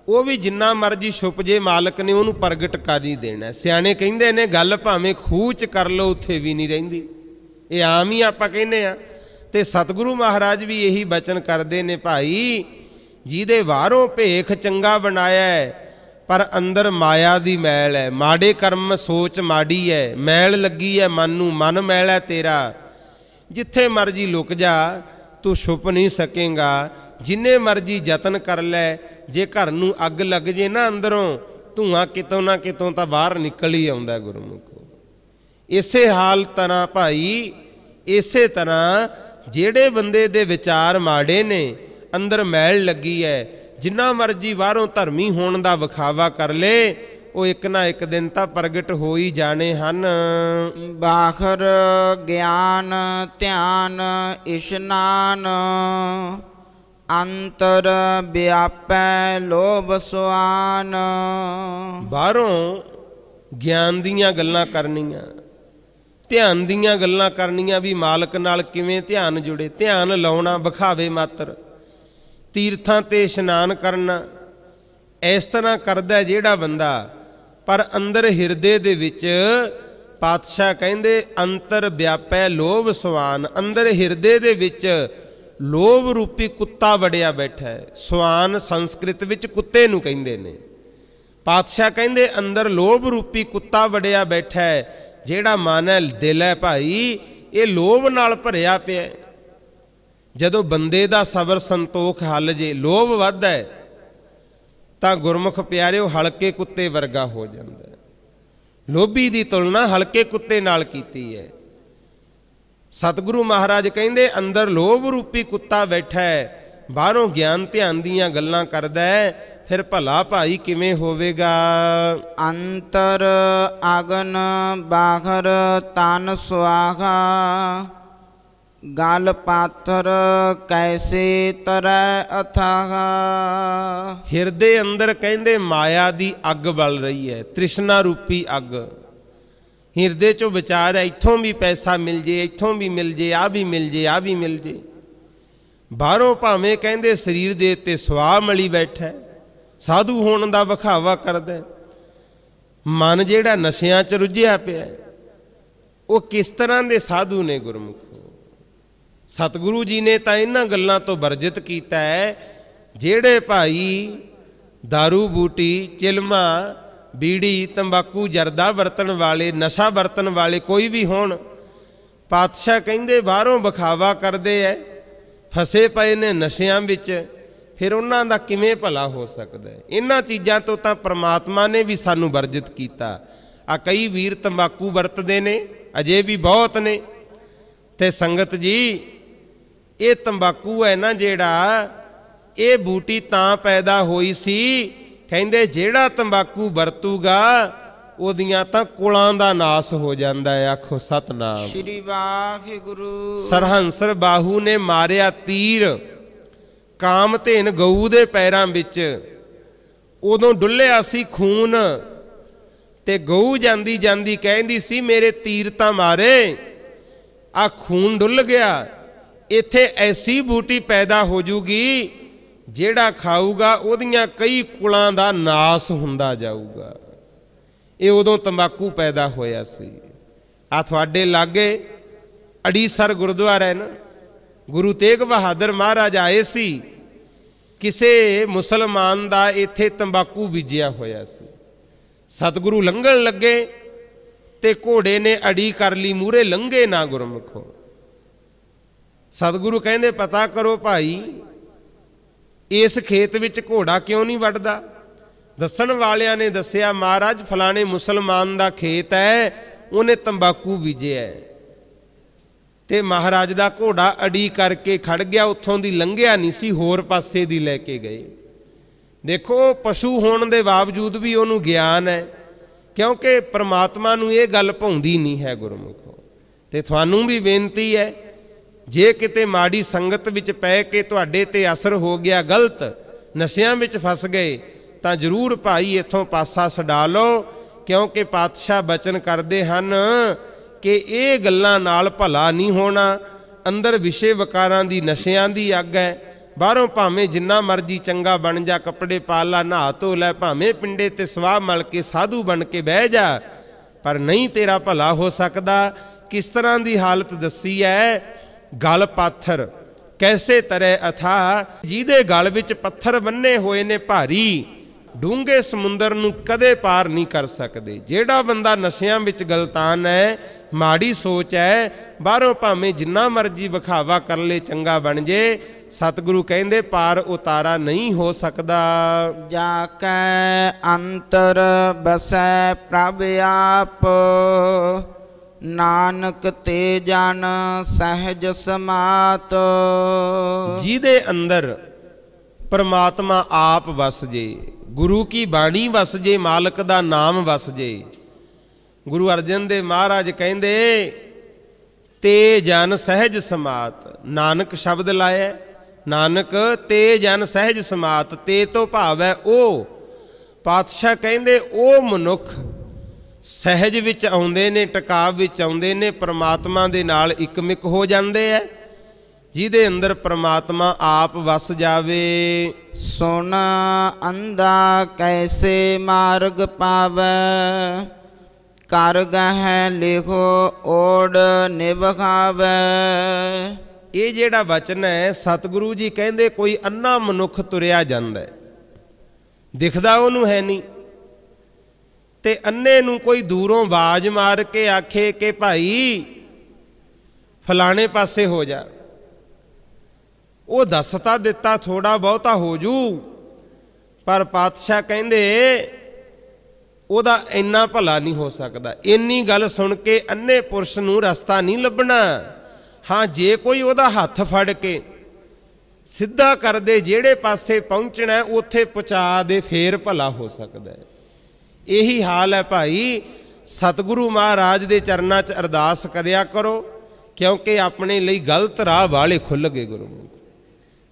ਉਹ ਵੀ ਜਿੰਨਾ ਮਰਜੀ ਛੁਪ ਜੇ ਮਾਲਕ ਨੇ ਉਹਨੂੰ ਪ੍ਰਗਟ ਕਰ ਹੀ ਦੇਣਾ। ਸਿਆਣੇ ਕਹਿੰਦੇ ਨੇ ਗੱਲ ਭਾਵੇਂ ਖੂਹ 'ਚ ਕਰ ਲਓ ਉੱਥੇ ਵੀ ਨਹੀਂ ਰਹਿੰਦੀ। ਇਹ ਆਮ ਹੀ ਆਪਾਂ ਕਹਿੰਦੇ ਆ। ਤੇ ਸਤਿਗੁਰੂ ਮਹਾਰਾਜ ਵੀ ਇਹੀ ਬਚਨ ਕਰਦੇ ਨੇ, ਭਾਈ ਜਿਹਦੇ ਬਾਹਰੋਂ ਭੇਖ ਚੰਗਾ ਬਣਾਇਆ ਹੈ ਪਰ ਅੰਦਰ ਮਾਇਆ ਦੀ ਮੈਲ ਹੈ, ਮਾੜੇ ਕਰਮ ਸੋਚ ਮਾੜੀ ਹੈ, ਮੈਲ ਲੱਗੀ ਹੈ ਮਨ ਨੂੰ, ਮਨ ਮੈਲ ਹੈ ਤੇਰਾ, ਜਿੱਥੇ ਮਰਜੀ ਲੁਕ ਜਾ ਤੂੰ ਛੁਪ ਨਹੀਂ ਸਕੇਗਾ। ਜਿੰਨੇ ਮਰਜੀ ਯਤਨ ਕਰ ਲੈ, ਜੇ ਘਰ ਨੂੰ ਅੱਗ ਲੱਗ ਜੇ ਨਾ ਅੰਦਰੋਂ, ਧੂਆਂ ਕਿਤੋਂ ਨਾ ਕਿਤੋਂ ਤਾਂ ਬਾਹਰ ਨਿਕਲ ਹੀ ਆਉਂਦਾ ਗੁਰਮੁਖੋ। ਇਸੇ ਹਾਲ ਤਰ੍ਹਾਂ ਭਾਈ, ਇਸੇ ਤਰ੍ਹਾਂ ਜਿਹੜੇ ਬੰਦੇ ਦੇ ਵਿਚਾਰ ਮਾੜੇ ਨੇ, ਅੰਦਰ ਮੈਲ ਲੱਗੀ ਹੈ, ਜਿੰਨਾ ਮਰਜੀ ਬਾਹਰੋਂ ਧਰਮੀ ਹੋਣ ਦਾ ਵਿਖਾਵਾ ਕਰ ਲੇ, ਉਹ ਇੱਕ ਨਾ ਇੱਕ ਦਿਨ ਤਾਂ ਪ੍ਰਗਟ ਹੋ ਹੀ ਜਾਣੇ ਹਨ। ਬਾਖਰ ਗਿਆਨ ਧਿਆਨ ਇਸ਼ਨਾਨ, ਅੰਤਰ ਵਿਆਪੈ ਲੋਭ ਸੁਆਨ। ਬਾਹਰੋਂ ਗਿਆਨ ਦੀਆਂ ਗੱਲਾਂ ਕਰਨੀਆਂ, ਧਿਆਨ ਦੀਆਂ ਗੱਲਾਂ ਕਰਨੀਆਂ, ਵੀ ਮਾਲਕ ਨਾਲ ਕਿਵੇਂ ਧਿਆਨ ਜੁੜੇ, ਧਿਆਨ ਲਾਉਣਾ ਵਿਖਾਵੇ ਮਾਤਰ, ਤੀਰਥਾਂ ਤੇ ਇਸ਼ਨਾਨ ਕਰਨਾ। ਇਸ ਤਰ੍ਹਾਂ ਕਰਦਾ ਜਿਹੜਾ ਬੰਦਾ, ਪਰ ਅੰਦਰ ਹਿਰਦੇ ਦੇ ਵਿੱਚ ਪਾਤਸ਼ਾਹ ਕਹਿੰਦੇ ਅੰਤਰ ਵਿਆਪੈ ਲੋਭ ਸੁਆਨ, ਅੰਦਰ ਹਿਰਦੇ ਦੇ ਵਿੱਚ ਲੋਭ ਰੂਪੀ ਕੁੱਤਾ ਵੜਿਆ ਬੈਠਾ ਹੈ। ਸੁਆਨ ਸੰਸਕ੍ਰਿਤ ਵਿੱਚ ਕੁੱਤੇ ਨੂੰ ਕਹਿੰਦੇ ਨੇ। ਪਾਤਸ਼ਾਹ ਕਹਿੰਦੇ ਅੰਦਰ ਲੋਭ ਰੂਪੀ ਕੁੱਤਾ ਵੜਿਆ ਬੈਠਾ ਹੈ। ਜਿਹੜਾ ਮਨ ਹੈ, ਦਿਲ ਹੈ ਭਾਈ, ਇਹ ਲੋਭ ਨਾਲ ਭਰਿਆ ਪਿਆ। ਜਦੋਂ ਬੰਦੇ ਦਾ ਸਬਰ ਸੰਤੋਖ ਹੱਲ ਜੇ, ਲੋਭ ਵੱਧਦਾ ਹੈ, ਤਾਂ ਗੁਰਮੁਖ ਪਿਆਰਿਓ ਹਲਕੇ ਕੁੱਤੇ ਵਰਗਾ ਹੋ ਜਾਂਦਾ। ਲੋਭੀ ਦੀ ਤੁਲਨਾ ਹਲਕੇ ਕੁੱਤੇ ਨਾਲ ਕੀਤੀ ਹੈ। ਸਤਿਗੁਰੂ ਮਹਾਰਾਜ ਕਹਿੰਦੇ ਅੰਦਰ ਲੋਭ ਰੂਪੀ ਕੁੱਤਾ ਬੈਠਾ ਹੈ, ਬਾਹਰੋਂ ਗਿਆਨ ਧਿਆਨ ਦੀਆਂ ਗੱਲਾਂ ਕਰਦਾ ਹੈ, ਫਿਰ ਭਲਾ ਭਾਈ ਕਿਵੇਂ ਹੋਵੇਗਾ। ਅੰਤਰ ਅਗਨ ਬਾਖਰ ਤਨ ਸੁਆਖਾ, ਗਲ ਪਾਥਰ ਕੈਸੇ ਤਰੈ ਅਥਾਹਾ। ਹਿਰਦੇ ਅੰਦਰ ਕਹਿੰਦੇ ਮਾਇਆ ਦੀ ਅੱਗ ਬਲ ਰਹੀ ਹੈ, ਤ੍ਰਿਸ਼ਨਾ ਰੂਪੀ ਅੱਗ। ਹਿਰਦੇ 'ਚੋਂ ਵਿਚਾਰ ਹੈ, ਇੱਥੋਂ ਵੀ ਪੈਸਾ ਮਿਲ ਜੇ, ਇੱਥੋਂ ਵੀ ਮਿਲ ਜੇ, ਆਹ ਵੀ ਮਿਲ ਜੇ, ਆਹ ਵੀ ਮਿਲ ਜੇ। ਬਾਹਰੋਂ ਭਾਵੇਂ ਕਹਿੰਦੇ ਸਰੀਰ ਦੇ ਉੱਤੇ ਸੁਆਹ ਮਲੀ ਬੈਠਾ, ਸਾਧੂ ਹੋਣ ਦਾ ਵਿਖਾਵਾ ਕਰਦਾ। ਮਨ ਜਿਹੜਾ ਨਸ਼ਿਆਂ 'ਚ ਰੁੱਝਿਆ ਪਿਆ, ਉਹ ਕਿਸ ਤਰ੍ਹਾਂ ਦੇ ਸਾਧੂ ਨੇ ਗੁਰਮੁਖੋ। ਸਤਿਗੁਰੂ ਜੀ ਨੇ ਤਾਂ ਇਹਨਾਂ ਗੱਲਾਂ ਤੋਂ ਵਰਜਿਤ ਕੀਤਾ ਹੈ। ਜਿਹੜੇ ਭਾਈ ਦਾਰੂ ਬੂਟੀ ਚਿਲਮਾ ਬੀੜੀ ਤੰਬਾਕੂ ਜਰਦਾ ਵਰਤਣ ਵਾਲੇ, ਨਸ਼ਾ ਵਰਤਣ ਵਾਲੇ ਕੋਈ ਵੀ ਹੋਣ, ਪਾਤਸ਼ਾਹ ਕਹਿੰਦੇ ਬਾਹਰੋਂ ਵਿਖਾਵਾ ਕਰਦੇ ਐ, ਫਸੇ ਪਏ ਨੇ ਨਸ਼ਿਆਂ ਵਿੱਚ, ਫਿਰ ਉਹਨਾਂ ਦਾ ਕਿਵੇਂ ਭਲਾ ਹੋ ਸਕਦਾ ਹੈ। ਇਹਨਾਂ ਚੀਜ਼ਾਂ ਤੋਂ ਤਾਂ ਪ੍ਰਮਾਤਮਾ ਨੇ ਵੀ ਸਾਨੂੰ ਵਰਜਿਤ ਕੀਤਾ। ਆ ਕਈ ਵੀਰ ਤੰਬਾਕੂ ਵਰਤਦੇ ਨੇ, ਅਜੇ ਵੀ ਬਹੁਤ ਨੇ। ਤੇ ਸੰਗਤ ਜੀ, ਇਹ ਤੰਬਾਕੂ ਹੈ ਨਾ ਜਿਹੜਾ, ਇਹ ਬੂਟੀ ਤਾਂ ਪੈਦਾ ਹੋਈ ਸੀ, ਕਹਿੰਦੇ ਜਿਹੜਾ ਤੰਬਾਕੂ ਵਰਤੂਗਾ ਉਹਦੀਆਂ ਤਾਂ ਕੁਲਾਂ ਦਾ ਨਾਸ ਹੋ ਜਾਂਦਾ ਹੈ। ਆਖੋ ਸਤਨਾਮ ਸ਼੍ਰੀ ਵਾਹਿਗੁਰੂ। ਸਰਹੰਸਰ ਬਾਹੂ ਨੇ ਮਾਰਿਆ ਤੀਰ ਕਾਮਧੇਨ ਗਊ ਦੇ ਪੈਰਾਂ ਵਿੱਚ, ਉਦੋਂ ਡੁੱਲਿਆ ਸੀ ਖੂਨ, ਤੇ ਗਊ ਜਾਂਦੀ ਜਾਂਦੀ ਕਹਿੰਦੀ ਸੀ ਮੇਰੇ ਤੀਰ ਤਾਂ ਮਾਰੇ, ਆ ਖੂਨ ਡੁੱਲ ਗਿਆ, ਇੱਥੇ ਐਸੀ ਬੂਟੀ ਪੈਦਾ ਹੋ ਜੂਗੀ ਜਿਹੜਾ ਖਾਊਗਾ ਉਹਦੀਆਂ ਕਈ ਕੁਲਾਂ ਦਾ ਨਾਸ ਹੁੰਦਾ ਜਾਊਗਾ। ਇਹ ਉਦੋਂ ਤੰਬਾਕੂ ਪੈਦਾ ਹੋਇਆ ਸੀ। ਆ ਤੁਹਾਡੇ ਲਾਗੇ ਅੜੀਸਰ ਗੁਰਦੁਆਰਾ ਹੈ ਨਾ, ਗੁਰੂ ਤੇਗ ਬਹਾਦਰ ਮਹਾਰਾਜ ਆਏ ਸੀ, ਕਿਸੇ ਮੁਸਲਮਾਨ ਦਾ ਇੱਥੇ ਤੰਬਾਕੂ ਬੀਜਿਆ ਹੋਇਆ ਸੀ। ਸਤਿਗੁਰੂ ਲੰਘਣ ਲੱਗੇ ਤੇ ਘੋੜੇ ਨੇ ਅੜੀ ਕਰ ਲਈ, ਮੂਹਰੇ ਲੰਘੇ ਨਾ ਗੁਰਮੁਖੋ। ਸਤਿਗੁਰੂ ਕਹਿੰਦੇ ਪਤਾ ਕਰੋ ਭਾਈ, ਇਸ ਖੇਤ ਵਿੱਚ ਘੋੜਾ ਕਿਉਂ ਨਹੀਂ ਵੱਢਦਾ। ਦੱਸਣ ਵਾਲਿਆਂ ਨੇ ਦੱਸਿਆ ਮਹਾਰਾਜ ਫਲਾਣੇ ਮੁਸਲਮਾਨ ਦਾ ਖੇਤ ਹੈ, ਉਹਨੇ ਤੰਬਾਕੂ ਬੀਜਿਆ ਹੈ। ਤੇ ਮਹਾਰਾਜ ਦਾ ਘੋੜਾ ਅੜੀ ਕਰਕੇ ਖੜ ਗਿਆ, ਉੱਥੋਂ ਦੀ ਲੰਘਿਆ ਨਹੀਂ ਸੀ, ਹੋਰ ਪਾਸੇ ਦੀ ਲੈ ਕੇ ਗਏ। ਦੇਖੋ ਪਸ਼ੂ ਹੋਣ ਦੇ ਬਾਵਜੂਦ ਵੀ ਉਹਨੂੰ ਗਿਆਨ ਹੈ, ਕਿਉਂਕਿ ਪ੍ਰਮਾਤਮਾ ਨੂੰ ਇਹ ਗੱਲ ਭਾਉਂਦੀ ਨਹੀਂ ਹੈ ਗੁਰਮੁਖੋ। ਤੇ ਤੁਹਾਨੂੰ ਵੀ ਬੇਨਤੀ ਹੈ, ਜੇ ਕਿਤੇ ਮਾੜੀ ਸੰਗਤ ਵਿੱਚ ਪੈ ਕੇ ਤੁਹਾਡੇ ਤੇ ਅਸਰ ਹੋ ਗਿਆ, ਗਲਤ ਨਸ਼ਿਆਂ ਵਿੱਚ ਫਸ ਗਏ, ਤਾਂ ਜ਼ਰੂਰ ਭਾਈ ਇੱਥੋਂ ਪਾਸਾ ਛਡਾ ਲਓ, क्योंकि पातशाह बचन करते हैं कि ये गल्लां नाल भला नहीं होना। अंदर विषे वकारां दी नशियां दी अग है। बाहरों भावें जिन्ना मर्जी चंगा बन जा, कपड़े पा ला, नहा धो लै, भावें पिंडे ते सवाह मल के साधु बन के बह जा, पर नहीं तेरा भला हो सकता। किस तरह की हालत दसी है? गल पाथर कैसे तरह अथा, जिहदे गल विच पत्थर बन्ने होए ने भारी, डूंगे समुंदर नूं कदे पार नहीं कर सकते। जेड़ा बंदा नशियां विच गलतान है, माड़ी सोच है, बाहरों भावें जिन्ना मर्जी विखावा कर ले, चंगा बन जे, सतगुरु कहंदे पार उतारा नहीं हो सकता। जाकै अंतर बसै प्रभ आप, नानक ते जन सहज समात। जिहदे अंदर परमात्मा आप वस जे, गुरु की बाणी वस जे, मालक दा नाम वस जे। गुरु अर्जन देव महाराज कहंदे ते जन सहज समात, नानक शब्द लाया। नानक ते जन सहज समात, ते तो भाव है ओ। पातशाह कहंदे ओ मनुख सहज विच आउंदे ने, टकाव विच आउंदे ने, परमात्मा दे नाल इकमिक हो जांदे है, जिहदे अंदर परमात्मा आप वस जावे। सुन अंधा कैसे मार्ग पावै, कर गह लिखो ओड निभखावै। ये जेड़ा वचन है, सतगुरु जी कहंदे कोई अन्ना मनुख तुरिया जांदा है, दिखदा ओनू है नहीं, ते अन्ने नूं कोई दूरों आवाज मार के आखे कि भाई फलाने पासे हो जा, वो दस तां दिता थोड़ा बहुता हो जू, पर पातशाह कहंदे ओदा इन्ना भला नहीं हो सकता। इन्नी गल सुन के अन्ने पुरुष नूं रस्ता नहीं लभना। हाँ, जे कोई ओदा हत्थ फड़ के सीधा कर दे, जेड़े पासे पहुंचना है उत्थे पहुंचा दे, फेर भला हो सकता है। यही हाल है भाई। सतगुरु महाराज दे चरनां च अरदास करिया करो, क्योंकि अपने लिए गलत राह वाले खुल गए। गुरु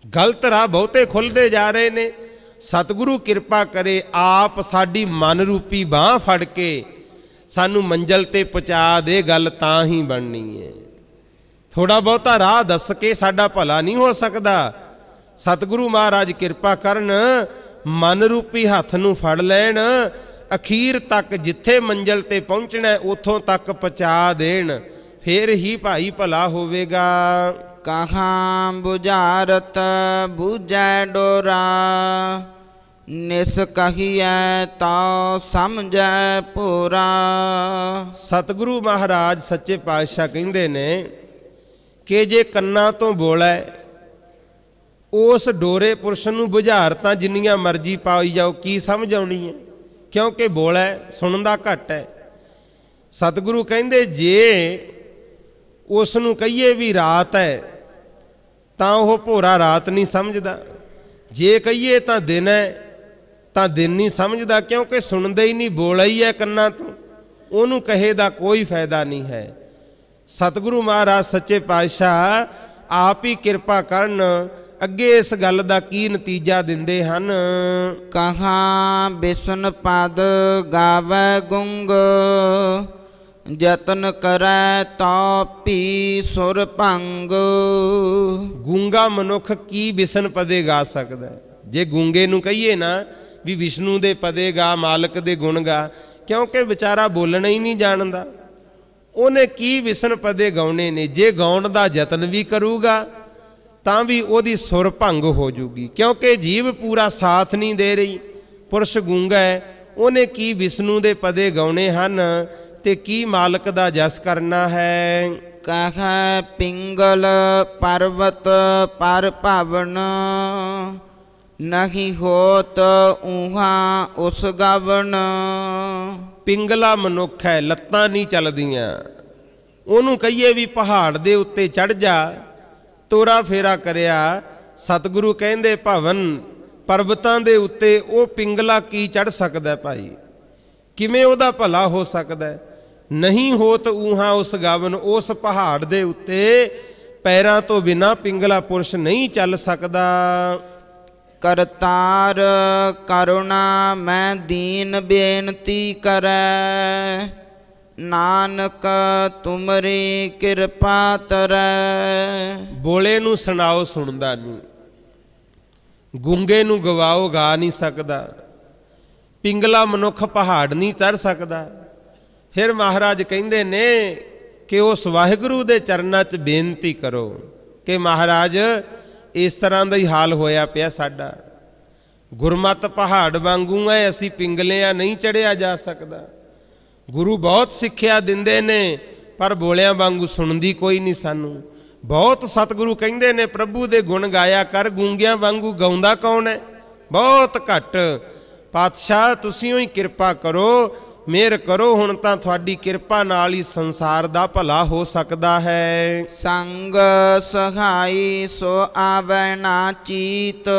गलत राह बहुते खुलते जा रहे ने। सतगुरु किरपा करे, आप साडी मन रूपी बांह फड़ के सानू मंजिल ते पहुँचा दे, गल तां ही बननी है। थोड़ा बहुता राह दस के साडा भला नहीं हो सकता। सतगुरु महाराज किरपा करन, मन रूपी हथ नूं फड़ लैण, अखीर तक जिथे मंजिल ते पहुँचना उथों तक पहुँचा देण, फिर ही भाई भला होवेगा। कहाँ बुझारत बुझै डोरा, निस कहिए तो समझै पूरा। सतगुरु महाराज सच्चे पातशाह कहंदे ने कि जे कन्ना तो बोलै, उस डोरे पुरुष नूं बुझारतां जिन्नियां मर्जी पाई जाओ, की समझ आउणी है, क्योंकि बोलै सुणदा घट है। सतगुरु कहंदे जे उस नूं कहिए भी रात है तां ओह भोरा रात नहीं समझदा, जे कहिए तां दिन है तां दिन नहीं समझदा, क्योंकि सुनदा ही नहीं, बोला ही है कन्ना तो, ओनू कहे दा कोई फायदा नहीं है। सतगुरु महाराज सच्चे पातशाह आप ही किरपा करन, अगे इस गल दा की नतीजा दिंदे हन। कहाँ बिसन पद गावै गुंग, जतन करै तो पी सुर भंग। गूंगा मनुख की बिसन पदे गा सकदा है? जे गूंगे नूं कहिए ना भी विष्णु दे पदे गा, मालक दे गुण गा, क्योंकि बेचारा बोलना ही नहीं जानदा, उन्हें की विसन पदे गाउने ने। जे गाउण दा यतन भी करूगा तां भी ओदी सुर भंग हो जूगी, क्योंकि जीव पूरा साथ नहीं दे रही। पुरुष गूंगा है, उन्हें की विष्णु दे पदे गाउने हन ते की मालक दा जस करना है। कह पिंगल पर्वत पर पावन, नहीं होत उहाँ उस गवन। पिंगला मनुख है, लत्तां नहीं चलदियां, ओनू कहिए भी पहाड़ दे उत्ते चढ़ जा, तोरा फेरा करिया। सतगुरु कहंदे भवन पर्वतां दे उत्ते ओ पिंगला की चढ़ सकदा भाई, किवें ओदा भला हो सकदा है? नहीं होत ऊहा उस गावन, उस पहाड़ दे उत्ते पैरां तो बिना पिंगला पुरुष नहीं चल सकदा। करतार करुणा मैं दीन बेनती करै, नानक तुमरी किरपा तरै। ਬੋਲੇ ਨੂੰ ਸੁਣਾਓ ਸੁਣਦਾ ਨਹੀਂ, ਗੂੰਗੇ ਨੂੰ ਗਵਾਓ ਗਾ ਨਹੀਂ ਸਕਦਾ, ਪਿੰਗਲਾ ਮਨੁੱਖ ਪਹਾੜ ਨਹੀਂ ਚੜ੍ਹ ਸਕਦਾ। ਫਿਰ ਮਹਾਰਾਜ ਕਹਿੰਦੇ ਨੇ ਕਿ ਉਸ ਵਾਹਿਗੁਰੂ ਦੇ ਚਰਨਾਂ 'ਚ ਬੇਨਤੀ ਕਰੋ ਕਿ ਮਹਾਰਾਜ ਇਸ ਤਰ੍ਹਾਂ ਦਾ ਹੀ ਹਾਲ ਹੋਇਆ ਪਿਆ ਸਾਡਾ, ਗੁਰਮਤ ਪਹਾੜ ਵਾਂਗੂ ਹੈ, ਅਸੀਂ ਪਿੰਗਲਿਆਂ ਨਹੀਂ ਚੜ੍ਹਿਆ ਜਾ ਸਕਦਾ। ਗੁਰੂ ਬਹੁਤ ਸਿੱਖਿਆ ਦਿੰਦੇ ਨੇ ਪਰ ਬੋਲਿਆਂ ਵਾਂਗੂ ਸੁਣਦੀ ਕੋਈ ਨਹੀਂ ਸਾਨੂੰ। ਬਹੁਤ ਸਤਿਗੁਰੂ ਕਹਿੰਦੇ ਨੇ ਪ੍ਰਭੂ ਦੇ ਗੁਣ ਗਾਇਆ ਕਰ, ਗੂੰਗਿਆਂ ਵਾਂਗੂ ਗਾਉਂਦਾ ਕੌਣ ਹੈ? ਬਹੁਤ ਘੱਟ। ਪਾਤਸ਼ਾਹ ਤੁਸੀਂ ਹੀ ਕਿਰਪਾ ਕਰੋ, ਮਿਹਰ ਕਰੋ, ਹੁਣ ਤਾਂ ਤੁਹਾਡੀ ਕਿਰਪਾ ਨਾਲ ਹੀ ਸੰਸਾਰ ਦਾ ਭਲਾ ਹੋ ਸਕਦਾ ਹੈ। ਸੰਗ ਸਹਾਈ ਸੋ ਆਵੈ ਨਾ ਚੀਤ,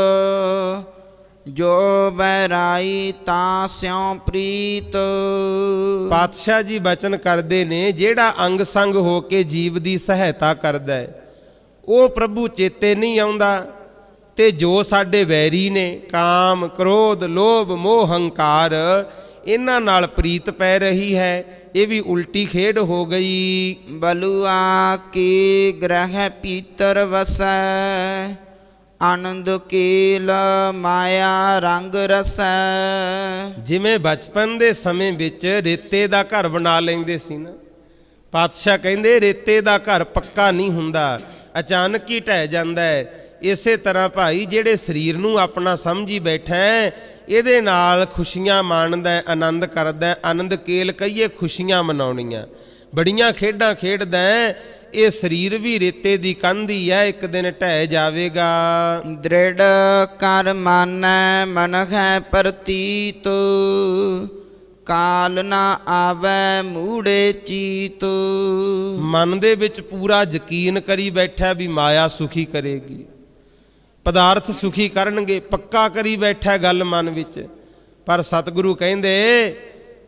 ਜੋ ਬੈਰਾਈ ਤਾਂ ਸਿਉ ਪ੍ਰੀਤ। ਪਾਤਸ਼ਾਹ ਜੀ ਬਚਨ ਕਰਦੇ ਨੇ ਜਿਹੜਾ ਅੰਗ ਸੰਗ ਹੋ ਕੇ ਜੀਵ ਦੀ ਸਹਾਇਤਾ ਕਰਦਾ ਹੈ ਉਹ ਪ੍ਰਭੂ ਚੇਤੇ ਨਹੀਂ ਆਉਂਦਾ, ਤੇ ਜੋ ਸਾਡੇ ਵੈਰੀ ਨੇ ਕਾਮ ਕ੍ਰੋਧ ਲੋਭ ਮੋਹ ਹੰਕਾਰ ਇਹਨਾਂ ਨਾਲ ਪ੍ਰੀਤ ਪੈ ਰਹੀ ਹੈ, ਇਹ ਵੀ ਉਲਟੀ ਖੇਡ ਹੋ ਗਈ। ਬਲੂਆ ਕੀ ਗ੍ਰਹਿ ਪੀਤਰ ਵਸੈ, ਆਨੰਦ ਕੇਲ ਮਾਇਆ ਰੰਗ ਰਸੈ। ਜਿਵੇਂ ਬਚਪਨ ਦੇ ਸਮੇਂ ਵਿੱਚ ਰੇਤੇ ਦਾ ਘਰ ਬਣਾ ਲੈਂਦੇ ਸੀ ਨਾ, ਪਾਤਸ਼ਾਹ ਕਹਿੰਦੇ ਰੇਤੇ ਦਾ ਘਰ ਪੱਕਾ ਨਹੀਂ ਹੁੰਦਾ, ਅਚਾਨਕ ਹੀ ਢਹਿ ਜਾਂਦਾ ਹੈ। ਇਸੇ ਤਰ੍ਹਾਂ ਭਾਈ ਜਿਹੜੇ ਸਰੀਰ ਨੂੰ ਆਪਣਾ ਸਮਝੀ ਬੈਠਾ ਹੈ, ਇਹਦੇ ਨਾਲ ਖੁਸ਼ੀਆਂ ਮਾਣਦਾ, ਆਨੰਦ ਕਰਦਾ, ਆਨੰਦ ਕੇਲ ਕਹੀਏ ਖੁਸ਼ੀਆਂ ਮਨਾਉਣੀਆਂ, ਬੜੀਆਂ ਖੇਡਾਂ ਖੇਡਦਾ, ਇਹ ਸਰੀਰ ਵੀ ਰੇਤੇ ਦੀ ਕੰਧ ਹੀ ਹੈ, ਇੱਕ ਦਿਨ ਢਹਿ ਜਾਵੇਗਾ। ਦ੍ਰਿੜ ਕਰ ਮਾਨੈ ਮਨ ਹੈ ਪ੍ਰਤੀਤ, ਕਾਲ ਨਾ ਆਵੈ ਮੂੜੇ ਚੀਤ। ਮਨ ਦੇ ਵਿੱਚ ਪੂਰਾ ਯਕੀਨ ਕਰੀ ਬੈਠਾ ਵੀ ਮਾਇਆ ਸੁਖੀ ਕਰੇਗੀ, ਪਦਾਰਥ ਸੁਖੀ ਕਰਨਗੇ, ਪੱਕਾ ਕਰੀ ਬੈਠਾ ਗੱਲ ਮਨ ਵਿੱਚ। ਪਰ ਸਤਿਗੁਰੂ ਕਹਿੰਦੇ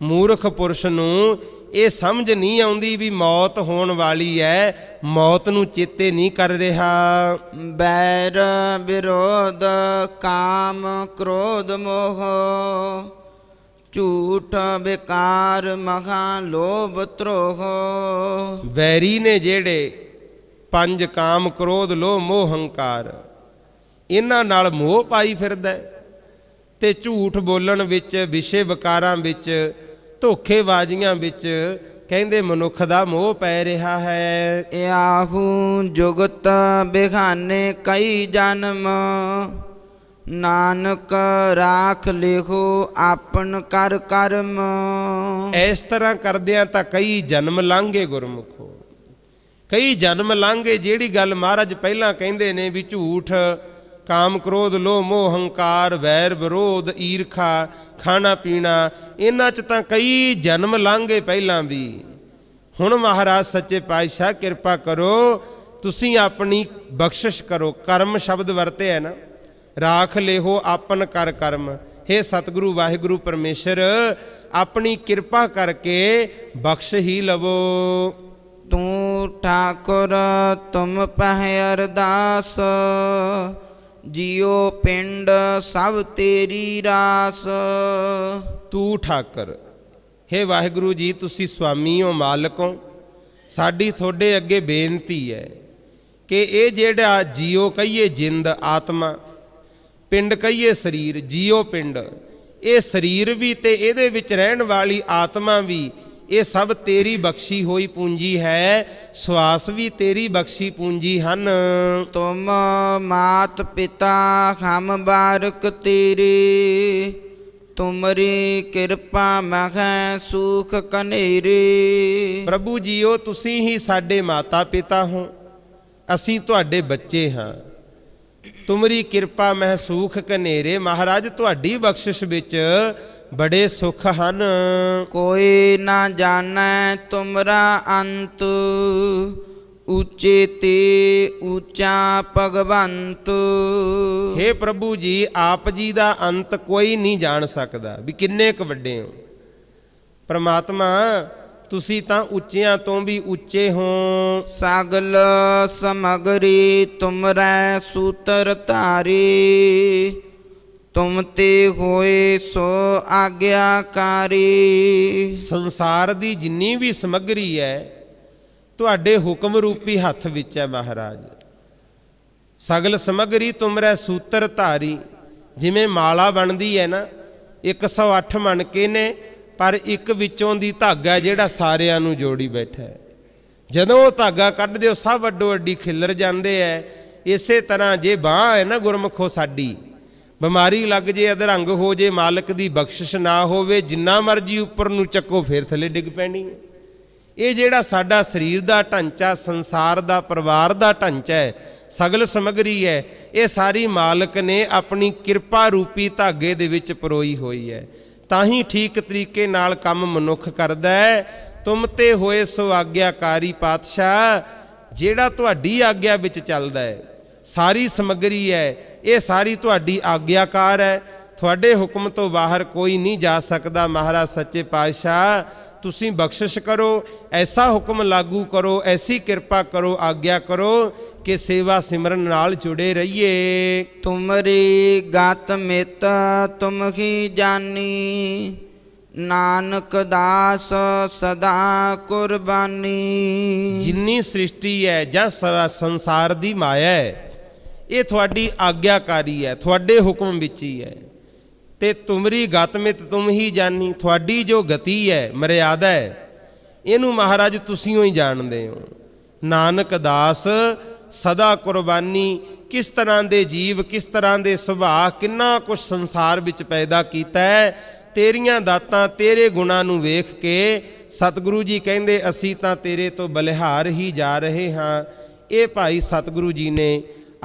ਮੂਰਖ ਪੁਰਸ਼ ਨੂੰ ਇਹ ਸਮਝ ਨਹੀਂ ਆਉਂਦੀ ਵੀ ਮੌਤ ਹੋਣ ਵਾਲੀ ਹੈ, ਮੌਤ ਨੂੰ ਚੇਤੇ ਨਹੀਂ ਕਰ ਰਿਹਾ। ਬੈਰ ਵਿਰੋਧ ਕਾਮ ਕ੍ਰੋਧ ਮੋਹ, ਝੂਠ ਵਿਕਾਰ ਮਹਾ ਲੋਭ ਧਰੋਹ। ਵੈਰੀ ਨੇ ਜਿਹੜੇ ਪੰਜ ਕਾਮ ਕ੍ਰੋਧ ਲੋਭ ਮੋਹ ਹੰਕਾਰ, ਇਹਨਾਂ ਨਾਲ ਮੋਹ ਪਾਈ ਫਿਰਦਾ ਤੇ ਝੂਠ ਬੋਲਣ ਵਿੱਚ, ਵਿਸ਼ੇ ਵਿਕਾਰਾਂ ਵਿੱਚ, ਧੋਖੇਬਾਜ਼ੀਆਂ ਵਿੱਚ ਕਹਿੰਦੇ ਮਨੁੱਖ ਦਾ ਮੋਹ ਪੈ ਰਿਹਾ ਹੈ। ਆਹੂ ਜੁਗਤ ਬਿਗਾਨੇ ਕਈ ਜਨਮ, ਨਾਨਕ ਰਾਖ ਲਿਖੋ ਆਪਨ ਕਰ ਕਰਮ। ਇਸ ਤਰ੍ਹਾਂ ਕਰਦਿਆਂ ਤਾਂ ਕਈ ਜਨਮ ਲੰਘੇ ਗੁਰਮੁਖੋ, ਕਈ ਜਨਮ ਲੰਘੇ। ਜਿਹੜੀ ਗੱਲ ਮਹਾਰਾਜ ਪਹਿਲਾਂ ਕਹਿੰਦੇ ਨੇ ਵੀ ਝੂਠ ਕਾਮ ਕ੍ਰੋਧ ਲੋਭ ਮੋਹ ਹੰਕਾਰ ਵੈਰ ਵਿਰੋਧ ਈਰਖਾ ਖਾਣਾ ਪੀਣਾ, ਇਹਨਾਂ 'ਚ ਤਾਂ ਕਈ ਜਨਮ ਲੰਘੇ ਪਹਿਲਾਂ ਵੀ। ਹੁਣ ਮਹਾਰਾਜ ਸੱਚੇ ਪਾਤਸ਼ਾਹ ਕਿਰਪਾ ਕਰੋ, ਤੁਸੀਂ ਆਪਣੀ ਬਖਸ਼ਿਸ਼ ਕਰੋ। ਕਰਮ ਸ਼ਬਦ ਵਰਤੇ ਹੈ ਨਾ, ਰਾਖ ਲਿਹੋ ਆਪਨ ਕਰ ਕਰਮ। हे ਸਤਿਗੁਰੂ ਵਾਹਿਗੁਰੂ ਪਰਮੇਸ਼ਰ ਆਪਣੀ ਕਿਰਪਾ ਕਰਕੇ ਬਖਸ਼ ਹੀ ਲਵੋ। ਤੂੰ ਠਾਕੁਰ ਤੁਮ ਪਹਿ ਅਰਦਾਸ, ਜਿਉ ਪਿੰਡ ਸਭ ਤੇਰੀ ਰਾਸ। ਤੂੰ ਠਾਕਰ, हे ਵਾਹਿਗੁਰੂ ਜੀ ਤੁਸੀਂ ਸੁਆਮੀ ਹੋ, ਮਾਲਕ ਹੋ। ਸਾਡੀ ਤੁਹਾਡੇ ਅੱਗੇ ਬੇਨਤੀ ਹੈ ਕਿ ਇਹ ਜਿਹੜਾ ਜੀਓ ਕਹੀਏ ਜਿੰਦ ਆਤਮਾ, ਪਿੰਡ ਕਹੀਏ ਸਰੀਰ, ਜੀਓ ਪਿੰਡ, ਇਹ ਸਰੀਰ ਵੀ ਤੇ ਇਹਦੇ ਵਿੱਚ ਰਹਿਣ ਵਾਲੀ ਆਤਮਾ ਵੀ, ਇਹ ਸਭ ਤੇਰੀ ਬਖਸ਼ੀ ਹੋਈ ਪੂੰਜੀ ਹੈ, ਸਵਾਸ ਵੀ ਤੇਰੀ ਬਖਸ਼ੀ ਪੂੰਜੀ ਹਨ। ਤੁਮ ਮਾਤ ਪਿਤਾ ਹਮ ਬਾਰਕ ਤੇਰੇ, ਤੁਮਰੀ ਕਿਰਪਾ ਮਹਿ ਸੁਖ ਕਨੇਰੇ। ਪ੍ਰਭੂ ਜੀਓ ਤੁਸੀਂ ਹੀ ਸਾਡੇ ਮਾਤਾ ਪਿਤਾ ਹੋ, ਅਸੀਂ ਤੁਹਾਡੇ ਬੱਚੇ ਹਾਂ। ਤੁਮਰੀ ਕਿਰਪਾ ਮਹਿ ਸੁਖ ਕਨੇਰੇ, ਮਹਾਰਾਜ ਤੁਹਾਡੀ ਬਖਸ਼ਿਸ਼ ਵਿੱਚ ਬੜੇ ਸੁਖ ਹਨ। ਕੋਈ ਨਾ ਜਾਣੈ ਤੁਮਰਾ ਅੰਤ, ਉੱਚੇ ਤੇ ਉੱਚਾ ਭਗਵੰਤ। हे ਪ੍ਰਭੂ ਜੀ ਆਪ ਜੀ ਦਾ ਅੰਤ ਕੋਈ ਨਹੀਂ ਜਾਣ ਸਕਦਾ ਵੀ ਕਿੰਨੇ ਕੁ ਵੱਡੇ ਹੋ। ਪ੍ਰਮਾਤਮਾ ਤੁਸੀਂ ਤਾਂ ਉੱਚਿਆਂ ਤੋਂ ਵੀ ਉੱਚੇ ਹੋ। ਸਗਲ ਸਮਗਰੀ ਤੁਮਰੈ ਸੂਤਰ ਧਾਰੇ, ਤੁਮ ਤੇ ਹੋਏ ਸੋ ਆਗਿਆਕਾਰੀ। ਸੰਸਾਰ ਦੀ ਜਿੰਨੀ ਵੀ ਸਮੱਗਰੀ ਹੈ ਤੁਹਾਡੇ ਹੁਕਮ ਰੂਪੀ ਹੱਥ ਵਿੱਚ ਹੈ ਮਹਾਰਾਜ। ਸਗਲ ਸਮੱਗਰੀ ਤੁਮਰੇ ਸੂਤਰ ਧਾਰੀ। ਜਿਵੇਂ ਮਾਲਾ ਬਣਦੀ ਹੈ ਨਾ, 108 ਮਣਕੇ ਨੇ, ਪਰ ਇੱਕ ਵਿੱਚੋਂ ਦੀ ਧਾਗਾ ਜਿਹੜਾ ਸਾਰਿਆਂ ਨੂੰ ਜੋੜੀ ਬੈਠਾ ਹੈ। ਜਦੋਂ ਉਹ ਧਾਗਾ ਕੱਢ ਦਿਓ ਸਭ ਅੱਡੋ ਅੱਡੀ ਖਿੱਲਰ ਜਾਂਦੇ ਹੈ। ਇਸੇ ਤਰ੍ਹਾਂ ਜੇ ਬਾਂਹ ਹੈ ਨਾ ਗੁਰਮੁਖੋ ਸਾਡੀ, ਬਿਮਾਰੀ ਲੱਗ ਜੇ, ਅਧਰੰਗ ਹੋ ਜੇ, ਮਾਲਕ ਦੀ ਬਖਸ਼ਿਸ਼ ਨਾ ਹੋਵੇ, ਜਿੰਨਾ ਮਰਜੀ ਉੱਪਰ ਨੂੰ ਚੱਕੋ ਫੇਰ ਥੱਲੇ ਡਿੱਗ ਪੈਣੀ। ਇਹ ਜਿਹੜਾ ਸਾਡਾ ਸਰੀਰ ਦਾ ਢਾਂਚਾ, ਸੰਸਾਰ ਦਾ, ਪਰਿਵਾਰ ਦਾ ਢਾਂਚਾ ਹੈ, ਸਗਲ ਸਮੱਗਰੀ ਹੈ, ਇਹ ਸਾਰੀ ਮਾਲਕ ਨੇ ਆਪਣੀ ਕਿਰਪਾ ਰੂਪੀ ਧਾਗੇ ਦੇ ਵਿੱਚ ਪਰੋਈ ਹੋਈ ਹੈ। ਤਾਂ ਹੀ ਠੀਕ ਤਰੀਕੇ ਨਾਲ ਕੰਮ ਮਨੁੱਖ ਕਰਦਾ ਹੈ। ਤੁਮ ਤੇ ਹੋਏ ਸੋ ਆਗਿਆਕਾਰੀ ਪਾਤਸ਼ਾਹ, ਜਿਹੜਾ ਤੁਹਾਡੀ ਆਗਿਆ ਵਿੱਚ ਚੱਲਦਾ ਹੈ, ਸਾਰੀ ਸਮੱਗਰੀ ਹੈ ਇਹ ਸਾਰੀ ਤੁਹਾਡੀ ਆਗਿਆਕਾਰ ਹੈ। ਤੁਹਾਡੇ ਹੁਕਮ ਤੋਂ ਬਾਹਰ ਕੋਈ ਨਹੀਂ ਜਾ ਸਕਦਾ। ਮਹਾਰਾਜ ਸੱਚੇ ਪਾਤਸ਼ਾਹ ਤੁਸੀਂ ਬਖਸ਼ਿਸ਼ ਕਰੋ, ਐਸਾ ਹੁਕਮ ਲਾਗੂ ਕਰੋ, ਐਸੀ ਕਿਰਪਾ ਕਰੋ, ਆਗਿਆ ਕਰੋ ਕਿ ਸੇਵਾ ਸਿਮਰਨ ਨਾਲ ਜੁੜੇ ਰਹੀਏ। ਤੁਮਰੀ ਗਤ ਮਿਤ ਤੁਮ ਹੀ ਜਾਨੀ, ਨਾਨਕ ਦਾਸ ਸਦਾ ਕੁਰਬਾਨੀ। ਜਿੰਨੀ ਸ੍ਰਿਸ਼ਟੀ ਹੈ ਜਾਂ ਸਾਰਾ ਸੰਸਾਰ ਦੀ ਮਾਇਆ ਹੈ, ਇਹ ਤੁਹਾਡੀ ਆਗਿਆਕਾਰੀ ਹੈ, ਤੁਹਾਡੇ ਹੁਕਮ ਵਿੱਚ ਹੀ ਹੈ। ਤੇ ਤੁਮਰੀ ਗਤ ਮਿਤ ਤੁਮ ਹੀ ਜਾਨੀ, ਤੁਹਾਡੀ ਜੋ ਗਤੀ ਹੈ, ਮਰਿਆਦਾ ਹੈ, ਇਹਨੂੰ ਮਹਾਰਾਜ ਤੁਸੀਂ ਹੀ ਜਾਣਦੇ ਹੋ। ਨਾਨਕ ਦਾਸ ਸਦਾ ਕੁਰਬਾਨੀ। ਕਿਸ ਤਰ੍ਹਾਂ ਦੇ ਜੀਵ, ਕਿਸ ਤਰ੍ਹਾਂ ਦੇ ਸੁਭਾਅ, ਕਿੰਨਾ ਕੁਛ ਸੰਸਾਰ ਵਿੱਚ ਪੈਦਾ ਕੀਤਾ ਹੈ। ਤੇਰੀਆਂ ਦਾਤਾਂ, ਤੇਰੇ ਗੁਣਾਂ ਨੂੰ ਵੇਖ ਕੇ ਸਤਿਗੁਰੂ ਜੀ ਕਹਿੰਦੇ ਅਸੀਂ ਤਾਂ ਤੇਰੇ ਤੋਂ ਬਲਿਹਾਰ ਹੀ ਜਾ ਰਹੇ ਹਾਂ। ਇਹ ਭਾਈ ਸਤਿਗੁਰੂ ਜੀ ਨੇ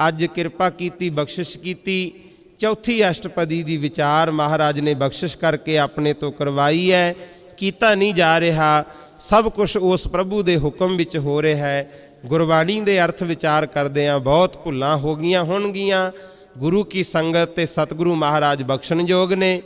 ਅੱਜ ਕਿਰਪਾ ਕੀਤੀ, ਬਖਸ਼ਿਸ਼ ਕੀਤੀ। ਚੌਥੀ ਅਸ਼ਟਪਦੀ ਦੀ ਵਿਚਾਰ ਮਹਾਰਾਜ ਨੇ ਬਖਸ਼ਿਸ਼ ਕਰਕੇ ਆਪਣੇ ਤੋਂ ਕਰਵਾਈ ਹੈ। ਕੀਤਾ ਨਹੀਂ ਜਾ ਰਿਹਾ, ਸਭ ਕੁਝ ਉਸ ਪ੍ਰਭੂ ਦੇ ਹੁਕਮ ਵਿੱਚ ਹੋ ਰਿਹਾ ਹੈ। ਗੁਰਬਾਣੀ ਦੇ ਅਰਥ ਵਿਚਾਰ ਕਰਦਿਆਂ ਬਹੁਤ ਭੁੱਲਾਂ ਹੋ ਗਈਆਂ ਹੋਣਗੀਆਂ। ਗੁਰੂ ਕੀ ਸੰਗਤ ਤੇ ਸਤਿਗੁਰੂ ਮਹਾਰਾਜ ਬਖਸ਼ਣਯੋਗ ਨੇ।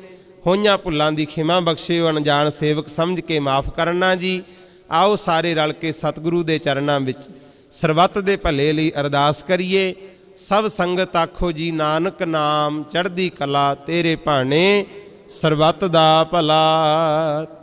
ਹੋਈਆਂ ਭੁੱਲਾਂ ਦੀ ਖਿਮਾ ਬਖਸ਼ਿਓ, ਅਣਜਾਣ ਸੇਵਕ ਸਮਝ ਕੇ ਮਾਫ ਕਰਨਾ ਜੀ। ਆਓ ਸਾਰੇ ਰਲ ਕੇ ਸਤਿਗੁਰੂ ਦੇ ਚਰਨਾਂ ਵਿੱਚ ਸਰਬੱਤ ਦੇ ਭਲੇ ਲਈ ਅਰਦਾਸ ਕਰੀਏ। ਸਭ ਸੰਗਤ ਆਖੋ ਜੀ, ਨਾਨਕ ਨਾਮ ਚੜ੍ਹਦੀ ਕਲਾ ਤੇਰੇ ਭਾਣੇ, ਸਰਬੱਤ ਦਾ ਭਲਾ।